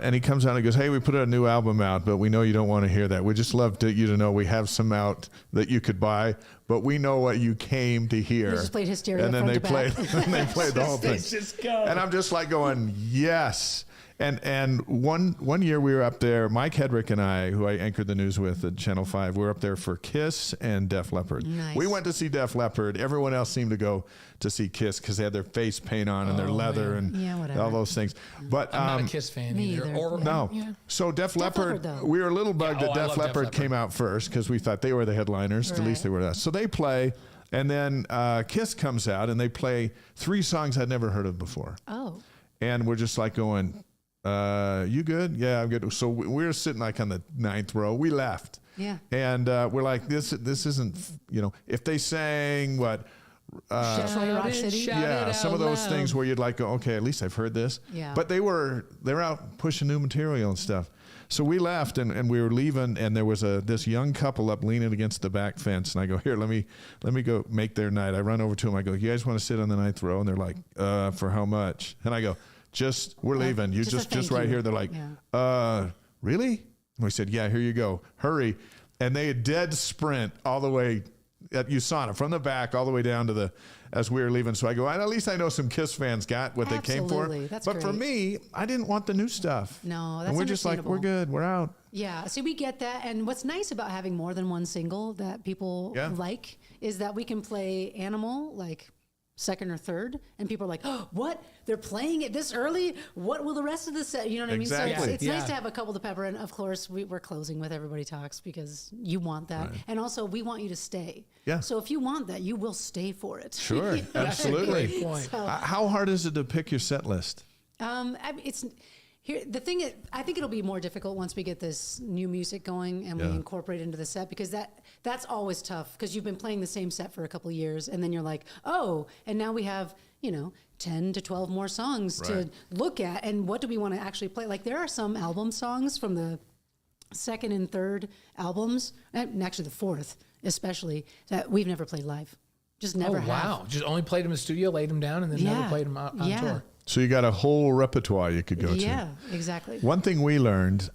Speaker 2: And he comes out and he goes, "Hey, we put a new album out, but we know you don't want to hear that. We just love you to know we have some out that you could buy, but we know what you came to hear."
Speaker 4: They just played Hysteria
Speaker 2: and then
Speaker 4: front
Speaker 2: they
Speaker 4: to back.
Speaker 2: played, and they played the whole thing.
Speaker 3: Just go.
Speaker 2: And I'm just like going, yes. And one year we were up there, Mike Hedrick and I, who I anchored the news with at Channel 5, we were up there for Kiss and Def Leppard.
Speaker 4: Nice.
Speaker 2: We went to see Def Leppard. Everyone else seemed to go to see Kiss because they had their face paint on and their leather and
Speaker 4: Yeah, whatever.
Speaker 2: all those things. But
Speaker 3: I'm not a Kiss fan
Speaker 4: me
Speaker 3: either.
Speaker 4: either.
Speaker 3: Or,
Speaker 2: no.
Speaker 3: Yeah.
Speaker 2: So Def
Speaker 4: Leppard,
Speaker 2: Leppard,
Speaker 4: though.
Speaker 2: we were a little bugged
Speaker 3: Yeah,
Speaker 2: that
Speaker 3: I
Speaker 2: Def
Speaker 3: love Def
Speaker 2: Leppard
Speaker 3: Leppard.
Speaker 2: came out first because we thought they were the headliners. At least they were us. So they play, and then Kiss comes out and they play 3 songs I'd never heard of before.
Speaker 4: Oh.
Speaker 2: And we're just like going, you good? Yeah, I'm good. So we're sitting like on the 9th row. We left.
Speaker 4: Yeah.
Speaker 2: And we're like, this isn't, you know, if they sang what,
Speaker 4: Detroit Rock City.
Speaker 2: yeah, some of those things where you'd like go, okay, at least I've heard this.
Speaker 4: Yeah.
Speaker 2: But they're out pushing new material and stuff. So we left and we were leaving, and there was this young couple up leaning against the back fence, and I go, here, let me go make their night. I run over to them. I go, you guys want to sit on the 9th row? And they're like, for how much? And I go, we're leaving. You
Speaker 4: just a
Speaker 2: just
Speaker 4: thank
Speaker 2: right
Speaker 4: you.
Speaker 2: here. They're like, really? And we said, yeah, here you go. Hurry. And they had dead sprint all the way at USANA from the back all the way down to as we were leaving. So I go, at least I know some Kiss fans got what they came for.
Speaker 4: Absolutely. That's
Speaker 2: but for
Speaker 4: great.
Speaker 2: me, I didn't want the new stuff.
Speaker 4: No, that's
Speaker 2: And we're just like, we're
Speaker 4: understandable.
Speaker 2: good. We're out.
Speaker 4: Yeah, so we get that. And what's nice about having more than one single that people
Speaker 2: Yeah.
Speaker 4: like is that we can play Animal like second or third, and people are like, oh, what? They're playing it this early? What will the rest of the set? You know what I mean?
Speaker 2: Exactly.
Speaker 4: So it's
Speaker 3: Yeah.
Speaker 4: nice to have a couple to pepper. And of course, we're closing with Everybody Talks because you want that. And also, we want you to stay.
Speaker 2: Yeah.
Speaker 4: So if you want that, you will stay for it.
Speaker 2: Sure.
Speaker 4: You know?
Speaker 2: Absolutely.
Speaker 3: Great point.
Speaker 2: How hard is it to pick your set list?
Speaker 4: I mean, it's here. The thing is, I think it'll be more difficult once we get this new music going and we
Speaker 2: Yeah.
Speaker 4: incorporate it into the set, because that's always tough because you've been playing the same set for a couple of years and then you're like, oh, and now we have 10 to 12 more songs
Speaker 2: Right.
Speaker 4: to look at, and what do we want to actually play? Like there are some album songs from the second and third albums, and actually the fourth especially, that we've never played live. Just never
Speaker 3: Oh,
Speaker 4: have.
Speaker 3: wow. Just only played them in the studio, laid them down, and then never played them on tour.
Speaker 2: So you got a whole repertoire you could go to.
Speaker 4: Yeah, exactly.
Speaker 2: One thing we learned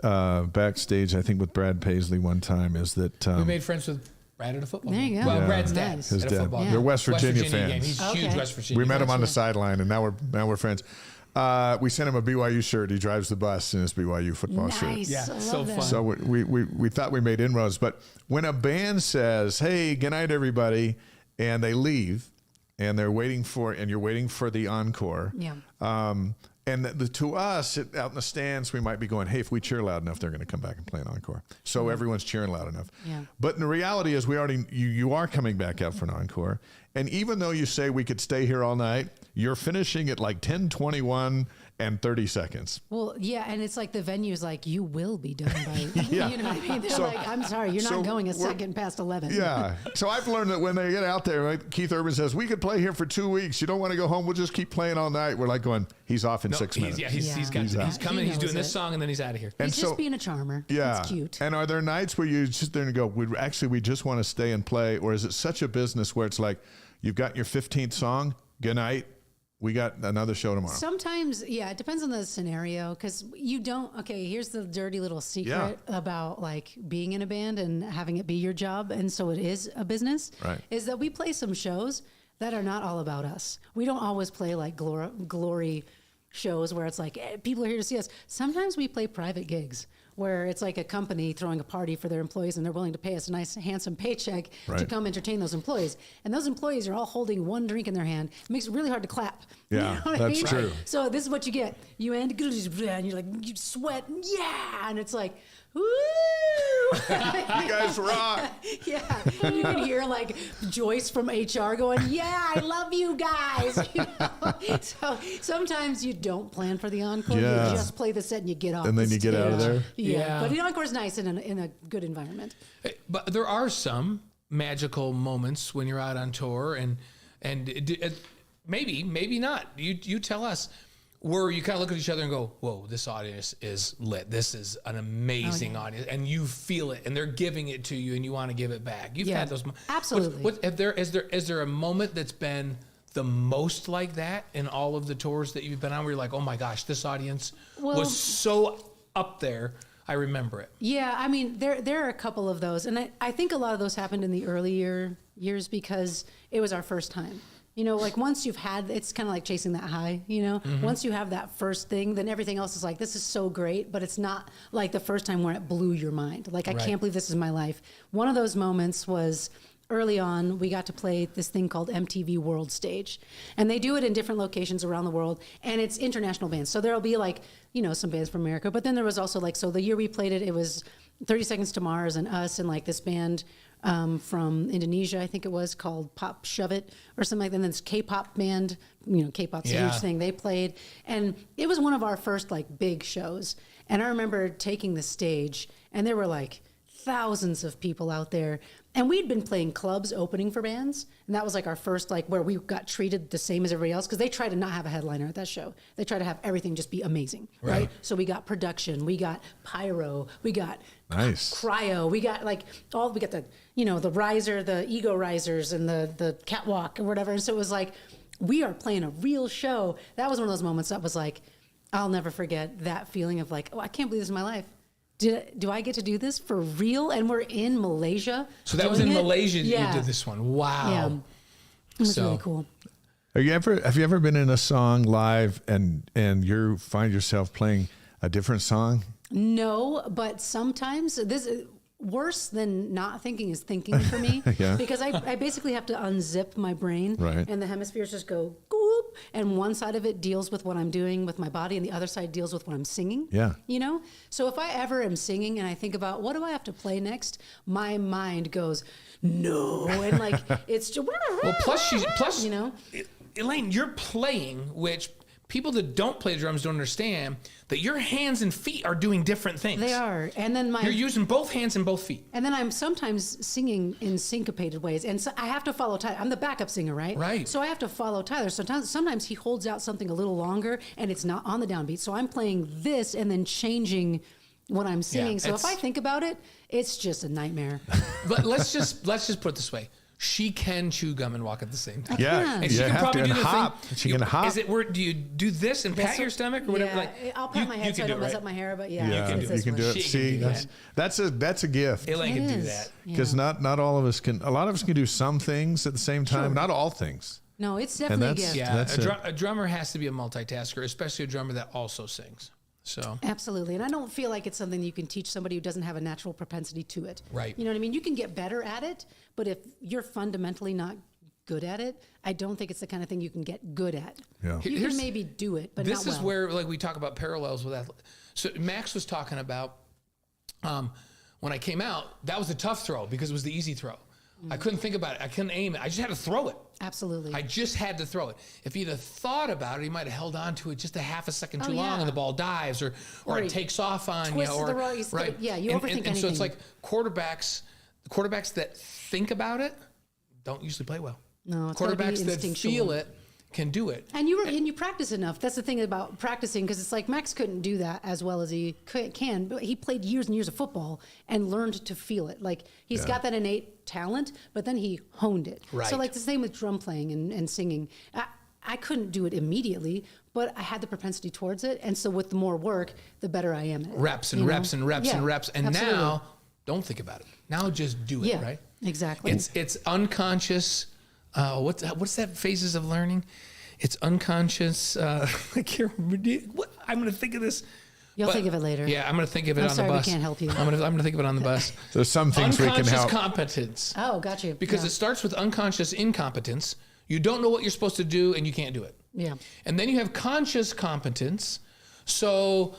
Speaker 2: backstage, I think with Brad Paisley one time, is that
Speaker 3: We made friends with Brad at a football
Speaker 4: There you
Speaker 3: game.
Speaker 4: go.
Speaker 3: Well,
Speaker 2: Yeah.
Speaker 3: Brad's dad
Speaker 4: Nice.
Speaker 2: his
Speaker 3: at a
Speaker 2: dad.
Speaker 3: football
Speaker 2: They're
Speaker 3: game.
Speaker 2: West Virginia
Speaker 3: game.
Speaker 2: fans.
Speaker 3: He's
Speaker 4: Okay.
Speaker 3: huge West Virginia.
Speaker 2: We met him on the
Speaker 4: Gotcha.
Speaker 2: sideline, and now we're friends. We sent him a BYU shirt. He drives the bus in his BYU football shirt.
Speaker 4: Nice.
Speaker 3: Yeah,
Speaker 4: I love
Speaker 3: so
Speaker 4: that.
Speaker 3: fun.
Speaker 2: So we thought we made inroads, but when a band says, "Hey, good night, everybody," and they leave, and you're waiting for the encore.
Speaker 4: Yeah.
Speaker 2: And to us, out in the stands, we might be going, "Hey, if we cheer loud enough, they're going to come back and play an encore." So everyone's cheering loud enough.
Speaker 4: Yeah.
Speaker 2: But the reality is, you are coming back out for an encore, and even though you say we could stay here all night, you're finishing at like 10:21 and 30 seconds.
Speaker 4: Well, yeah, and it's like the venue's like, you will be done by,
Speaker 2: Yeah.
Speaker 4: you know what I mean? They're
Speaker 2: So-
Speaker 4: like, I'm sorry, you're
Speaker 2: so
Speaker 4: not going a
Speaker 2: we're-
Speaker 4: second past 11.
Speaker 2: Yeah. So I've learned that when they get out there, right, Keith Urban says, "We could play here for 2 weeks. You don't want to go home. We'll just keep playing all night." We're like going, he's off in
Speaker 3: No,
Speaker 2: 6
Speaker 3: he's,
Speaker 2: minutes.
Speaker 3: yeah, he's
Speaker 4: Yeah.
Speaker 3: coming.
Speaker 2: He
Speaker 3: He's
Speaker 4: knows
Speaker 3: doing this
Speaker 4: it.
Speaker 3: song, and then he's out of here.
Speaker 2: And
Speaker 4: He's just being a charmer.
Speaker 2: Yeah.
Speaker 4: It's cute.
Speaker 2: And are there nights where you just there and go, we just want to stay and play? Or is it such a business where it's like, you've got your 15th song, good night, we got another show tomorrow?
Speaker 4: Sometimes, yeah, it depends on the scenario because you don't. Okay, here's the dirty little secret about like being in a band and having it be your job, and so it is a business.
Speaker 2: Right.
Speaker 4: Is that we play some shows that are not all about us. We don't always play like glory shows where it's like people are here to see us. Sometimes we play private gigs where it's like a company throwing a party for their employees and they're willing to pay us a nice handsome paycheck to
Speaker 2: Right.
Speaker 4: come entertain those employees. And those employees are all holding one drink in their hand. It makes it really hard to clap.
Speaker 2: Yeah,
Speaker 4: what
Speaker 2: that's true.
Speaker 4: So this is what you get. You end and you're like, you sweat, yeah, and it's like, woo!
Speaker 2: You guys rock.
Speaker 4: Yeah, and you can hear like Joyce from HR going, "Yeah, I love you guys." You know? So sometimes you don't plan for the encore;
Speaker 2: Yeah.
Speaker 4: you just play the set and you get off.
Speaker 2: And then
Speaker 4: the
Speaker 2: you get out of
Speaker 4: stage.
Speaker 2: there?
Speaker 4: Yeah,
Speaker 3: Yeah.
Speaker 4: but the encore's nice in a good environment.
Speaker 3: But there are some magical moments when you're out on tour, and maybe not. You tell us. Where you kind of look at each other and go, "Whoa, this audience is lit. This is an amazing audience," and you feel it, and they're giving it to you, and you want to give it back. You've
Speaker 4: Yeah,
Speaker 3: had those.
Speaker 4: absolutely.
Speaker 3: Is there a moment that's been the most like that in all of the tours that you've been on, where you're like, "Oh my gosh, this audience
Speaker 4: Well-
Speaker 3: was so up there. I remember it."
Speaker 4: Yeah, I mean, there are a couple of those, and I think a lot of those happened in the earlier years because it was our first time. You know, like once you've had, it's kind of like chasing that high, you know? Once you have that first thing, then everything else is like, this is so great, but it's not like the first time where it blew your mind. Like, I
Speaker 3: Right.
Speaker 4: can't believe this is my life. One of those moments was early on, we got to play this thing called MTV World Stage. And they do it in different locations around the world, and it's international bands. So there'll be like, you know, some bands from America, but then there was also like, so the year we played it, it was 30 Seconds to Mars and us and like this band from Indonesia, I think it was, called Pop Shove It or something like that. And then this K-pop band, you know, K-pop's a
Speaker 3: Yeah.
Speaker 4: huge thing. They played, and it was one of our first like big shows. And I remember taking the stage, and there were like thousands of people out there. And we'd been playing clubs opening for bands, and that was like our first like where we got treated the same as everybody else because they try to not have a headliner at that show. They try to have everything just be amazing, right? So we got production, we got pyro, we got
Speaker 2: Nice.
Speaker 4: cryo, we got like we got the, you know, the riser, the ego risers, and the catwalk or whatever. And so it was like we are playing a real show. That was one of those moments that was like, I'll never forget that feeling of like, oh, I can't believe this is my life. Do I get to do this for real? And we're in Malaysia.
Speaker 3: So that was
Speaker 4: doing
Speaker 3: in
Speaker 4: it?
Speaker 3: Malaysia that
Speaker 4: Yeah.
Speaker 3: you did this one. Wow.
Speaker 4: Yeah. It was
Speaker 3: So-
Speaker 4: really cool.
Speaker 2: Have you ever been in a song live and you find yourself playing a different song?
Speaker 4: No, but sometimes this worse than not thinking is thinking for me.
Speaker 2: Yeah.
Speaker 4: Because I basically have to unzip my brain,
Speaker 2: Right.
Speaker 4: and the hemispheres just go goop, and one side of it deals with what I'm doing with my body, and the other side deals with what I'm singing.
Speaker 2: Yeah.
Speaker 4: You know? So if I ever am singing and I think about what do I have to play next, my mind goes, no. And like it's just
Speaker 3: Well, plus,
Speaker 4: you know?
Speaker 3: Elaine, you're playing, which people that don't play drums don't understand that your hands and feet are doing different things.
Speaker 4: They are. And then
Speaker 3: You're using both hands and both feet.
Speaker 4: And then I'm sometimes singing in syncopated ways. And so I have to follow Tyler. I'm the backup singer, right?
Speaker 3: Right.
Speaker 4: So I have to follow Tyler. Sometimes he holds out something a little longer and it's not on the downbeat. So I'm playing this and then changing when I'm singing. So if
Speaker 3: it's-
Speaker 4: I think about it, it's just a nightmare.
Speaker 3: But let's just put it this way. She can chew gum and walk at the same time.
Speaker 2: Yeah,
Speaker 4: can.
Speaker 3: And she
Speaker 2: you
Speaker 3: can
Speaker 2: have
Speaker 3: probably
Speaker 2: to
Speaker 3: do
Speaker 2: and
Speaker 3: the
Speaker 2: hop.
Speaker 3: thing.
Speaker 2: She can hop.
Speaker 3: Is it where do you do this and pat your stomach or whatever?
Speaker 4: Yeah,
Speaker 3: Like,
Speaker 4: I'll pat my head so I don't mess
Speaker 3: right?
Speaker 4: up my hair, but yeah,
Speaker 2: Yeah,
Speaker 3: can
Speaker 4: it's
Speaker 3: do
Speaker 2: you
Speaker 4: this
Speaker 2: can
Speaker 4: one.
Speaker 2: do it.
Speaker 3: She can
Speaker 2: See,
Speaker 3: do
Speaker 2: that's a gift.
Speaker 3: Elaine
Speaker 4: It
Speaker 3: can do
Speaker 4: is.
Speaker 3: that.
Speaker 2: Because
Speaker 4: Yeah.
Speaker 2: not all of us can. A lot of us can do some things at the same time.
Speaker 4: Sure.
Speaker 2: Not all things.
Speaker 4: No, it's definitely a
Speaker 2: that's-
Speaker 4: gift.
Speaker 3: Yeah,
Speaker 2: That's it.
Speaker 3: a drummer has to be a multitasker, especially a drummer that also sings. So
Speaker 4: Absolutely. And I don't feel like it's something you can teach somebody who doesn't have a natural propensity to it.
Speaker 3: Right.
Speaker 4: You know what I mean? You can get better at it, but if you're fundamentally not good at it, I don't think it's the kind of thing you can get good at.
Speaker 2: Yeah.
Speaker 4: You
Speaker 3: Here's-
Speaker 4: can maybe do it, but
Speaker 3: this
Speaker 4: not
Speaker 3: is
Speaker 4: well.
Speaker 3: where like we talk about parallels with that. So Max was talking about when I came out, that was a tough throw because it was the easy throw. I couldn't think about it. I couldn't aim it. I just had to throw it.
Speaker 4: Absolutely.
Speaker 3: I just had to throw it. If he'd have thought about it, he might have held on to it just a half a second too
Speaker 4: Oh,
Speaker 3: long,
Speaker 4: yeah.
Speaker 3: and the ball dives, or
Speaker 4: Or
Speaker 3: it
Speaker 4: he
Speaker 3: takes off on you,
Speaker 4: twists
Speaker 3: or
Speaker 4: the right-
Speaker 3: right.
Speaker 4: yeah, you
Speaker 3: and,
Speaker 4: overthink
Speaker 3: and so it's
Speaker 4: anything.
Speaker 3: like quarterbacks that think about it don't usually play well.
Speaker 4: No, it's gotta be
Speaker 3: Quarterbacks that
Speaker 4: instinctual.
Speaker 3: feel it can do it.
Speaker 4: And you practice enough. That's the thing about practicing, because it's like Max couldn't do that as well as he can, but he played years and years of football and learned to feel it. Like he's got that innate talent, but then he honed it.
Speaker 3: Right.
Speaker 4: So like the same with drum playing and singing. I couldn't do it immediately, but I had the propensity towards it, and so with the more work, the better I am at it.
Speaker 3: Reps and
Speaker 4: you know?
Speaker 3: reps and reps
Speaker 4: Yeah,
Speaker 3: and reps, and
Speaker 4: absolutely.
Speaker 3: now don't think about it. Now just do it.
Speaker 4: Yeah,
Speaker 3: Right.
Speaker 4: exactly.
Speaker 3: It's unconscious. What's that? Phases of learning. It's unconscious. I can't remember. I'm going to think of this.
Speaker 4: You'll think of it later.
Speaker 3: Yeah, I'm going to think of it
Speaker 4: I'm
Speaker 3: on
Speaker 4: sorry
Speaker 3: the
Speaker 4: we
Speaker 3: bus.
Speaker 4: can't help you.
Speaker 3: I'm going to think of it on the bus.
Speaker 2: There's some things we can
Speaker 3: Unconscious
Speaker 2: help.
Speaker 3: competence.
Speaker 4: Oh, got you.
Speaker 3: Because
Speaker 4: yeah.
Speaker 3: it starts with unconscious incompetence. You don't know what you're supposed to do, and you can't do it.
Speaker 4: Yeah.
Speaker 3: And then you have conscious competence. So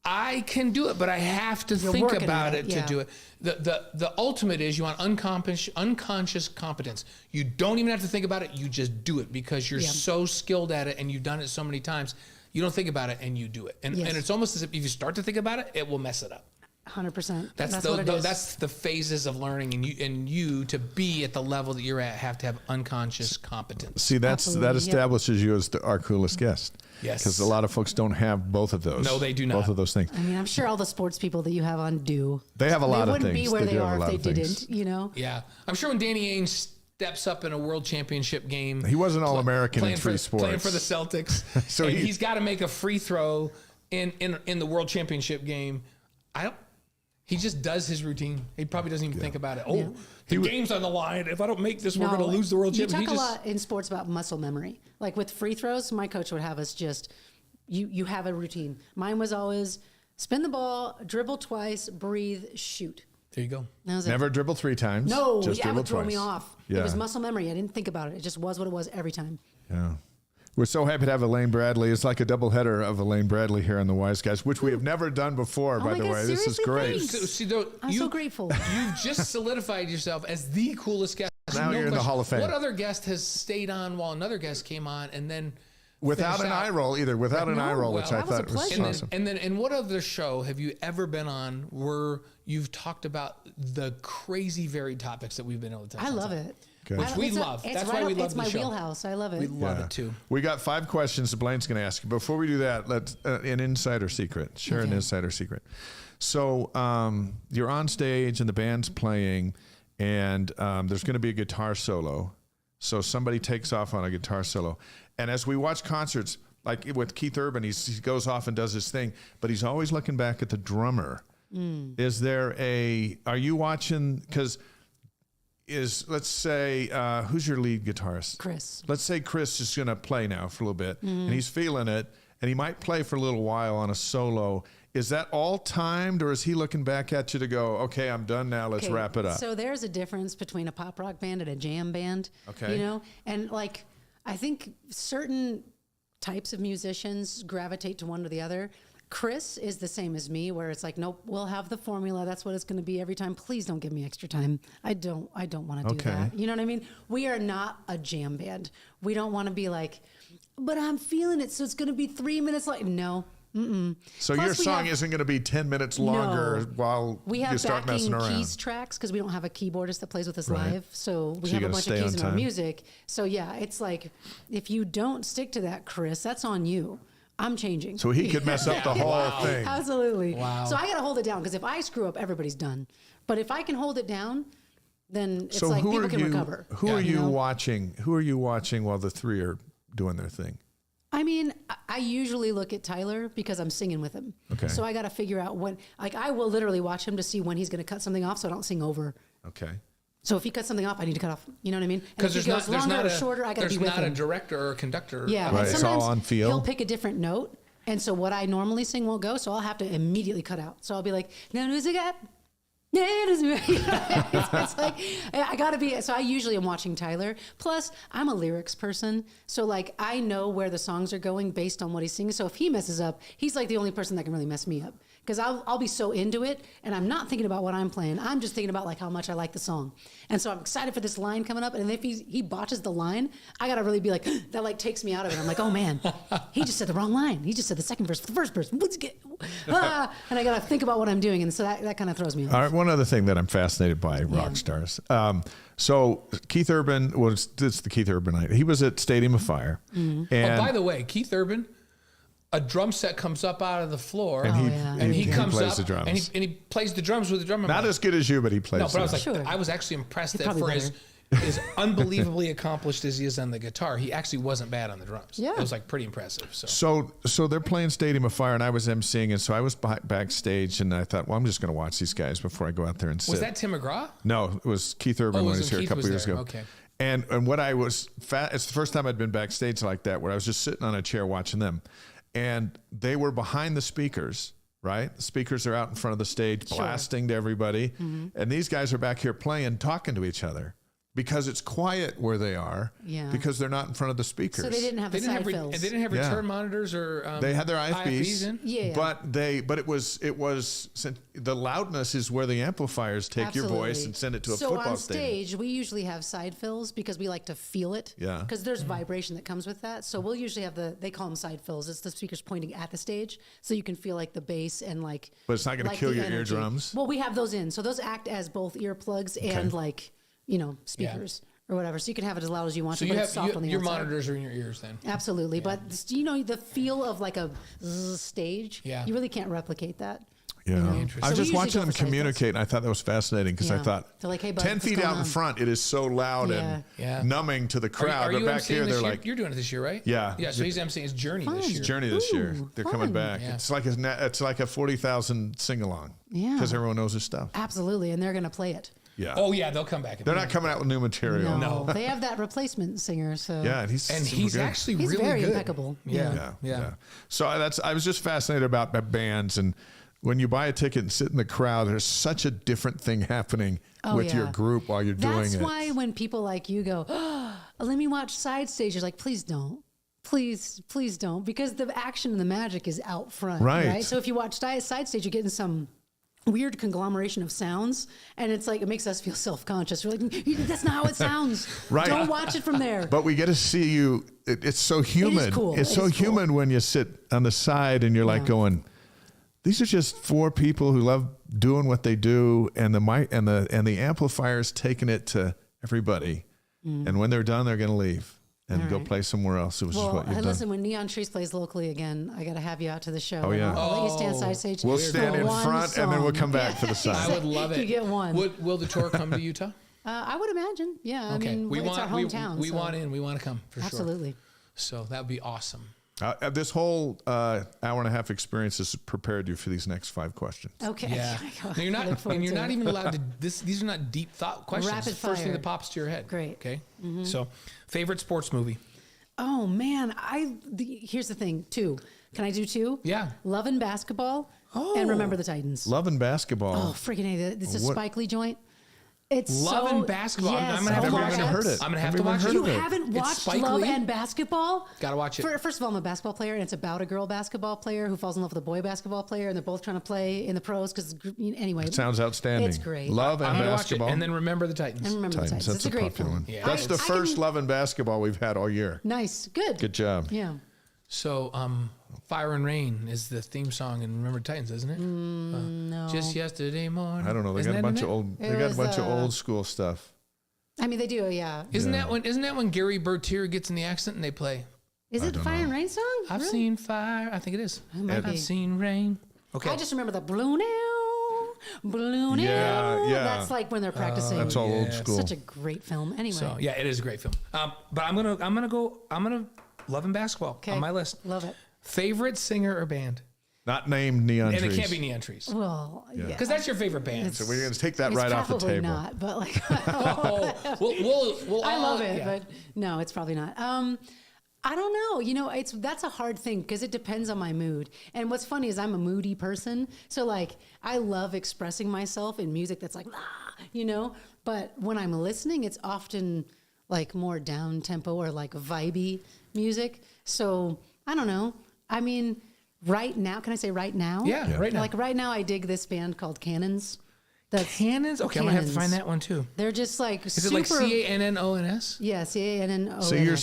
Speaker 3: I can do it, but I have to
Speaker 4: You're
Speaker 3: think
Speaker 4: working
Speaker 3: about
Speaker 4: at
Speaker 3: it
Speaker 4: it,
Speaker 3: to
Speaker 4: yeah.
Speaker 3: do it. The ultimate is you want unconscious competence. You don't even have to think about it. You just do it because you're
Speaker 4: Yeah.
Speaker 3: so skilled at it and you've done it so many times. You don't think about it and you do it. And,
Speaker 4: Yes.
Speaker 3: and it's almost as if you start to think about it, it will mess it up.
Speaker 4: 100%.
Speaker 3: That's
Speaker 4: what it is.
Speaker 3: that's the phases of learning, and you to be at the level that you're at have to have unconscious competence.
Speaker 2: See, that
Speaker 4: Absolutely, yeah.
Speaker 2: establishes you as our coolest guest.
Speaker 3: Yes.
Speaker 2: Because a lot of folks don't have both of those.
Speaker 3: No, they do
Speaker 2: Both
Speaker 3: not.
Speaker 2: of those things.
Speaker 4: I mean, I'm sure all the sports people that you have on do.
Speaker 2: They have a lot
Speaker 4: they
Speaker 2: of
Speaker 4: wouldn't
Speaker 2: things.
Speaker 4: be where
Speaker 2: They
Speaker 4: they,
Speaker 2: do have a
Speaker 4: are
Speaker 2: lot
Speaker 4: if they
Speaker 2: of things.
Speaker 4: didn't, you know?
Speaker 3: Yeah, I'm sure when Danny Ainge steps up in a world championship game,
Speaker 2: He wasn't All-American in
Speaker 3: playing
Speaker 2: three
Speaker 3: for, playing
Speaker 2: sports.
Speaker 3: for the Celtics.
Speaker 2: So
Speaker 3: and
Speaker 2: he-
Speaker 3: he's got to make a free throw in the world championship game. He just does his routine. He probably doesn't even think about it. Oh,
Speaker 4: Yeah.
Speaker 3: the game's on the line. If I don't make this, we're going to lose the world
Speaker 4: You
Speaker 3: championship.
Speaker 4: talk a lot in sports about muscle memory. Like with free throws, my coach would have us just, you have a routine. Mine was always spin the ball, dribble twice, breathe, shoot.
Speaker 3: There you go.
Speaker 4: That was it.
Speaker 2: Never dribble 3 times.
Speaker 4: No,
Speaker 2: just
Speaker 4: that
Speaker 2: dribble
Speaker 4: would throw
Speaker 2: twice.
Speaker 4: me off.
Speaker 2: Yeah.
Speaker 4: It was muscle memory. I didn't think about it. It just was what it was every time.
Speaker 2: Yeah. We're so happy to have Elaine Bradley. It's like a double header of Elaine Bradley here on the Wise Guys, which we have never done before, by
Speaker 4: my
Speaker 2: the
Speaker 4: God,
Speaker 2: way. This is
Speaker 4: seriously?
Speaker 2: great.
Speaker 4: Thanks.
Speaker 3: So, see, though,
Speaker 4: I'm so grateful.
Speaker 3: You've just solidified yourself as the coolest guest.
Speaker 2: Now you're in the Hall of Fame.
Speaker 3: What other guest has stayed on while another guest came on and then
Speaker 2: Without
Speaker 3: finished
Speaker 2: an
Speaker 3: out?
Speaker 2: eye roll either. Without an
Speaker 4: No,
Speaker 2: eye roll,
Speaker 3: well,
Speaker 2: which I
Speaker 4: that was a
Speaker 2: thought was
Speaker 4: pleasure.
Speaker 2: awesome.
Speaker 3: And what other show have you ever been on where you've talked about the crazy varied topics that we've been able to touch
Speaker 4: I
Speaker 3: on?
Speaker 4: love it.
Speaker 2: Good.
Speaker 3: Which we
Speaker 4: It's
Speaker 3: love.
Speaker 4: It's
Speaker 3: That's
Speaker 4: right
Speaker 3: why we
Speaker 4: up-
Speaker 3: love
Speaker 4: It's
Speaker 3: the
Speaker 4: my
Speaker 3: show.
Speaker 4: wheelhouse. I love it.
Speaker 3: We love it too.
Speaker 2: We got 5 questions that Blaine's going to ask you. Before we do that, let's an insider secret. Share an
Speaker 4: Okay.
Speaker 2: insider secret. So you're on stage and the band's playing, and there's going to be a guitar solo. So somebody takes off on a guitar solo, and as we watch concerts, like with Keith Urban, he goes off and does his thing, but he's always looking back at the drummer. Is there are you watching? Because let's say who's your lead guitarist?
Speaker 4: Chris.
Speaker 2: Let's say Chris is going to play now for a little bit, and he's feeling it, and he might play for a little while on a solo. Is that all timed, or is he looking back at you to go, okay, I'm done now, let's
Speaker 4: Okay,
Speaker 2: wrap it up?
Speaker 4: So there's a difference between a pop rock band and a jam band.
Speaker 2: Okay.
Speaker 4: You know, and like I think certain types of musicians gravitate to one or the other. Chris is the same as me, where it's like, nope, we'll have the formula. That's what it's going to be every time. Please don't give me extra time. I don't want to do
Speaker 2: Okay.
Speaker 4: that. You know what I mean? We are not a jam band. We don't want to be like, but I'm feeling it, so it's going to be 3 minutes. Like, no.
Speaker 2: So
Speaker 4: Plus
Speaker 2: your
Speaker 4: we
Speaker 2: song
Speaker 4: have-
Speaker 2: isn't going to be 10 minutes longer
Speaker 4: No.
Speaker 2: while
Speaker 4: We
Speaker 2: you
Speaker 4: have
Speaker 2: start messing
Speaker 4: backing
Speaker 2: around.
Speaker 4: keys tracks because we don't have a keyboardist that plays with us
Speaker 2: Right.
Speaker 4: live. So we
Speaker 2: So you
Speaker 4: have a
Speaker 2: gotta
Speaker 4: bunch of
Speaker 2: stay
Speaker 4: keys
Speaker 2: on
Speaker 4: in our
Speaker 2: time.
Speaker 4: music. So yeah, it's like if you don't stick to that, Chris, that's on you. I'm changing.
Speaker 2: So he could mess up the whole thing.
Speaker 4: Absolutely.
Speaker 3: Wow.
Speaker 4: So I got to hold it down because if I screw up, everybody's done. But if I can hold it down, then it's
Speaker 2: So
Speaker 4: like
Speaker 2: who
Speaker 4: people
Speaker 2: are
Speaker 4: can
Speaker 2: you?
Speaker 4: recover.
Speaker 2: Who are you
Speaker 4: know?
Speaker 2: watching? Who are you watching while the three are doing their thing?
Speaker 4: I mean, I usually look at Tyler because I'm singing with him.
Speaker 2: Okay.
Speaker 4: So I got to figure out when, like, I will literally watch him to see when he's going to cut something off so I don't sing over.
Speaker 2: Okay.
Speaker 4: So if he cuts something off, I need to cut off. You know what I mean? And
Speaker 3: Because
Speaker 4: if he goes longer or shorter, I got to be with
Speaker 3: There's not a
Speaker 4: him.
Speaker 3: director or a conductor.
Speaker 4: Yeah.
Speaker 2: Right,
Speaker 4: And
Speaker 2: it's
Speaker 4: sometimes
Speaker 2: all on feel.
Speaker 4: he'll pick a different note. And so what I normally sing won't go. So I'll have to immediately cut out. So I'll be like, no, no, it's like I gotta be. So I usually am watching Tyler. Plus, I'm a lyrics person, so like I know where the songs are going based on what he's singing. So if he messes up, he's like the only person that can really mess me up because I'll be so into it and I'm not thinking about what I'm playing. I'm just thinking about like how much I like the song, and so I'm excited for this line coming up. And if he botches the line, I gotta really be like that. Like takes me out of it. I'm like, oh man, he just said the wrong line. He just said the second verse for the first verse. And I gotta think about what I'm doing, and so that kind of throws me off.
Speaker 2: All right. One other thing that I'm fascinated by rock stars. So Keith Urban was the Keith Urban night. He was at Stadium of Fire.
Speaker 4: Mm-hmm.
Speaker 2: And
Speaker 3: By the way, Keith Urban, a drum set comes up out of the floor,
Speaker 2: and
Speaker 3: he comes
Speaker 2: plays
Speaker 3: up
Speaker 2: the drums.
Speaker 3: and he plays the drums with the drum.
Speaker 2: Not as good as you, but he plays.
Speaker 3: No, but I was like,
Speaker 4: Sure.
Speaker 3: I was actually impressed
Speaker 4: He's
Speaker 3: that
Speaker 4: probably
Speaker 3: for as unbelievably accomplished as he is on the guitar, he actually wasn't bad on the drums.
Speaker 4: Yeah.
Speaker 3: It was like pretty impressive. So
Speaker 2: So they're playing Stadium of Fire, and I was emceeing, and so I was backstage, and I thought, well, I'm just going to watch these guys before I go out there and sit.
Speaker 3: was that Tim McGraw?
Speaker 2: No, it was Keith Urban
Speaker 3: Oh,
Speaker 2: when
Speaker 3: it
Speaker 2: he
Speaker 3: was
Speaker 2: was here
Speaker 3: when
Speaker 2: a couple
Speaker 3: Keith
Speaker 2: years
Speaker 3: was
Speaker 2: ago.
Speaker 3: there. Okay.
Speaker 2: And what I was it's the first time I'd been backstage like that, where I was just sitting on a chair watching them, and they were behind the speakers. Right, the speakers are out in front of the stage, blasting to everybody, and these guys are back here playing, talking to each other. Because it's quiet where they are, because they're not in front of the speakers.
Speaker 4: So they didn't have the side fills.
Speaker 3: They didn't have return monitors or
Speaker 2: They had their IFBs,
Speaker 4: in. Yeah.
Speaker 2: but it was the loudness is where the amplifiers take your voice and send it to a
Speaker 4: so
Speaker 2: football
Speaker 4: on
Speaker 2: stadium.
Speaker 4: stage, we usually have side fills because we like to feel it.
Speaker 2: Yeah.
Speaker 4: Because there's vibration that comes with that. So we'll usually have they call them side fills. It's the speakers pointing at the stage, so you can feel like the bass and like.
Speaker 2: But it's not going to kill
Speaker 4: the
Speaker 2: your
Speaker 4: energy.
Speaker 2: eardrums.
Speaker 4: Well, we have those in, so those act as both earplugs and like speakers. Or whatever, so you can have it as loud as you want
Speaker 3: so
Speaker 4: to,
Speaker 3: you
Speaker 4: but
Speaker 3: have
Speaker 4: it's soft on the
Speaker 3: your
Speaker 4: outside.
Speaker 3: monitors are in your ears then.
Speaker 4: Absolutely, but the feel of like a stage, you really can't replicate that.
Speaker 2: Yeah,
Speaker 3: Interesting.
Speaker 2: I was
Speaker 4: So we
Speaker 2: just
Speaker 4: usually
Speaker 2: watching
Speaker 4: go
Speaker 2: them
Speaker 4: for side
Speaker 2: communicate, and I thought that was fascinating because I
Speaker 4: Yeah.
Speaker 2: thought,
Speaker 4: They're like, "Hey, bud,
Speaker 2: 10
Speaker 4: what's
Speaker 2: feet
Speaker 4: going
Speaker 2: out in
Speaker 4: on?"
Speaker 2: front, it is so loud
Speaker 4: Yeah.
Speaker 2: and numbing to the crowd.
Speaker 3: Are
Speaker 2: But
Speaker 3: you
Speaker 2: back
Speaker 3: emceeing
Speaker 2: here,
Speaker 3: this
Speaker 2: they're
Speaker 3: year?
Speaker 2: like,
Speaker 3: You're doing it this year, right?
Speaker 2: Yeah.
Speaker 3: Yeah. So he's emceeing his Journey this year.
Speaker 2: Journey this year. They're coming
Speaker 4: fun.
Speaker 2: back.
Speaker 3: Yeah.
Speaker 2: It's like a 40,000 sing along.
Speaker 4: Yeah.
Speaker 2: because everyone knows his stuff.
Speaker 4: Absolutely, and they're going to play it.
Speaker 2: Yeah.
Speaker 3: Oh yeah, they'll come back.
Speaker 2: They're not coming out with new material.
Speaker 3: No.
Speaker 4: They have that replacement singer, so
Speaker 2: Yeah, and he's super good.
Speaker 3: actually
Speaker 4: he's
Speaker 3: really
Speaker 4: very
Speaker 3: good.
Speaker 4: impeccable.
Speaker 3: Yeah.
Speaker 2: So I was just fascinated about bands, and when you buy a ticket and sit in the crowd, there's such a different thing happening with your group while you're doing
Speaker 4: That's
Speaker 2: it.
Speaker 4: why when people like you go, oh, let me watch side stage, you're like, please don't. Please don't, because the action and the magic is out front,
Speaker 2: Right.
Speaker 4: So if you watch side stage, you're getting some weird conglomeration of sounds, and it's like it makes us feel self-conscious. We're like, that's not how it sounds.
Speaker 2: Right.
Speaker 4: Don't watch it from there.
Speaker 2: But we get to see you. It's so human.
Speaker 4: cool.
Speaker 2: It's
Speaker 4: It
Speaker 2: so
Speaker 4: is cool.
Speaker 2: human when you sit on the side and you're like going, these are just four people who love doing what they do, and the mic and the amplifiers taking it to everybody. And when they're done, they're going to leave and go play somewhere else. Which is
Speaker 4: Well,
Speaker 2: what you've
Speaker 4: and
Speaker 2: done.
Speaker 4: listen, when Neon Trees plays locally again, I got to have you out to the show.
Speaker 2: Oh, yeah.
Speaker 4: I'll let you stand side stage.
Speaker 2: We'll
Speaker 4: for
Speaker 2: stand in
Speaker 4: one
Speaker 2: front and then we'll
Speaker 4: song.
Speaker 2: come back for the side.
Speaker 3: I would love it.
Speaker 4: You get one.
Speaker 3: Will the tour come to Utah?
Speaker 4: I would imagine. Yeah.
Speaker 3: Okay.
Speaker 4: I mean, it's our hometown.
Speaker 3: We
Speaker 4: so
Speaker 3: want in. We want to come for
Speaker 4: Absolutely.
Speaker 3: sure. So that would be awesome.
Speaker 2: This whole hour and a half experience has prepared you for these next 5 questions.
Speaker 4: Okay.
Speaker 3: Yeah.
Speaker 4: I
Speaker 3: No, you're
Speaker 4: look
Speaker 3: not.
Speaker 4: forward
Speaker 3: And you're
Speaker 4: to
Speaker 3: not
Speaker 4: it.
Speaker 3: even allowed to. These are not deep thought questions.
Speaker 4: Rapid
Speaker 3: First thing
Speaker 4: fire.
Speaker 3: that pops to your head.
Speaker 4: Great.
Speaker 3: Okay. So, favorite sports movie?
Speaker 4: Oh man, here's the thing. 2. Can I do 2?
Speaker 3: Yeah.
Speaker 4: Love and Basketball and Remember the Titans.
Speaker 2: Love and basketball.
Speaker 4: Oh, freaking A. This is a
Speaker 2: What?
Speaker 4: Spike Lee joint. It's
Speaker 3: Love
Speaker 4: so,
Speaker 3: and Basketball.
Speaker 4: Yes.
Speaker 3: I'm gonna have to
Speaker 2: Never
Speaker 3: watch
Speaker 2: even
Speaker 3: it.
Speaker 2: heard it.
Speaker 3: I'm gonna have
Speaker 2: Never
Speaker 3: to
Speaker 2: even
Speaker 3: watch
Speaker 2: heard
Speaker 3: it.
Speaker 2: of
Speaker 4: You
Speaker 2: it.
Speaker 4: haven't
Speaker 3: It's
Speaker 4: watched
Speaker 3: Spike
Speaker 4: Love
Speaker 3: Lee?
Speaker 4: and Basketball?
Speaker 3: Gotta watch it.
Speaker 4: First of all, I'm a basketball player, and it's about a girl basketball player who falls in love with a boy basketball player, and they're both trying to play in the pros. Because anyway,
Speaker 2: Sounds outstanding.
Speaker 4: It's great.
Speaker 2: Love and
Speaker 3: I'm gonna watch it.
Speaker 2: basketball.
Speaker 3: And then Remember the Titans.
Speaker 4: And Remember the
Speaker 2: Titans.
Speaker 4: Titans. It's a great
Speaker 2: popular
Speaker 4: film.
Speaker 2: one.
Speaker 3: Yeah.
Speaker 2: That's the
Speaker 4: I
Speaker 2: first
Speaker 4: can-
Speaker 2: Love and Basketball we've had all year.
Speaker 4: Nice, good,
Speaker 2: Good job.
Speaker 4: Yeah.
Speaker 3: So, Fire and Rain is the theme song in Remember the Titans, isn't it?
Speaker 4: No,
Speaker 3: Just yesterday morning.
Speaker 2: I don't know. They
Speaker 3: Isn't
Speaker 2: got a
Speaker 3: that in
Speaker 2: bunch of
Speaker 3: it?
Speaker 2: old. They
Speaker 4: It
Speaker 2: got a
Speaker 4: was,
Speaker 2: bunch of old school stuff.
Speaker 4: I mean, they do, yeah.
Speaker 3: Isn't that when Gary Bertier gets in the accident and they play?
Speaker 4: Is it the Fire and Rain song?
Speaker 3: I've
Speaker 4: Really?
Speaker 3: seen fire. I think it is.
Speaker 4: might be.
Speaker 3: I've seen rain. Okay.
Speaker 4: I just remember the blue now.
Speaker 2: Yeah.
Speaker 4: That's like when they're practicing.
Speaker 2: That's all old school.
Speaker 4: Such a great film. Anyway.
Speaker 3: So yeah, it is a great film. But I'm gonna Love and Basketball on my list.
Speaker 4: Love it.
Speaker 3: Favorite singer or band?
Speaker 2: Not named Neon
Speaker 3: And
Speaker 2: Trees.
Speaker 3: it can't be Neon Trees.
Speaker 4: Well, yeah.
Speaker 3: Because that's your favorite band.
Speaker 2: So we're going to take that
Speaker 4: It's
Speaker 2: right off the
Speaker 4: probably
Speaker 2: table.
Speaker 4: not, but like,
Speaker 3: Oh, we'll
Speaker 4: I love it,
Speaker 3: yeah.
Speaker 4: but no, it's probably not. I don't know. You know, that's a hard thing because it depends on my mood. And what's funny is I'm a moody person, so like I love expressing myself in music that's like, you know. But when I'm listening, it's often like more down tempo or like vibey music. So I don't know. I mean, right now, can I say right now?
Speaker 3: Yeah, right now.
Speaker 4: Like right now, I dig this band called Cannons.
Speaker 3: Cannons? Okay, I'm going to have to find that one too.
Speaker 4: They're just like
Speaker 3: Is it like Cannons?
Speaker 4: Yeah, Cannons.
Speaker 2: So you're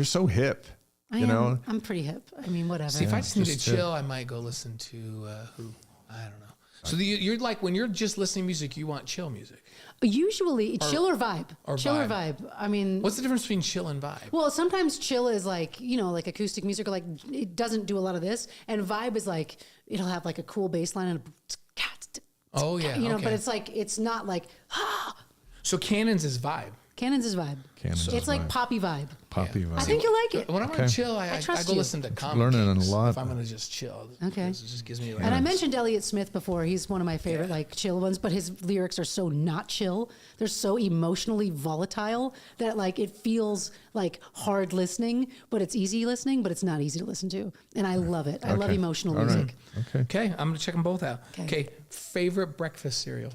Speaker 2: so hip. You know?
Speaker 4: I'm pretty hip. I mean, whatever.
Speaker 3: See, if I just need to
Speaker 2: just,
Speaker 3: chill, I might go listen to who? I don't know. So you're like, when you're just listening to music, you want chill music.
Speaker 4: Usually, chill or vibe. Chill or vibe. I mean,
Speaker 3: What's the difference between chill and vibe?
Speaker 4: well, sometimes chill is like, you know, like acoustic music, or like it doesn't do a lot of this. And vibe is like, it'll have like a cool bass line and
Speaker 3: Oh, yeah.
Speaker 4: you know,
Speaker 3: okay.
Speaker 4: but it's like, it's not like,
Speaker 3: So Cannons is vibe.
Speaker 4: Cannons is vibe.
Speaker 2: Cannons is
Speaker 4: It's like
Speaker 2: vibe.
Speaker 4: poppy vibe.
Speaker 2: Poppy vibe.
Speaker 4: I think you'll like it.
Speaker 3: When I'm going to chill, I
Speaker 4: trust
Speaker 3: go
Speaker 4: you.
Speaker 3: listen to Common
Speaker 2: Learning
Speaker 3: Kings
Speaker 2: a lot.
Speaker 3: if I'm going to just chill.
Speaker 4: Okay.
Speaker 3: It just gives me like...
Speaker 4: And I mentioned Elliott Smith before. He's one of my favorite like chill ones, but his lyrics are so not chill. They're so emotionally volatile that like it feels like hard listening, but it's easy listening, but it's not easy to listen to. And I love it. I love
Speaker 2: Okay.
Speaker 4: emotional
Speaker 2: All right.
Speaker 4: music.
Speaker 2: Okay.
Speaker 3: Okay, I'm going to check them both out.
Speaker 4: Okay.
Speaker 3: Okay, favorite breakfast cereal?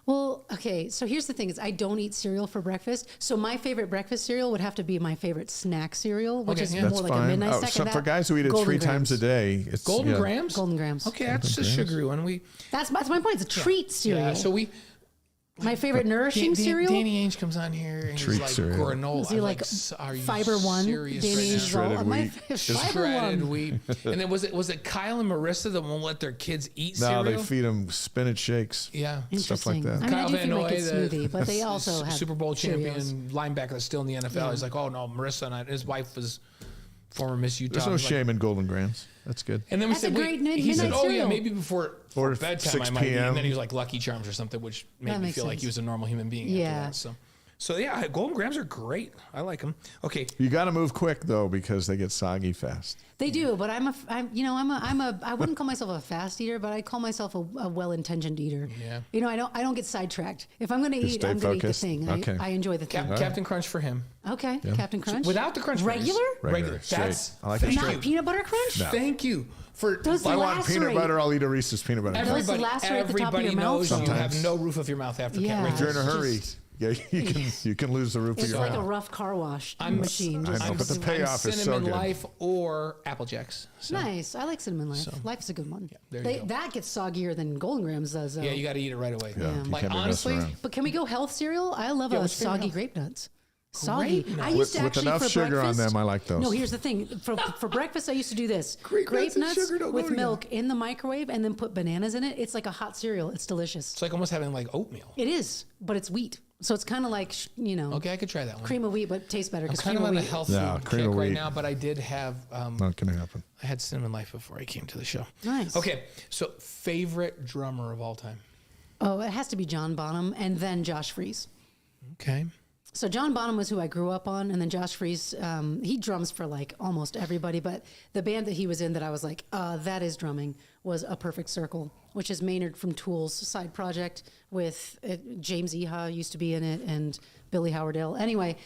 Speaker 4: Well, okay. So here's the thing: is I don't eat cereal for breakfast. So my favorite breakfast cereal would have to be my favorite snack cereal, which
Speaker 3: Okay,
Speaker 4: is
Speaker 3: yeah.
Speaker 4: more
Speaker 2: That's
Speaker 4: like
Speaker 2: fine.
Speaker 4: a midnight snack.
Speaker 2: So
Speaker 4: and
Speaker 2: for
Speaker 4: that-
Speaker 2: guys who eat it
Speaker 4: Golden
Speaker 2: 3 times a
Speaker 4: Grahams.
Speaker 2: day, it's
Speaker 3: Golden
Speaker 2: yeah.
Speaker 3: Grams?
Speaker 4: Golden Grams.
Speaker 3: Okay, that's a
Speaker 2: Grahams.
Speaker 3: sugary one.
Speaker 4: That's my point. It's a treat cereal.
Speaker 3: Yeah, so
Speaker 4: my favorite nourishing cereal.
Speaker 3: Danny Ainge comes on here and
Speaker 2: Treat
Speaker 3: he's like
Speaker 2: cereal.
Speaker 3: granola.
Speaker 4: Is he
Speaker 3: I'm
Speaker 4: like
Speaker 3: are you
Speaker 4: Fiber One?
Speaker 3: serious
Speaker 4: Danny
Speaker 3: right
Speaker 4: Ainge
Speaker 3: now?
Speaker 4: is all
Speaker 2: Shredded
Speaker 4: my
Speaker 2: wheat.
Speaker 4: Fiber
Speaker 3: Shredded
Speaker 4: One.
Speaker 3: wheat. And then was it Kyle and Marissa that won't let their kids eat
Speaker 2: No,
Speaker 3: cereal?
Speaker 2: they feed them spinach shakes.
Speaker 3: Yeah.
Speaker 2: Stuff like
Speaker 4: Interesting.
Speaker 2: that.
Speaker 4: I mean,
Speaker 3: Kyle
Speaker 4: I do
Speaker 3: Van
Speaker 4: feel like
Speaker 3: Noy,
Speaker 4: it's
Speaker 3: the
Speaker 4: smoothie, but they also have
Speaker 3: Super Bowl champion
Speaker 4: Cheerios.
Speaker 3: linebacker that's still in the NFL. He's like, oh no, Marissa and his wife was former Miss Utah.
Speaker 2: There's no
Speaker 3: He's like-
Speaker 2: shame in Golden Grams. That's good.
Speaker 3: And then we
Speaker 4: That's
Speaker 3: said,
Speaker 4: a great
Speaker 3: he said,
Speaker 4: midnight
Speaker 3: oh yeah,
Speaker 4: cereal.
Speaker 3: maybe before
Speaker 2: Or
Speaker 3: bedtime
Speaker 2: 6
Speaker 3: I might eat.
Speaker 2: p.m.
Speaker 3: And then he was like Lucky Charms or something, which made
Speaker 4: That
Speaker 3: me
Speaker 4: makes
Speaker 3: feel like
Speaker 4: sense.
Speaker 3: he was a normal human being.
Speaker 4: Yeah.
Speaker 3: After that, so yeah, Golden Grams are great. I like them. Okay.
Speaker 2: You got to move quick though because they get soggy fast.
Speaker 4: They do, but I wouldn't call myself a fast eater, but I call myself a well-intentioned eater.
Speaker 3: Yeah.
Speaker 4: You know, I don't get sidetracked. If I'm going to eat,
Speaker 2: stay
Speaker 4: I'm going to eat the
Speaker 2: focused?
Speaker 4: thing.
Speaker 2: Okay.
Speaker 4: I enjoy the thing.
Speaker 3: Captain Crunch for him.
Speaker 4: Okay, Captain Crunch.
Speaker 3: Without the crunch
Speaker 4: Regular?
Speaker 3: berries.
Speaker 2: Regular, straight.
Speaker 3: That's
Speaker 2: I like it
Speaker 3: thank
Speaker 2: straight.
Speaker 3: you.
Speaker 4: Not peanut butter crunch?
Speaker 2: No.
Speaker 3: Thank you for
Speaker 4: Those
Speaker 2: If I want peanut
Speaker 4: lacerate.
Speaker 2: butter, I'll eat a Reese's peanut butter.
Speaker 4: Those
Speaker 3: everybody.
Speaker 4: lacerate the top of
Speaker 3: Everybody
Speaker 4: your mouth?
Speaker 3: knows you have
Speaker 2: Sometimes.
Speaker 3: no roof of your mouth after
Speaker 4: Yeah.
Speaker 3: cat
Speaker 2: If you're in a
Speaker 4: It's
Speaker 2: hurry,
Speaker 4: just-
Speaker 2: you can lose the roof of
Speaker 4: It's
Speaker 2: your
Speaker 4: like
Speaker 2: mouth.
Speaker 4: a rough car wash
Speaker 3: I'm-
Speaker 4: machine.
Speaker 2: I
Speaker 4: Just
Speaker 2: know, but the payoff is so
Speaker 3: Cinnamon
Speaker 2: good.
Speaker 3: Life or Apple Jacks. So,
Speaker 4: nice. I like cinnamon life. Life's a good one.
Speaker 3: there you go.
Speaker 4: That gets soggier than Golden Grams does. Though.
Speaker 3: yeah, you got to eat it right away.
Speaker 2: Yeah, you
Speaker 3: Like
Speaker 2: can't be messing
Speaker 3: honestly,
Speaker 2: around.
Speaker 4: But can we go health cereal? I love
Speaker 3: Yeah,
Speaker 4: a
Speaker 3: what's your favorite
Speaker 4: soggy
Speaker 3: health?
Speaker 4: grape nuts. Soggy.
Speaker 3: Grape
Speaker 4: I
Speaker 3: nuts?
Speaker 4: used to
Speaker 2: With
Speaker 4: actually
Speaker 2: enough
Speaker 4: for
Speaker 2: sugar on
Speaker 4: breakfast-
Speaker 2: them, I like those.
Speaker 4: No, here's the thing. For breakfast, I used to do this:
Speaker 3: Grape nuts and sugar don't go
Speaker 4: with
Speaker 3: together.
Speaker 4: milk in the microwave, and then put bananas in it. It's like a hot cereal. It's delicious.
Speaker 3: it's like almost having like oatmeal.
Speaker 4: It is, but it's wheat, so it's kind of like
Speaker 3: Okay, I could try that one.
Speaker 4: cream of wheat, but tastes better
Speaker 3: I'm
Speaker 4: because
Speaker 3: kind
Speaker 4: cream
Speaker 3: of
Speaker 4: of
Speaker 3: on a
Speaker 4: wheat.
Speaker 3: health
Speaker 2: No,
Speaker 3: food
Speaker 2: cream
Speaker 3: kick
Speaker 2: of
Speaker 3: right
Speaker 2: wheat.
Speaker 3: now, but I did have
Speaker 2: Not gonna happen.
Speaker 3: I had Cinnamon Life before I came to the show.
Speaker 4: Nice.
Speaker 3: Okay, so favorite drummer of all time.
Speaker 4: Oh, it has to be John Bonham and then Josh Freese.
Speaker 3: Okay.
Speaker 4: So John Bonham was who I grew up on, and then Josh Freese, he drums for like almost everybody, but the band that he was in that I was like, that is drumming, was A Perfect Circle, which is Maynard from Tool's side project with James Iha used to be in it and Billy Howardale. Anyway,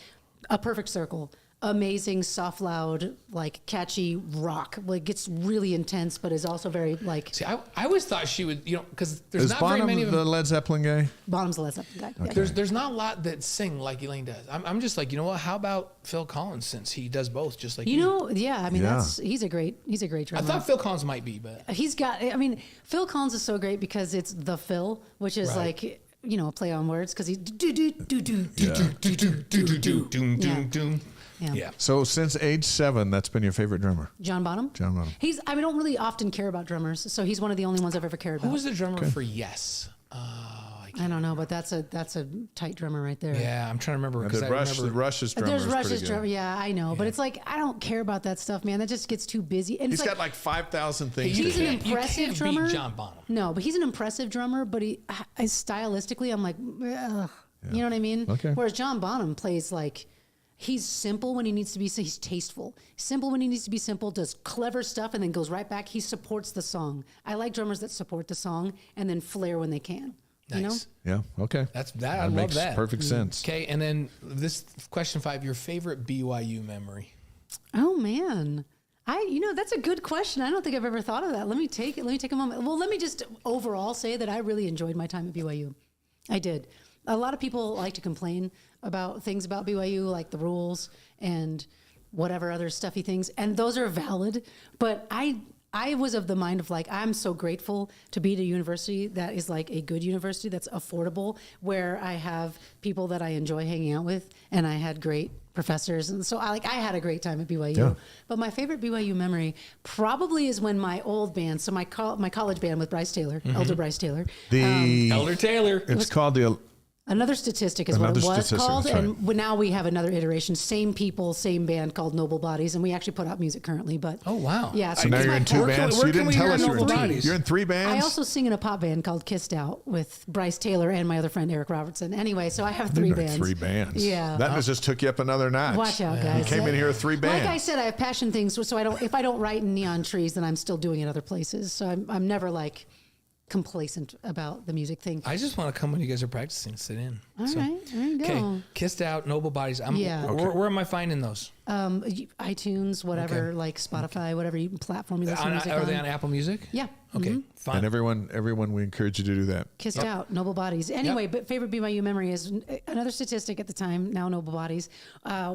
Speaker 4: A Perfect Circle. Amazing, soft, loud, like catchy rock. Like gets really intense, but is also very like
Speaker 3: See, I always thought she would, because there's
Speaker 2: Is
Speaker 3: not very
Speaker 2: Bonham
Speaker 3: many of them.
Speaker 2: the Led Zeppelin guy?
Speaker 4: Bottom's the Led Zeppelin guy. Yeah.
Speaker 3: There's not a lot that sing like Elaine does. I'm just like, you know what? How about Phil Collins since he does both, just like
Speaker 4: You know, yeah. I mean,
Speaker 2: Yeah.
Speaker 4: he's a great
Speaker 3: I
Speaker 4: drummer.
Speaker 3: thought Phil Collins might be, but
Speaker 4: He's got. I mean, Phil Collins is so great because it's the Phil, which is
Speaker 3: Right.
Speaker 4: like a play on words because he do do do do do
Speaker 2: Yeah.
Speaker 4: do do do do.
Speaker 3: doom
Speaker 4: Yeah.
Speaker 3: doom doom.
Speaker 4: Yeah.
Speaker 3: Yeah.
Speaker 2: So since age 7, that's been your favorite drummer.
Speaker 4: John Bonham.
Speaker 2: John Bonham.
Speaker 4: I don't really often care about drummers, so he's one of the only ones I've ever cared
Speaker 3: Who
Speaker 4: about.
Speaker 3: was the drummer for Yes?
Speaker 4: I don't know, but that's a tight drummer right there.
Speaker 3: Yeah, I'm trying to remember.
Speaker 2: And
Speaker 3: 'Cause
Speaker 2: the
Speaker 3: I remember
Speaker 2: Rush's drummer
Speaker 4: There's
Speaker 2: is pretty
Speaker 4: Rush's
Speaker 2: good.
Speaker 4: drummer. Yeah, I know, but it's like I don't care about that stuff, man. That just gets too busy. And
Speaker 2: He's
Speaker 4: it's
Speaker 2: got like 5,000 things
Speaker 4: He's
Speaker 2: to
Speaker 4: an
Speaker 2: do.
Speaker 4: impressive
Speaker 3: you can't
Speaker 4: drummer.
Speaker 3: Beat John Bonham.
Speaker 4: No, but he's an impressive drummer. But stylistically, I'm like, ugh. You know what I mean?
Speaker 2: Okay.
Speaker 4: Whereas John Bonham plays like. He's simple when he needs to be. He's tasteful. Simple when he needs to be simple. Does clever stuff and then goes right back. He supports the song. I like drummers that support the song and then flair when they can.
Speaker 3: Nice.
Speaker 4: You know?
Speaker 2: Yeah. Okay.
Speaker 3: That I love
Speaker 2: makes
Speaker 3: that.
Speaker 2: perfect sense.
Speaker 3: Okay, and then this question 5, your favorite BYU memory.
Speaker 4: Oh man. That's a good question. I don't think I've ever thought of that. Let me take a moment. Well, let me just overall say that I really enjoyed my time at BYU. I did. A lot of people like to complain about things about BYU, like the rules and whatever other stuffy things, and those are valid. But I was of the mind of like, I'm so grateful to be at a university that is like a good university that's affordable, where I have people that I enjoy hanging out with, and I had great professors, and so I had a great time at BYU.
Speaker 2: Yeah.
Speaker 4: But my favorite BYU memory probably is when my old band, so my college band with Bryce Taylor, Elder Bryce Taylor,
Speaker 3: Elder Taylor.
Speaker 2: It's called the.
Speaker 4: Another Statistic is
Speaker 2: Another
Speaker 4: what it was
Speaker 2: Statistic,
Speaker 4: called,
Speaker 2: that's right.
Speaker 4: and now we have another iteration, same people, same band called Noble Bodies, and we actually put out music currently. But
Speaker 3: Oh, wow.
Speaker 4: yeah.
Speaker 2: So now
Speaker 4: it's
Speaker 2: you're
Speaker 4: my
Speaker 2: in 2
Speaker 3: Where can-
Speaker 2: bands.
Speaker 3: where
Speaker 2: You
Speaker 3: can
Speaker 2: didn't
Speaker 3: we
Speaker 2: tell
Speaker 3: hear
Speaker 2: us you were in
Speaker 3: Noble
Speaker 2: 3.
Speaker 3: Bodies?
Speaker 2: You're in 3 bands.
Speaker 4: I also sing in a pop band called Kissed Out with Bryce Taylor and my other friend Eric Robertson. Anyway, so I have 3
Speaker 2: You're in
Speaker 4: bands.
Speaker 2: 3 bands.
Speaker 4: Yeah.
Speaker 2: That just took you up another notch.
Speaker 4: Watch out, guys.
Speaker 2: You came in here with 3 bands.
Speaker 4: Like I said, I have passion things, so if I don't write in neon trees, then I'm still doing it other places. So I'm never like complacent about the music thing.
Speaker 3: I just want to come when you guys are practicing. Sit in.
Speaker 4: All right, there you go.
Speaker 3: Okay, Kissed Out, Noble Bodies.
Speaker 4: Yeah.
Speaker 3: Where am I finding those?
Speaker 4: iTunes, whatever,
Speaker 3: Okay.
Speaker 4: like Spotify, whatever platform you listen to music
Speaker 3: Are
Speaker 4: on.
Speaker 3: they on Apple Music?
Speaker 4: Yeah.
Speaker 3: Okay,
Speaker 4: mhm.
Speaker 3: fine.
Speaker 2: And everyone, we encourage you to do that.
Speaker 4: Kissed Out, Noble Bodies. Anyway, but favorite BYU memory is another statistic at the time, now Noble Bodies.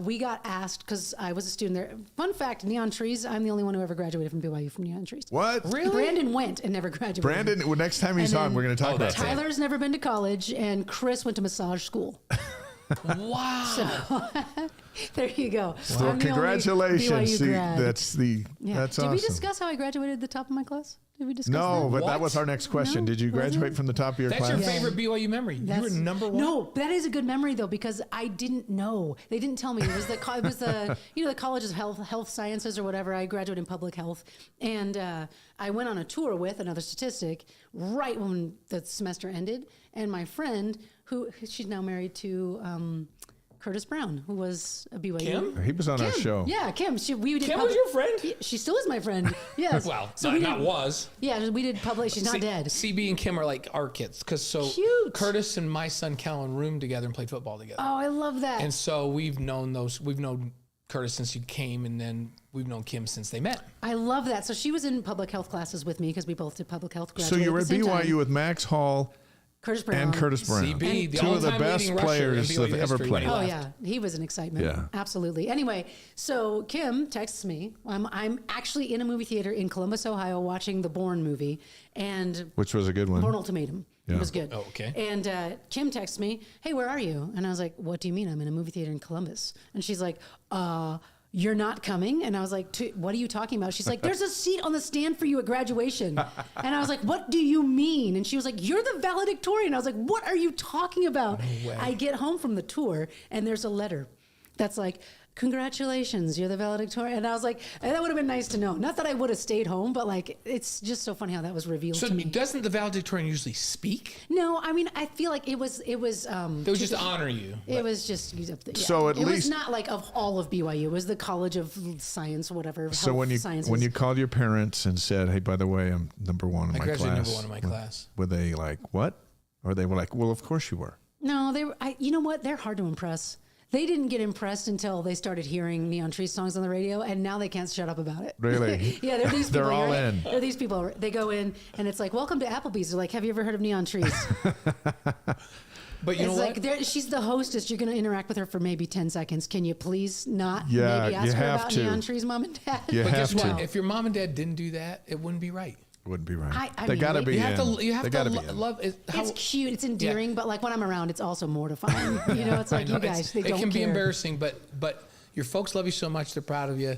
Speaker 4: We got asked, because I was a student there. Fun fact, Neon Trees, I'm the only one who ever graduated from BYU from Neon Trees.
Speaker 2: What?
Speaker 3: Really?
Speaker 4: Brandon went and never graduated.
Speaker 2: Brandon, well, next time he's
Speaker 4: And
Speaker 2: on,
Speaker 4: then
Speaker 2: we're going to talk about
Speaker 3: that's
Speaker 2: that.
Speaker 4: Tyler's never been to college, and Chris went to massage school.
Speaker 3: Wow.
Speaker 4: There you go.
Speaker 2: So
Speaker 4: I'm the only
Speaker 2: congratulations.
Speaker 4: BYU
Speaker 2: See,
Speaker 4: grad.
Speaker 2: that's
Speaker 4: Yeah.
Speaker 2: awesome.
Speaker 4: Did we discuss how I graduated at the top of my class? Did we discuss
Speaker 2: No,
Speaker 4: that?
Speaker 2: but that
Speaker 3: What?
Speaker 2: was our next question.
Speaker 4: No,
Speaker 2: Did you
Speaker 4: was
Speaker 2: graduate
Speaker 4: it?
Speaker 2: from the top of your
Speaker 3: That's
Speaker 2: class?
Speaker 3: your favorite BYU memory. You were
Speaker 4: That's-
Speaker 3: number 1?
Speaker 4: No, that is a good memory though, because I didn't know. They didn't tell me. It was the the College of Health Sciences or whatever. I graduated in public health, and I went on a tour with another statistic right when the semester ended. And my friend, she's now married to Curtis Brown, who was a BYU.
Speaker 3: Kim?
Speaker 2: He was on our show.
Speaker 4: Yeah, Kim. We did
Speaker 3: Kim was your friend?
Speaker 4: Yeah, she still is my friend. Yes.
Speaker 3: Well,
Speaker 4: we
Speaker 3: not
Speaker 4: did-
Speaker 3: was.
Speaker 4: Yeah, we did public. She's not dead.
Speaker 3: CB and Kim are like our kids.
Speaker 4: Cute.
Speaker 3: Curtis and my son Callan roomed together and played football together.
Speaker 4: Oh, I love that.
Speaker 3: And so we've known Curtis since he came, and then we've known Kim since they met.
Speaker 4: I love that. So she was in public health classes with me because we both did public health.
Speaker 2: So you were at
Speaker 4: graduated
Speaker 2: BYU
Speaker 4: the same time.
Speaker 2: with Max Hall
Speaker 4: Curtis Brown
Speaker 2: and Curtis Brown.
Speaker 3: CB, the
Speaker 2: Two of the
Speaker 3: all-time
Speaker 2: best
Speaker 3: leading rusher
Speaker 2: players
Speaker 3: in
Speaker 2: that
Speaker 3: BYU
Speaker 2: have ever
Speaker 3: history when he
Speaker 2: played.
Speaker 4: Oh
Speaker 3: left.
Speaker 4: yeah, he was an excitement.
Speaker 2: Yeah.
Speaker 4: Absolutely. Anyway, so Kim texts me. I'm actually in a movie theater in Columbus, Ohio, watching the Bourne movie, and
Speaker 2: Which was a good one.
Speaker 4: Bourne Ultimatum.
Speaker 2: Yeah.
Speaker 4: It was good.
Speaker 3: Oh, okay.
Speaker 4: And Kim texts me, "Hey, where are you?" And I was like, "What do you mean? I'm in a movie theater in Columbus." And she's like, "You're not coming?" And I was like, "What are you talking about?" She's like, "There's a seat on the stand for you at graduation." And I was like, "What do you mean?" And she was like, "You're the valedictorian." I was like, "What are you talking about?"
Speaker 3: No way.
Speaker 4: I get home from the tour, and there's a letter that's like, "Congratulations, you're the valedictorian." And I was like, that would have been nice to know. Not that I would have stayed home, but like, it's just so funny how that was revealed
Speaker 3: So
Speaker 4: to me.
Speaker 3: doesn't the valedictorian usually speak?
Speaker 4: No, I mean, I feel like it was.
Speaker 3: They would just honor you.
Speaker 4: It was just. Yeah.
Speaker 2: So at
Speaker 4: it was
Speaker 2: least-
Speaker 4: not like of all of BYU. It was the College of Science, whatever.
Speaker 2: So when you called your parents and said, "Hey, by the way, I'm number 1 in
Speaker 3: I
Speaker 2: my
Speaker 3: graduated
Speaker 2: class,"
Speaker 3: number 1 in my class.
Speaker 2: were they like, "What?" Or they were like, "Well, of course you were."
Speaker 4: No, they were. You know what? They're hard to impress. They didn't get impressed until they started hearing Neon Trees songs on the radio, and now they can't shut up about it.
Speaker 2: Really?
Speaker 4: Yeah, they're these people.
Speaker 2: They're all
Speaker 4: right?
Speaker 2: in.
Speaker 4: They're these people. They go in, and it's like, "Welcome to Applebee's." They're like, "Have you ever heard of Neon Trees?"
Speaker 3: But you know
Speaker 4: It's
Speaker 3: what?
Speaker 4: like she's the hostess. You're going to interact with her for maybe 10 seconds. Can you please not
Speaker 2: Yeah,
Speaker 4: maybe ask
Speaker 2: you
Speaker 4: her
Speaker 2: have
Speaker 4: about
Speaker 2: to.
Speaker 4: Neon Trees, Mom and Dad?
Speaker 2: You
Speaker 3: But
Speaker 2: have
Speaker 3: guess
Speaker 2: to.
Speaker 3: what? If your mom and dad didn't do that, it wouldn't be right.
Speaker 2: Wouldn't be right.
Speaker 4: I
Speaker 2: they
Speaker 4: mean,
Speaker 2: gotta
Speaker 4: they-
Speaker 2: be
Speaker 3: You
Speaker 2: in.
Speaker 3: have to. You have
Speaker 2: They
Speaker 3: to
Speaker 2: gotta be in.
Speaker 3: love.
Speaker 4: It's cute. It's endearing, but like when I'm around, it's also mortifying. It's like
Speaker 3: I know,
Speaker 4: you guys, they
Speaker 3: it
Speaker 4: don't
Speaker 3: can be
Speaker 4: care.
Speaker 3: embarrassing, but your folks love you so much. They're proud of you.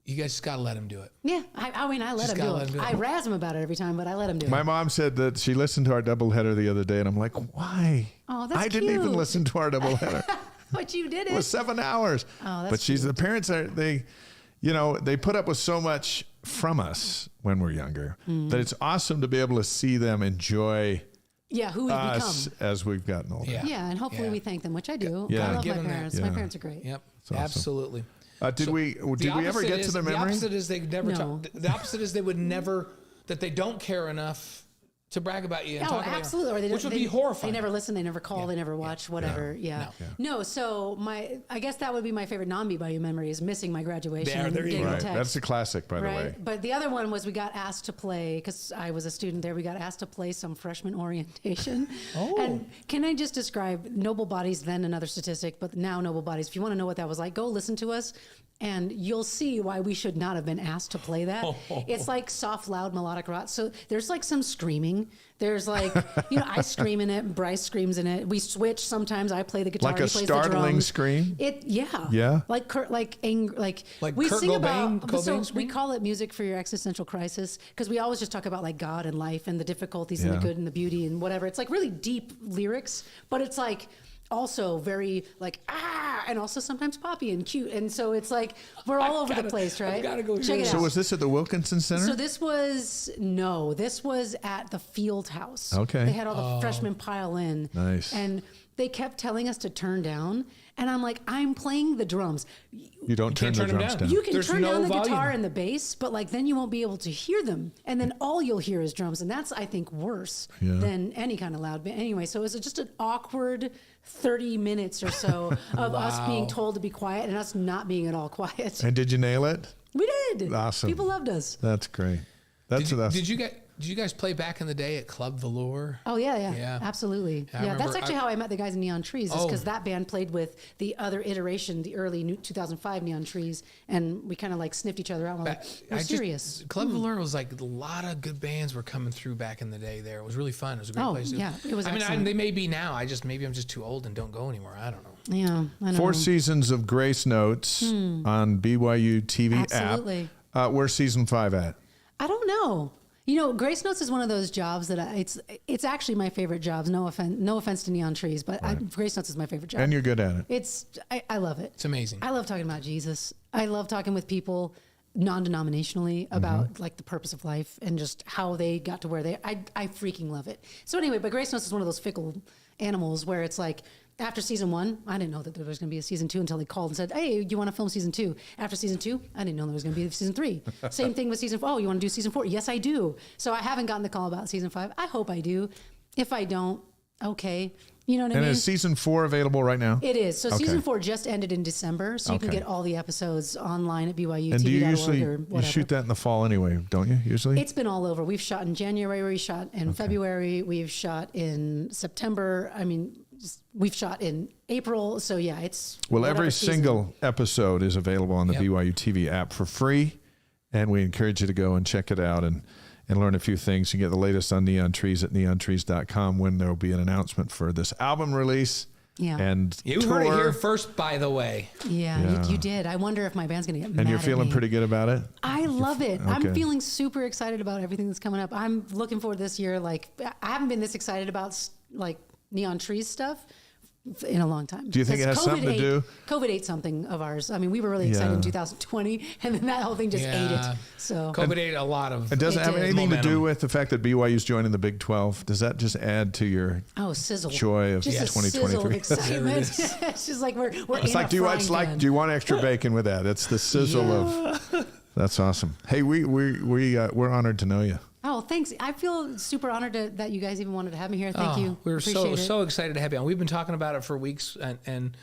Speaker 3: You guys just got to let him do it.
Speaker 4: Yeah, I mean, I let
Speaker 3: Just
Speaker 4: him do
Speaker 3: gotta let
Speaker 4: it.
Speaker 3: him do it.
Speaker 4: I razz him about it every time, but I let him do
Speaker 2: My
Speaker 4: it.
Speaker 2: mom said that she listened to our doubleheader the other day, and I'm like, why?
Speaker 4: Oh, that's
Speaker 2: I didn't even
Speaker 4: cute.
Speaker 2: listen to our doubleheader.
Speaker 4: But you did
Speaker 2: It was
Speaker 4: it.
Speaker 2: 7 hours.
Speaker 4: Oh, that's
Speaker 2: but she's
Speaker 4: cute.
Speaker 2: the parents are they, you know, they put up with so much from us when we're younger that it's awesome to be able to see them enjoy
Speaker 4: Yeah, who we've
Speaker 2: us
Speaker 4: become.
Speaker 2: as we've gotten older.
Speaker 3: Yeah.
Speaker 4: Yeah, and hopefully
Speaker 3: Yeah.
Speaker 4: we thank them, which I do.
Speaker 2: Yeah.
Speaker 4: I love
Speaker 3: Give
Speaker 4: my
Speaker 3: them that.
Speaker 4: parents.
Speaker 2: Yeah.
Speaker 4: My parents are great.
Speaker 3: Yep.
Speaker 2: awesome.
Speaker 3: Absolutely.
Speaker 2: Did we ever get to the memory?
Speaker 3: The opposite is they never
Speaker 4: No.
Speaker 3: talk. The opposite is they would never, that they don't care enough to brag about you and
Speaker 4: Oh,
Speaker 3: talk about you.
Speaker 4: absolutely. Or they
Speaker 3: Which
Speaker 4: don't-
Speaker 3: would be horrifying.
Speaker 4: They never listen. They never call. They never watch. Whatever. Yeah. No. So I guess that would be my favorite non-BYU memory is missing my graduation.
Speaker 3: There
Speaker 4: and
Speaker 3: you
Speaker 4: getting
Speaker 3: go.
Speaker 4: a
Speaker 2: Right.
Speaker 4: text.
Speaker 2: That's a classic, by the way.
Speaker 4: Right. But the other one was we got asked to play, because I was a student there, we got asked to play some freshman orientation.
Speaker 3: Oh.
Speaker 4: And can I just describe Noble Bodies, then another statistic, but now Noble Bodies. If you want to know what that was like, go listen to us and you'll see why we should not have been asked to play that. It's like soft, loud, melodic rock. So there's like some screaming. There's like, I scream in it, Bryce screams in it. We switch sometimes. I play the guitar,
Speaker 2: Like
Speaker 4: he
Speaker 2: a
Speaker 4: plays the
Speaker 2: startling
Speaker 4: drums.
Speaker 2: scream?
Speaker 4: Yeah. Like Kurt, like we
Speaker 3: Kurt
Speaker 4: sing
Speaker 3: Cobain-
Speaker 4: about.
Speaker 3: Cobain
Speaker 4: So we
Speaker 3: scream?
Speaker 4: call it music for your existential crisis because we always just talk about like God and life and the difficulties and
Speaker 2: Yeah.
Speaker 4: the good and the beauty and whatever. It's like really deep lyrics, but it's like also very like and also sometimes poppy and cute. And so it's like we're all over the place, right?
Speaker 3: gotta go
Speaker 4: Check
Speaker 3: hear
Speaker 4: it
Speaker 3: this.
Speaker 2: So
Speaker 4: out.
Speaker 2: was this at the Wilkinson Center?
Speaker 4: So this was at the field house.
Speaker 2: Okay.
Speaker 4: They had all the freshmen pile in.
Speaker 2: Nice.
Speaker 4: And they kept telling us to turn down. And I'm like, I'm playing the drums.
Speaker 2: you don't turn
Speaker 3: can't
Speaker 2: the
Speaker 3: turn them
Speaker 2: drums
Speaker 3: down.
Speaker 2: down.
Speaker 4: You can
Speaker 3: There's
Speaker 4: turn
Speaker 3: no
Speaker 4: down the guitar
Speaker 3: volume.
Speaker 4: and the bass, but like then you won't be able to hear them. And then all you'll hear is drums. And that's, I think, worse
Speaker 2: Yeah.
Speaker 4: than any kind of loud band. Anyway, so it was just an awkward 30 minutes or so of us being told to be quiet and us not being at all quiet.
Speaker 2: And did you nail it?
Speaker 4: We did.
Speaker 2: Awesome.
Speaker 4: People loved us.
Speaker 2: That's great. That's
Speaker 3: Did you guys play back in the day at Club Velour?
Speaker 4: Oh yeah,
Speaker 3: Yeah.
Speaker 4: absolutely.
Speaker 3: I
Speaker 4: Yeah, that's
Speaker 3: remember
Speaker 4: actually how I met the guys in Neon Trees. Is
Speaker 3: Oh.
Speaker 4: because that band played with the other iteration, the early 2005 Neon Trees, and we kind of like sniffed each other out. And we're like, we're serious.
Speaker 3: Club Velour was like a lot of good bands were coming through back in the day. There, it was really fun. It was a great
Speaker 4: Oh,
Speaker 3: place.
Speaker 4: yeah, it was
Speaker 3: I mean,
Speaker 4: excellent.
Speaker 3: they may be now. Maybe I'm just too old and don't go anymore. I don't know.
Speaker 4: Yeah, I know.
Speaker 2: 4 seasons of Grace Notes on BYU TV
Speaker 4: Absolutely.
Speaker 2: app. Where's season 5 at?
Speaker 4: I don't know. Grace Notes is one of those jobs that it's actually my favorite jobs. No offense to Neon Trees, but Grace Notes is my favorite job.
Speaker 2: And you're good at it.
Speaker 4: I love it.
Speaker 3: It's amazing.
Speaker 4: I love talking about Jesus. I love talking with people non-denominationally about like the purpose of life and just how they got to where I freaking love it. So anyway, but Grace Notes is one of those fickle animals where it's like after season 1, I didn't know that there was going to be a season 2 until they called and said, "Hey, you want to film season 2?" After season 2, I didn't know there was going to be season 3. Same thing with season 4. Oh, you want to do season 4? Yes, I do. So I haven't gotten the call about season 5. I hope I do. If I don't, okay. You know what I
Speaker 2: And
Speaker 4: mean?
Speaker 2: is season 4 available right now?
Speaker 4: It is. So
Speaker 2: Okay.
Speaker 4: season 4 just ended in December, so you can
Speaker 2: Okay.
Speaker 4: get all the episodes online at BYU
Speaker 2: And do you
Speaker 4: TV.org
Speaker 2: usually
Speaker 4: or
Speaker 2: you
Speaker 4: whatever.
Speaker 2: shoot that in the fall anyway, don't you? Usually?
Speaker 4: It's been all over. We've shot in January, we shot in February, we've shot in September. I mean, we've shot in April. So yeah, it's
Speaker 2: Well,
Speaker 4: whatever
Speaker 2: every
Speaker 4: season.
Speaker 2: single episode is available on the
Speaker 3: Yep.
Speaker 2: BYU TV app for free, and we encourage you to go and check it out and learn a few things. You get the latest on Neon Trees at neontrees.com when there will be an announcement for this album release
Speaker 4: Yeah.
Speaker 2: and
Speaker 3: You
Speaker 2: tour.
Speaker 3: heard it here first, by the way.
Speaker 4: Yeah,
Speaker 2: Yeah.
Speaker 4: You did. I wonder if my band's going to get mad
Speaker 2: and you're
Speaker 4: at
Speaker 2: feeling
Speaker 4: me.
Speaker 2: pretty good about it?
Speaker 4: I love it.
Speaker 2: Okay.
Speaker 4: I'm feeling super excited about everything that's coming up. I'm looking forward to this year. Like I haven't been this excited about like Neon Trees stuff in a long time.
Speaker 2: Do you think it has something to do?
Speaker 4: COVID ate something of ours. I mean, we were really excited in
Speaker 2: Yeah.
Speaker 4: 2020, and then that whole thing just ate
Speaker 3: Yeah.
Speaker 4: it. So
Speaker 3: COVID ate a lot of.
Speaker 2: It doesn't
Speaker 4: It
Speaker 2: have
Speaker 4: did.
Speaker 2: anything to do
Speaker 3: Momentum.
Speaker 2: with the fact that BYU's joining the Big 12. Does that just add to your
Speaker 4: sizzle.
Speaker 2: joy of
Speaker 4: Just a sizzle of
Speaker 2: 2023?
Speaker 4: excitement. It's just like we're
Speaker 2: It's
Speaker 4: in
Speaker 2: like,
Speaker 4: a frying pan.
Speaker 2: do you want extra bacon with that? It's the sizzle of. That's awesome. Hey, we're honored to know you.
Speaker 4: Oh, thanks. I feel super honored that you guys even wanted to have me here. Thank
Speaker 3: Oh,
Speaker 4: you.
Speaker 3: We were
Speaker 4: Appreciate it.
Speaker 3: so excited to have you on. We've been talking about it for weeks and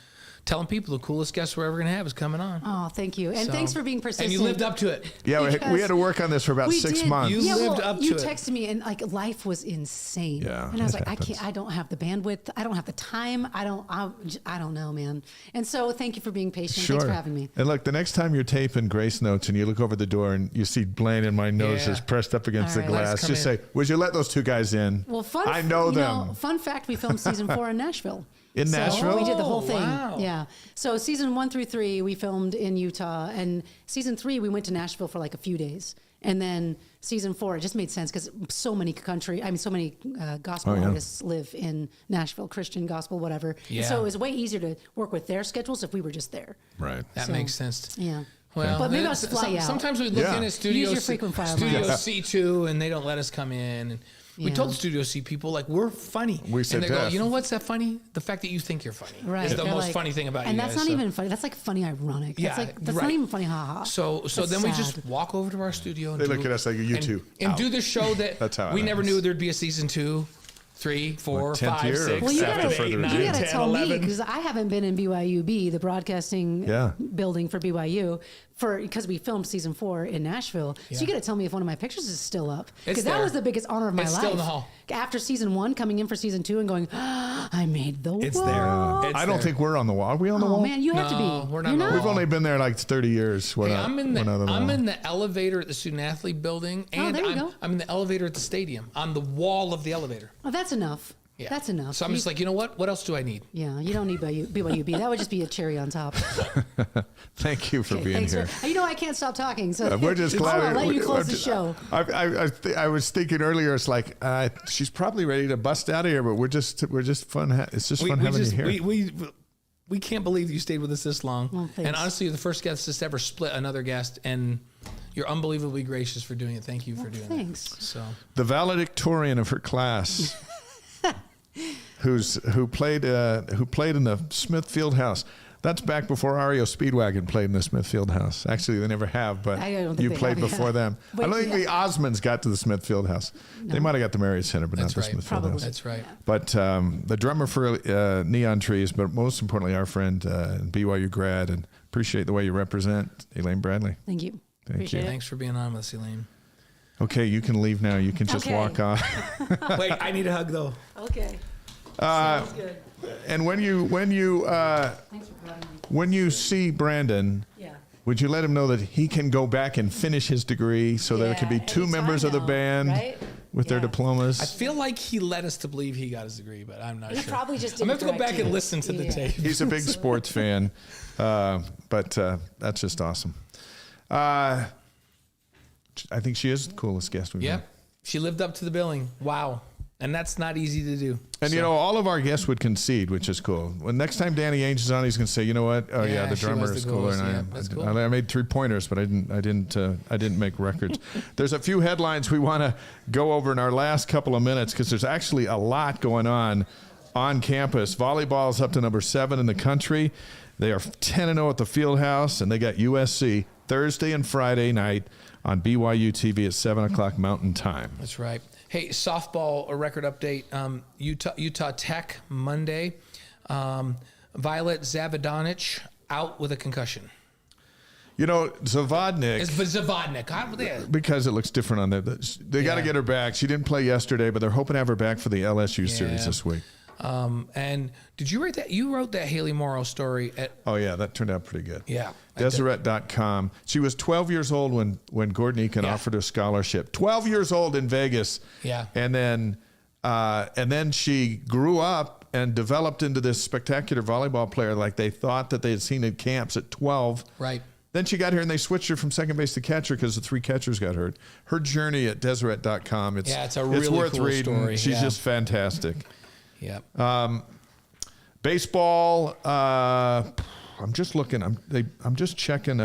Speaker 3: telling people the coolest guest we're ever going to have is coming on.
Speaker 4: Oh, thank you. And
Speaker 3: So-
Speaker 4: thanks for being persistent.
Speaker 3: And you lived up to it.
Speaker 2: Yeah, we
Speaker 4: Because
Speaker 2: had to work on this for about
Speaker 4: we
Speaker 2: 6
Speaker 4: did.
Speaker 2: months.
Speaker 3: You
Speaker 4: Yeah,
Speaker 3: lived
Speaker 4: well,
Speaker 3: up
Speaker 4: you
Speaker 3: to it.
Speaker 4: texted me and like life was insane.
Speaker 2: Yeah,
Speaker 4: and I was
Speaker 2: it
Speaker 4: like,
Speaker 2: happens.
Speaker 4: I don't have the bandwidth. I don't have the time. I don't know, man. And so thank you for being patient.
Speaker 2: Sure.
Speaker 4: Thanks for having me.
Speaker 2: And look, the next time you're taping Grace Notes and you look over the door and you see Blaine and my nose
Speaker 3: Yeah.
Speaker 2: is pressed up against
Speaker 4: All
Speaker 2: the
Speaker 4: right.
Speaker 2: glass,
Speaker 3: Let's
Speaker 2: just
Speaker 3: come
Speaker 2: say, would you let those two guys in?
Speaker 4: Well,
Speaker 2: I know them.
Speaker 4: Fun fact: we filmed season 4 in Nashville.
Speaker 2: In Nashville?
Speaker 4: We did the whole thing.
Speaker 3: Wow.
Speaker 4: Yeah. So season 1 through 3, we filmed in Utah, and season 3, we went to Nashville for like a few days. And then season 4, it just made sense because so many gospel artists live in Nashville, Christian gospel, whatever.
Speaker 3: Yeah.
Speaker 4: So it was way easier to work with their schedules if we were just there.
Speaker 2: Right.
Speaker 3: That
Speaker 4: So,
Speaker 3: makes sense.
Speaker 4: Yeah.
Speaker 3: Well,
Speaker 4: But maybe I'll just fly out.
Speaker 3: Sometimes we look in at Studio,
Speaker 4: Use your frequent flyer
Speaker 3: Studio
Speaker 4: miles.
Speaker 3: C2 and they don't let us come in. And we
Speaker 4: Yeah.
Speaker 3: told Studio C people, like, we're funny.
Speaker 2: We said
Speaker 3: and they go,
Speaker 2: that.
Speaker 3: you know what's that funny? The fact that you think you're funny
Speaker 4: Right.
Speaker 3: is the
Speaker 4: They're
Speaker 3: most
Speaker 4: like-
Speaker 3: funny thing about
Speaker 4: and
Speaker 3: you
Speaker 4: that's
Speaker 3: guys.
Speaker 4: not
Speaker 3: So-
Speaker 4: even funny. That's like funny ironic.
Speaker 3: Yeah,
Speaker 4: That's
Speaker 3: right.
Speaker 4: not even funny, haha.
Speaker 3: So
Speaker 4: That's
Speaker 3: then we
Speaker 4: sad.
Speaker 3: just walk over to our studio. And
Speaker 2: They
Speaker 3: do-
Speaker 2: look at us like, you
Speaker 3: and,
Speaker 2: two,
Speaker 3: and
Speaker 2: out.
Speaker 3: do the show that
Speaker 2: That's how it
Speaker 3: we never
Speaker 2: happens.
Speaker 3: knew there'd be a season 2, 3, 4,
Speaker 2: 10th
Speaker 3: 5,
Speaker 2: year
Speaker 3: 6,
Speaker 2: of
Speaker 4: you
Speaker 3: 7,
Speaker 4: gotta-
Speaker 3: 8,
Speaker 2: you
Speaker 3: 9,
Speaker 4: You got to
Speaker 3: 10,
Speaker 4: tell me
Speaker 3: 11.
Speaker 4: because I haven't been in BYUB, the broadcasting
Speaker 2: Yeah.
Speaker 4: building for BYU, because we filmed season 4 in Nashville. So you got to tell me if one of my pictures is still up, because that
Speaker 3: there.
Speaker 4: was the biggest honor of my
Speaker 3: It's
Speaker 4: life.
Speaker 3: still in the hall.
Speaker 4: After season 1, coming in for season 2 and going, I made the
Speaker 3: It's
Speaker 4: wall.
Speaker 3: there. It's
Speaker 2: I don't
Speaker 3: there.
Speaker 2: think we're on the wall. Are we on the
Speaker 4: Oh
Speaker 2: wall?
Speaker 4: man, you have to
Speaker 3: No,
Speaker 4: be.
Speaker 3: we're not
Speaker 4: You're
Speaker 3: on the
Speaker 2: We've
Speaker 3: wall.
Speaker 2: only been there like 30 years. We're
Speaker 3: Hey,
Speaker 2: not,
Speaker 3: I'm in
Speaker 2: we're not on the wall.
Speaker 3: the elevator at the student athlete building, and
Speaker 4: there you go.
Speaker 3: I'm in the elevator at the stadium, on the wall of the elevator.
Speaker 4: Oh, that's enough.
Speaker 3: Yeah.
Speaker 4: That's enough.
Speaker 3: So I'm just like, you know what? What else do I need?
Speaker 4: Yeah, you don't need BYUB. That would just be a cherry on top.
Speaker 2: Thank you for being
Speaker 4: Thanks
Speaker 2: here.
Speaker 4: you know, I can't stop talking, so
Speaker 2: We're just glad.
Speaker 4: I'll let you
Speaker 2: we're
Speaker 4: close the
Speaker 2: just-
Speaker 4: show.
Speaker 2: I was thinking earlier. It's like she's probably ready to bust out of here, but we're just fun. It's just fun having you here.
Speaker 3: We can't believe you stayed with us this long.
Speaker 4: Well, thanks.
Speaker 3: And honestly, you're the first guest that's ever split another guest, and you're unbelievably gracious for doing it. Thank you for doing
Speaker 4: Thanks.
Speaker 3: that. So
Speaker 2: The valedictorian of her class, who played in the Smith Fieldhouse. That's back before REO Speedwagon played in the Smith Fieldhouse. Actually, they never have, but
Speaker 4: I don't think
Speaker 2: you
Speaker 4: they
Speaker 2: played
Speaker 4: have,
Speaker 2: before
Speaker 4: yeah.
Speaker 2: them.
Speaker 4: Wait,
Speaker 2: I don't think
Speaker 4: yeah.
Speaker 2: the Osmonds got to the Smith Fieldhouse. They might have got the Marriott Center, but
Speaker 3: That's
Speaker 2: not the
Speaker 3: right.
Speaker 2: Smith
Speaker 4: Probably.
Speaker 2: Fieldhouse.
Speaker 3: that's right.
Speaker 2: But the drummer for Neon Trees, but most importantly, our friend, BYU grad, and appreciate the way you represent, Elaine Bradley.
Speaker 4: Thank you.
Speaker 2: Thank
Speaker 4: Appreciate
Speaker 2: you.
Speaker 4: it.
Speaker 3: Thanks for being on with us, Elaine.
Speaker 2: Okay, you can leave now. You can just
Speaker 4: Okay.
Speaker 2: walk off.
Speaker 3: Wait, I need a hug though.
Speaker 4: Okay. Sounds good.
Speaker 2: And when you
Speaker 4: Thanks for having me.
Speaker 2: when you see Brandon,
Speaker 4: Yeah.
Speaker 2: would you let him know that he can go back and finish his degree, so there can be
Speaker 4: Yeah,
Speaker 2: 2
Speaker 4: anytime
Speaker 2: members of the
Speaker 4: now,
Speaker 2: band
Speaker 4: right?
Speaker 2: with their
Speaker 4: Yeah.
Speaker 2: diplomas?
Speaker 3: I feel like he led us to believe he got his degree, but I'm not
Speaker 4: He
Speaker 3: sure.
Speaker 4: probably just
Speaker 3: I'm gonna have
Speaker 4: didn't
Speaker 3: to go back
Speaker 4: direct
Speaker 3: and
Speaker 4: you.
Speaker 3: listen to the
Speaker 4: Yeah.
Speaker 3: tape.
Speaker 2: He's a big sports fan, but that's just awesome. I think she is the coolest guest we've
Speaker 3: Yeah,
Speaker 2: had.
Speaker 3: she lived up to the billing. Wow, and that's not easy to do.
Speaker 2: And you know, all of our guests would concede, which is cool. When next time Danny Ainge is on, he's going to say, "You know what? Oh yeah,
Speaker 3: Yeah,
Speaker 2: the
Speaker 3: she
Speaker 2: drummer
Speaker 3: was the
Speaker 2: is cooler
Speaker 3: coolest.
Speaker 2: than I
Speaker 3: Yeah,
Speaker 2: am."
Speaker 3: that's cool.
Speaker 2: I made 3 pointers, but I didn't make records. There's a few headlines we want to go over in our last couple of minutes because there's actually a lot going on campus. Volleyball is up to number 7 in the country. They are 10-0 at the Fieldhouse, and they got USC Thursday and Friday night on BYU TV at 7 o'clock Mountain Time.
Speaker 3: That's right. Hey, softball, a record update. Utah Tech Monday. Violet Zavodanic out with a concussion.
Speaker 2: You know, Zavodnik.
Speaker 3: It's Zavodnik.
Speaker 2: Because it looks different on there. They got to
Speaker 3: Yeah.
Speaker 2: get her back. She didn't play yesterday, but they're hoping to have her back for the LSU series
Speaker 3: Yeah.
Speaker 2: this week.
Speaker 3: And did you write that? You wrote that Haley Morrow story at.
Speaker 2: Oh, yeah, that turned out pretty good.
Speaker 3: Yeah. I did.
Speaker 2: Deseret.com. She was 12 years old when Gordon Eakin
Speaker 3: Yeah.
Speaker 2: offered her a scholarship. 12 years old in Vegas.
Speaker 3: Yeah.
Speaker 2: And then she grew up and developed into this spectacular volleyball player like they thought that they had seen in camps at 12.
Speaker 3: Right.
Speaker 2: Then she got here and they switched her from second base to catcher because the 3 catchers got hurt. Her journey at Deseret.com.
Speaker 3: Yeah, it's a really
Speaker 2: worth
Speaker 3: cool
Speaker 2: reading.
Speaker 3: story.
Speaker 2: She's
Speaker 3: Yeah.
Speaker 2: just fantastic.
Speaker 3: Yeah.
Speaker 2: Baseball. I'm just looking. I'm just checking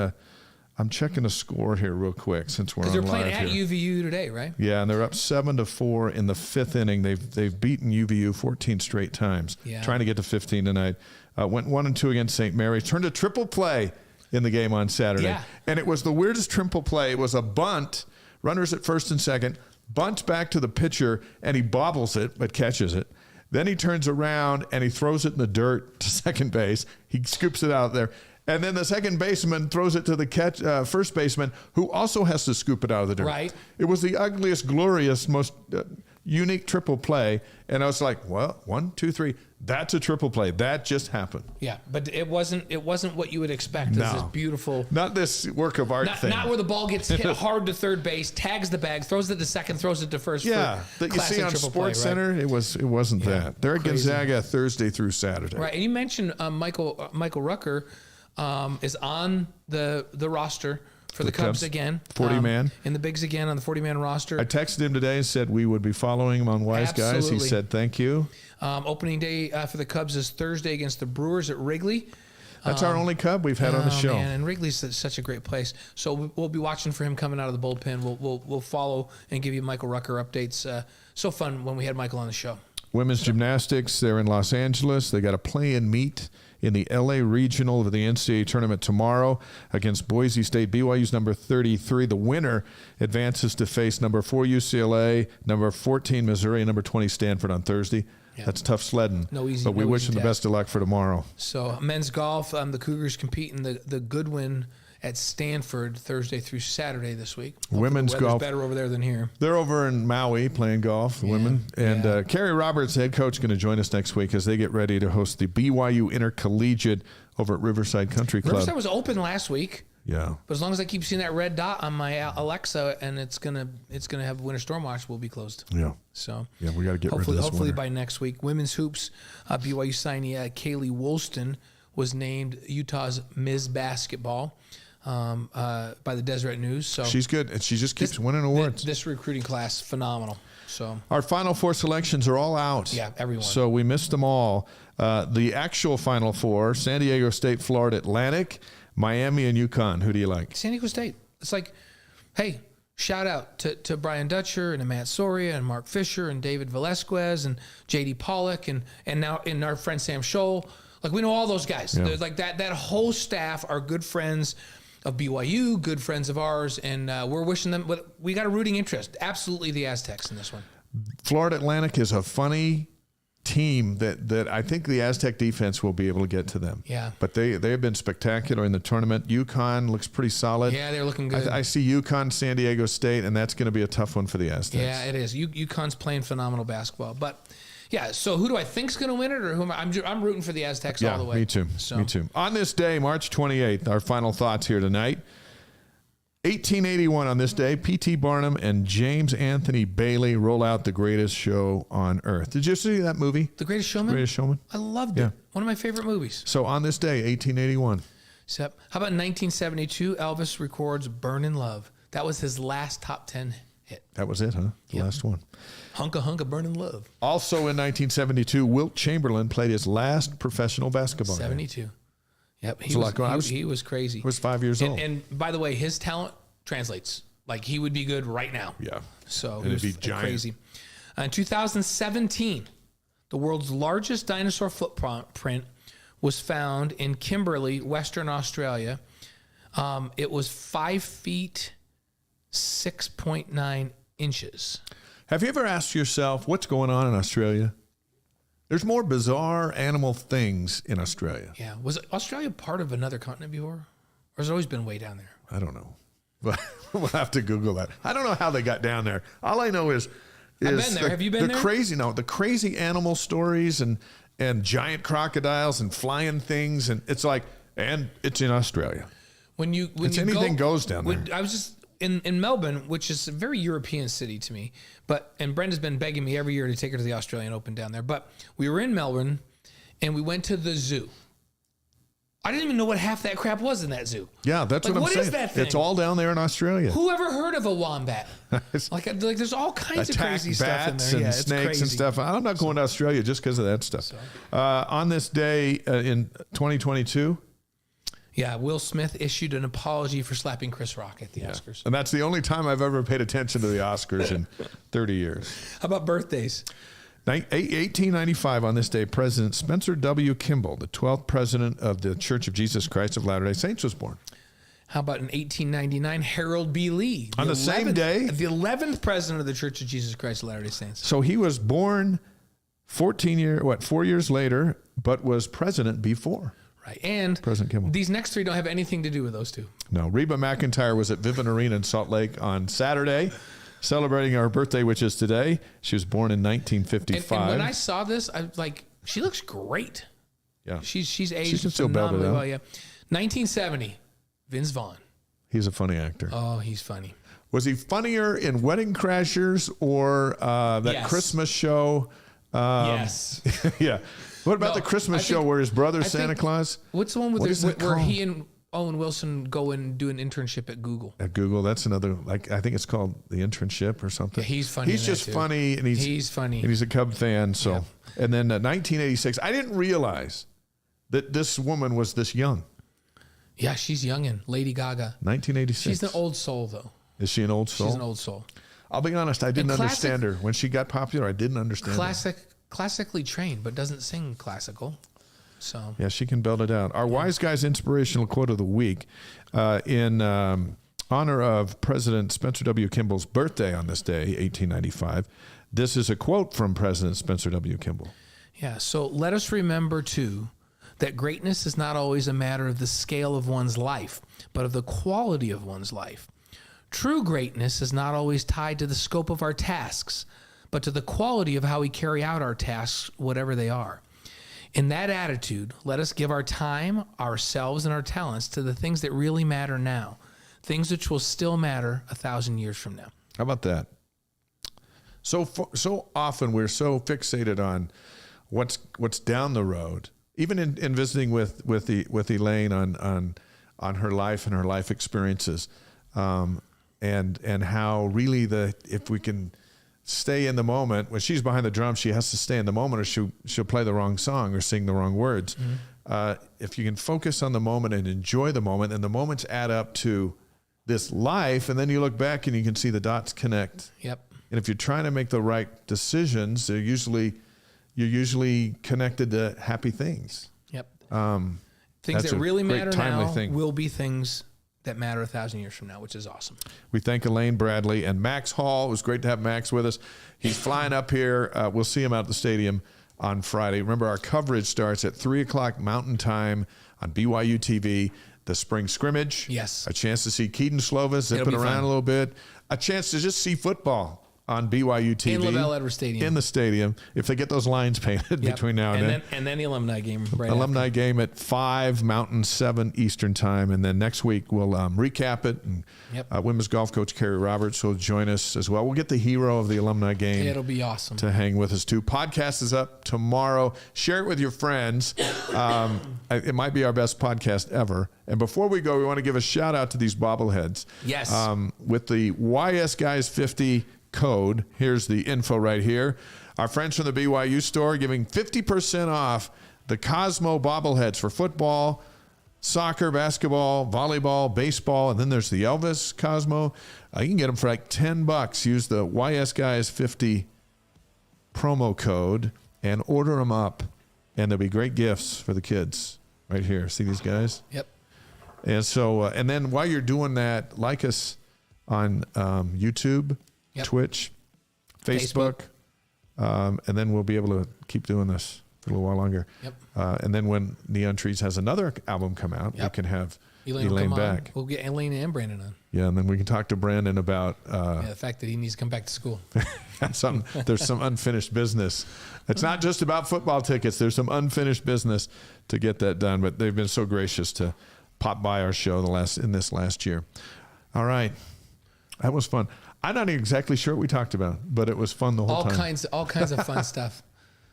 Speaker 2: I'm checking a score here real quick since we're on
Speaker 3: Because they're
Speaker 2: live
Speaker 3: playing at
Speaker 2: here.
Speaker 3: UVU today, right?
Speaker 2: Yeah, and they're up 7-4 in the 5th inning. They've beaten UVU 14 straight times.
Speaker 3: Yeah.
Speaker 2: Trying to get to 15 tonight. Went 1-2 against St. Mary's. Turned a triple play in the game on Saturday.
Speaker 3: Yeah.
Speaker 2: And it was the weirdest triple play. It was a bunt, runners at first and second, bunts back to the pitcher, and he bobbles it but catches it. Then he turns around and he throws it in the dirt to second base. He scoops it out there. And then the second baseman throws it to the first baseman, who also has to scoop it out of the dirt.
Speaker 3: Right.
Speaker 2: It was the ugliest, glorious, most unique triple play. And I was like, well, 1, 2, 3. That's a triple play. That just happened.
Speaker 3: Yeah, but it wasn't what you would expect. It's this beautiful,
Speaker 2: not this work of art thing.
Speaker 3: Not where the ball gets hit hard to third base, tags the bag, throws it to second, throws it to first.
Speaker 2: Yeah, that you see on Sports Center. It wasn't that. They're at Gonzaga Thursday through Saturday.
Speaker 3: Right, and you mentioned Michael Rucker is on the roster for the Cubs again.
Speaker 2: 40-man.
Speaker 3: In the Bigs again on the 40-man roster.
Speaker 2: I texted him today and said we would be following him on Wise Guys. He said thank you.
Speaker 3: Opening day for the Cubs is Thursday against the Brewers at Wrigley.
Speaker 2: That's our only Cub we've had on the show.
Speaker 3: Man, and Wrigley's such a great place. So we'll be watching for him coming out of the bullpen. We'll follow and give you Michael Rucker updates. So fun when we had Michael on the show.
Speaker 2: Women's gymnastics, they're in Los Angeles. They got a play-in meet in the LA Regional of the NCAA tournament tomorrow against Boise State. BYU's number 33. The winner advances to face number 4 UCLA, number 14 Missouri, and number 20 Stanford on Thursday. Yeah. That's tough sledding. But we wish them the best of luck for tomorrow.
Speaker 3: So men's golf, the Cougars compete in the Goodwin at Stanford Thursday through Saturday this week. Hopefully
Speaker 2: women's golf
Speaker 3: better over there than here.
Speaker 2: They're over in Maui playing golf, the women. And Carrie Roberts, head coach, going to join us next week as they get ready to host the BYU Intercollegiate over at Riverside Country Club.
Speaker 3: Riverside was open last week.
Speaker 2: Yeah.
Speaker 3: But as long as I keep seeing that red dot on my Alexa and it's gonna have winter storm watch, we'll be closed.
Speaker 2: Yeah.
Speaker 3: So
Speaker 2: yeah, we got to get rid of this
Speaker 3: hopefully
Speaker 2: winter.
Speaker 3: by next week. Women's hoops, BYU signee Kaylee Woolston was named Utah's Ms. Basketball by the Deseret News. So
Speaker 2: she's good, and she just keeps winning awards.
Speaker 3: This recruiting class, phenomenal. So
Speaker 2: our Final Four selections are all out.
Speaker 3: Yeah, everyone.
Speaker 2: So we missed them all. The actual Final Four: San Diego State, Florida Atlantic, Miami, and UConn. Who do you like?
Speaker 3: San Diego State. It's like, hey, shout out to Brian Dutcher and Matt Soria and Mark Fisher and David Velasquez and J.D. Pollock and now in our friend Sam Scholl. Like, we know all those guys.
Speaker 2: Yeah.
Speaker 3: They're like that whole staff are good friends of BYU, good friends of ours, and we're wishing them. We got a rooting interest. Absolutely, the Aztecs in this one.
Speaker 2: Florida Atlantic is a funny team that I think the Aztec defense will be able to get to them.
Speaker 3: Yeah.
Speaker 2: But they have been spectacular in the tournament. UConn looks pretty solid.
Speaker 3: Yeah, they're looking good.
Speaker 2: I see UConn, San Diego State, and that's going to be a tough one for the Aztecs.
Speaker 3: Yeah, it is. UConn's playing phenomenal basketball. But, yeah, so who do I think's going to win it, or who I'm rooting for the Aztecs all the way.
Speaker 2: Me too. Me too. On this day, March 28th, our final thoughts here tonight. 1881 on this day, P.T. Barnum and James Anthony Bailey roll out The Greatest Show on Earth. Did you see that movie?
Speaker 3: The Greatest Showman?
Speaker 2: Greatest Showman.
Speaker 3: I loved it. One of my favorite movies.
Speaker 2: So on this day, 1881.
Speaker 3: So, how about 1972, Elvis records Burnin' Love. That was his last top 10 hit.
Speaker 2: That was it, huh? The last one.
Speaker 3: Hunka Hunka Burnin' Love.
Speaker 2: Also in 1972, Wilt Chamberlain played his last professional basketball game.
Speaker 3: 72. Yep, he was crazy.
Speaker 2: I was 5 years old.
Speaker 3: And by the way, his talent translates. Like, he would be good right now.
Speaker 2: Yeah.
Speaker 3: So
Speaker 2: it'd be giant.
Speaker 3: Crazy. In 2017, the world's largest dinosaur footprint was found in Kimberley, Western Australia. It was 5 feet 6.9 inches.
Speaker 2: Have you ever asked yourself what's going on in Australia? There's more bizarre animal things in Australia.
Speaker 3: Yeah. Was Australia part of another continent before? Or has it always been way down there?
Speaker 2: I don't know. But we'll have to Google that. I don't know how they got down there. All I know is
Speaker 3: I've been there. Have you been there?
Speaker 2: The crazy animal stories and giant crocodiles and flying things, and it's in Australia.
Speaker 3: When
Speaker 2: anything goes down there.
Speaker 3: I was just in Melbourne, which is a very European city to me, and Brenda's been begging me every year to take her to the Australian Open down there. But we were in Melbourne, and we went to the zoo. I didn't even know what half that crap was in that zoo.
Speaker 2: Yeah, that's what I'm saying.
Speaker 3: What is that thing?
Speaker 2: It's all down there in Australia.
Speaker 3: Who ever heard of a wombat? like there's all kinds of crazy stuff in there.
Speaker 2: And snakes and stuff. I'm not going to Australia just because of that stuff. On this day in 2022.
Speaker 3: Yeah, Will Smith issued an apology for slapping Chris Rock at the Oscars.
Speaker 2: And that's the only time I've ever paid attention to the Oscars in 30 years.
Speaker 3: How about birthdays?
Speaker 2: 1895 on this day, President Spencer W. Kimball, the 12th president of the Church of Jesus Christ of Latter-day Saints, was born.
Speaker 3: How about in 1899, Harold B. Lee?
Speaker 2: On the same day?
Speaker 3: The 11th president of the Church of Jesus Christ of Latter-day Saints.
Speaker 2: So he was born 4 years later, but was president before.
Speaker 3: Right. And
Speaker 2: President Kimball.
Speaker 3: These next three don't have anything to do with those two.
Speaker 2: No. Reba McEntire was at Vivint Arena in Salt Lake on Saturday. celebrating our birthday, which is today. She was born in 1955.
Speaker 3: And when I saw this, I like, she looks great.
Speaker 2: Yeah.
Speaker 3: She's aged
Speaker 2: She can still belt it
Speaker 3: phenomenally
Speaker 2: out.
Speaker 3: well. Yeah. 1970, Vince Vaughn.
Speaker 2: He's a funny actor.
Speaker 3: Oh, he's funny.
Speaker 2: Was he funnier in Wedding Crashers or that
Speaker 3: Yes.
Speaker 2: Christmas show?
Speaker 3: Yes.
Speaker 2: Yeah. What about
Speaker 3: No,
Speaker 2: the Christmas
Speaker 3: I
Speaker 2: show
Speaker 3: think-
Speaker 2: where his brother's
Speaker 3: I
Speaker 2: Santa
Speaker 3: think-
Speaker 2: Claus?
Speaker 3: What's the one with
Speaker 2: What is it
Speaker 3: where
Speaker 2: called?
Speaker 3: he and Owen Wilson go and do an internship at Google?
Speaker 2: At Google, that's another, like, I think it's called The Internship or something.
Speaker 3: Yeah, he's funny
Speaker 2: He's
Speaker 3: in that
Speaker 2: just
Speaker 3: too.
Speaker 2: funny, and
Speaker 3: He's funny.
Speaker 2: and he's a Cub fan. So, and then 1986. I didn't realize that this woman was this young.
Speaker 3: Yeah, she's youngin'. Lady Gaga.
Speaker 2: 1986.
Speaker 3: She's an old soul, though.
Speaker 2: Is she an old soul?
Speaker 3: She's an old soul.
Speaker 2: I'll be honest, I didn't
Speaker 3: And classic-
Speaker 2: understand her when she got popular. I didn't understand her.
Speaker 3: Classically trained, but doesn't sing classical. So
Speaker 2: Yeah, she can belt it out. Our Wise Guys inspirational quote of the week, in honor of President Spencer W. Kimball's birthday on this day, 1895. This is a quote from President Spencer W. Kimball.
Speaker 3: yeah. So let us remember too that greatness is not always a matter of the scale of one's life, but of the quality of one's life. True greatness is not always tied to the scope of our tasks, but to the quality of how we carry out our tasks, whatever they are. In that attitude, let us give our time, ourselves, and our talents to the things that really matter now, things which will still matter 1,000 years from now.
Speaker 2: How about that? So often we're so fixated on what's down the road. Even in visiting with Elaine on her life and her life experiences, and how really if we can stay in the moment when she's behind the drum, she has to stay in the moment, or she'll play the wrong song or sing the wrong words. If you can focus on the moment and enjoy the moment, and the moments add up to this life, and then you look back and you can see the dots connect.
Speaker 3: Yep.
Speaker 2: And if you're trying to make the right decisions, you're usually connected to happy things.
Speaker 3: Yep. Things
Speaker 2: That's
Speaker 3: that
Speaker 2: a
Speaker 3: really
Speaker 2: great
Speaker 3: matter
Speaker 2: timely
Speaker 3: now
Speaker 2: thing.
Speaker 3: will be things that matter 1,000 years from now, which is awesome.
Speaker 2: We thank Elaine Bradley and Max Hall. It was great to have Max with us. He's flying up here. We'll see him out at the stadium on Friday. Remember, our coverage starts at 3 o'clock Mountain Time on BYU TV. The spring scrimmage.
Speaker 3: Yes.
Speaker 2: A chance to see Keaton Slovis zipping
Speaker 3: be
Speaker 2: around
Speaker 3: fun.
Speaker 2: a little bit. A chance to just see football on BYU TV.
Speaker 3: In Lavelle Edwards Stadium.
Speaker 2: In the stadium. If they get those lines painted
Speaker 3: Yep.
Speaker 2: between now and then.
Speaker 3: And then the alumni game right
Speaker 2: Alumni game at 5 Mountain, 7 Eastern Time. And then next week we'll recap it. And
Speaker 3: Yep.
Speaker 2: women's golf coach Carrie Roberts will join us as well. We'll get the hero of the alumni game
Speaker 3: after. It'll be awesome.
Speaker 2: to hang with us too. Podcast is up tomorrow. Share it with your friends. It might be our best podcast ever. And before we go, we want to give a shout out to these bobbleheads.
Speaker 3: Yes.
Speaker 2: With the YS Guys 50 code, here's the info right here. Our friends from the BYU store giving 50% off the Cosmo bobbleheads for football, soccer, basketball, volleyball, baseball, and then there's the Elvis Cosmo. You can get them for like $10. Use the YS Guys 50 promo code and order them up, and there'll be great gifts for the kids right here. See these guys?
Speaker 3: Yep.
Speaker 2: And so, and then while you're doing that, like us on YouTube,
Speaker 3: Yep.
Speaker 2: Twitch, Facebook, and then we'll be able to keep doing this for a little while longer.
Speaker 3: Yep.
Speaker 2: And then when Neon Trees has another album come out, we
Speaker 3: Yep.
Speaker 2: can have
Speaker 3: Elaine will
Speaker 2: Elaine
Speaker 3: come on.
Speaker 2: back.
Speaker 3: We'll get Elaine and Brandon on.
Speaker 2: Yeah, and then we can talk to Brandon about
Speaker 3: The fact that he needs to come back to school.
Speaker 2: there's some unfinished business. It's not just about football tickets. There's some unfinished business to get that done. But they've been so gracious to pop by our show in this last year. All right, that was fun. I'm not exactly sure what we talked about, but it was fun the whole
Speaker 3: all
Speaker 2: time.
Speaker 3: kinds of fun stuff.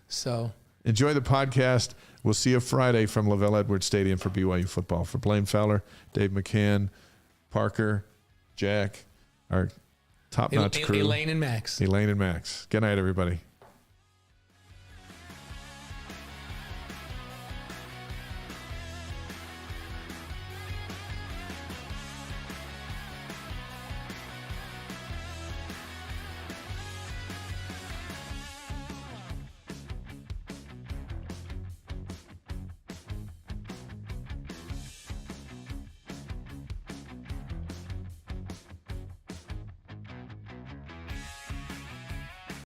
Speaker 3: So
Speaker 2: Enjoy the podcast. We'll see you Friday from Lavelle Edwards Stadium for BYU football. For Blaine Fowler, Dave McCann, Parker, Jack, our top-notch crew.
Speaker 3: Elaine and Max.
Speaker 2: Elaine and Max. Good night, everybody.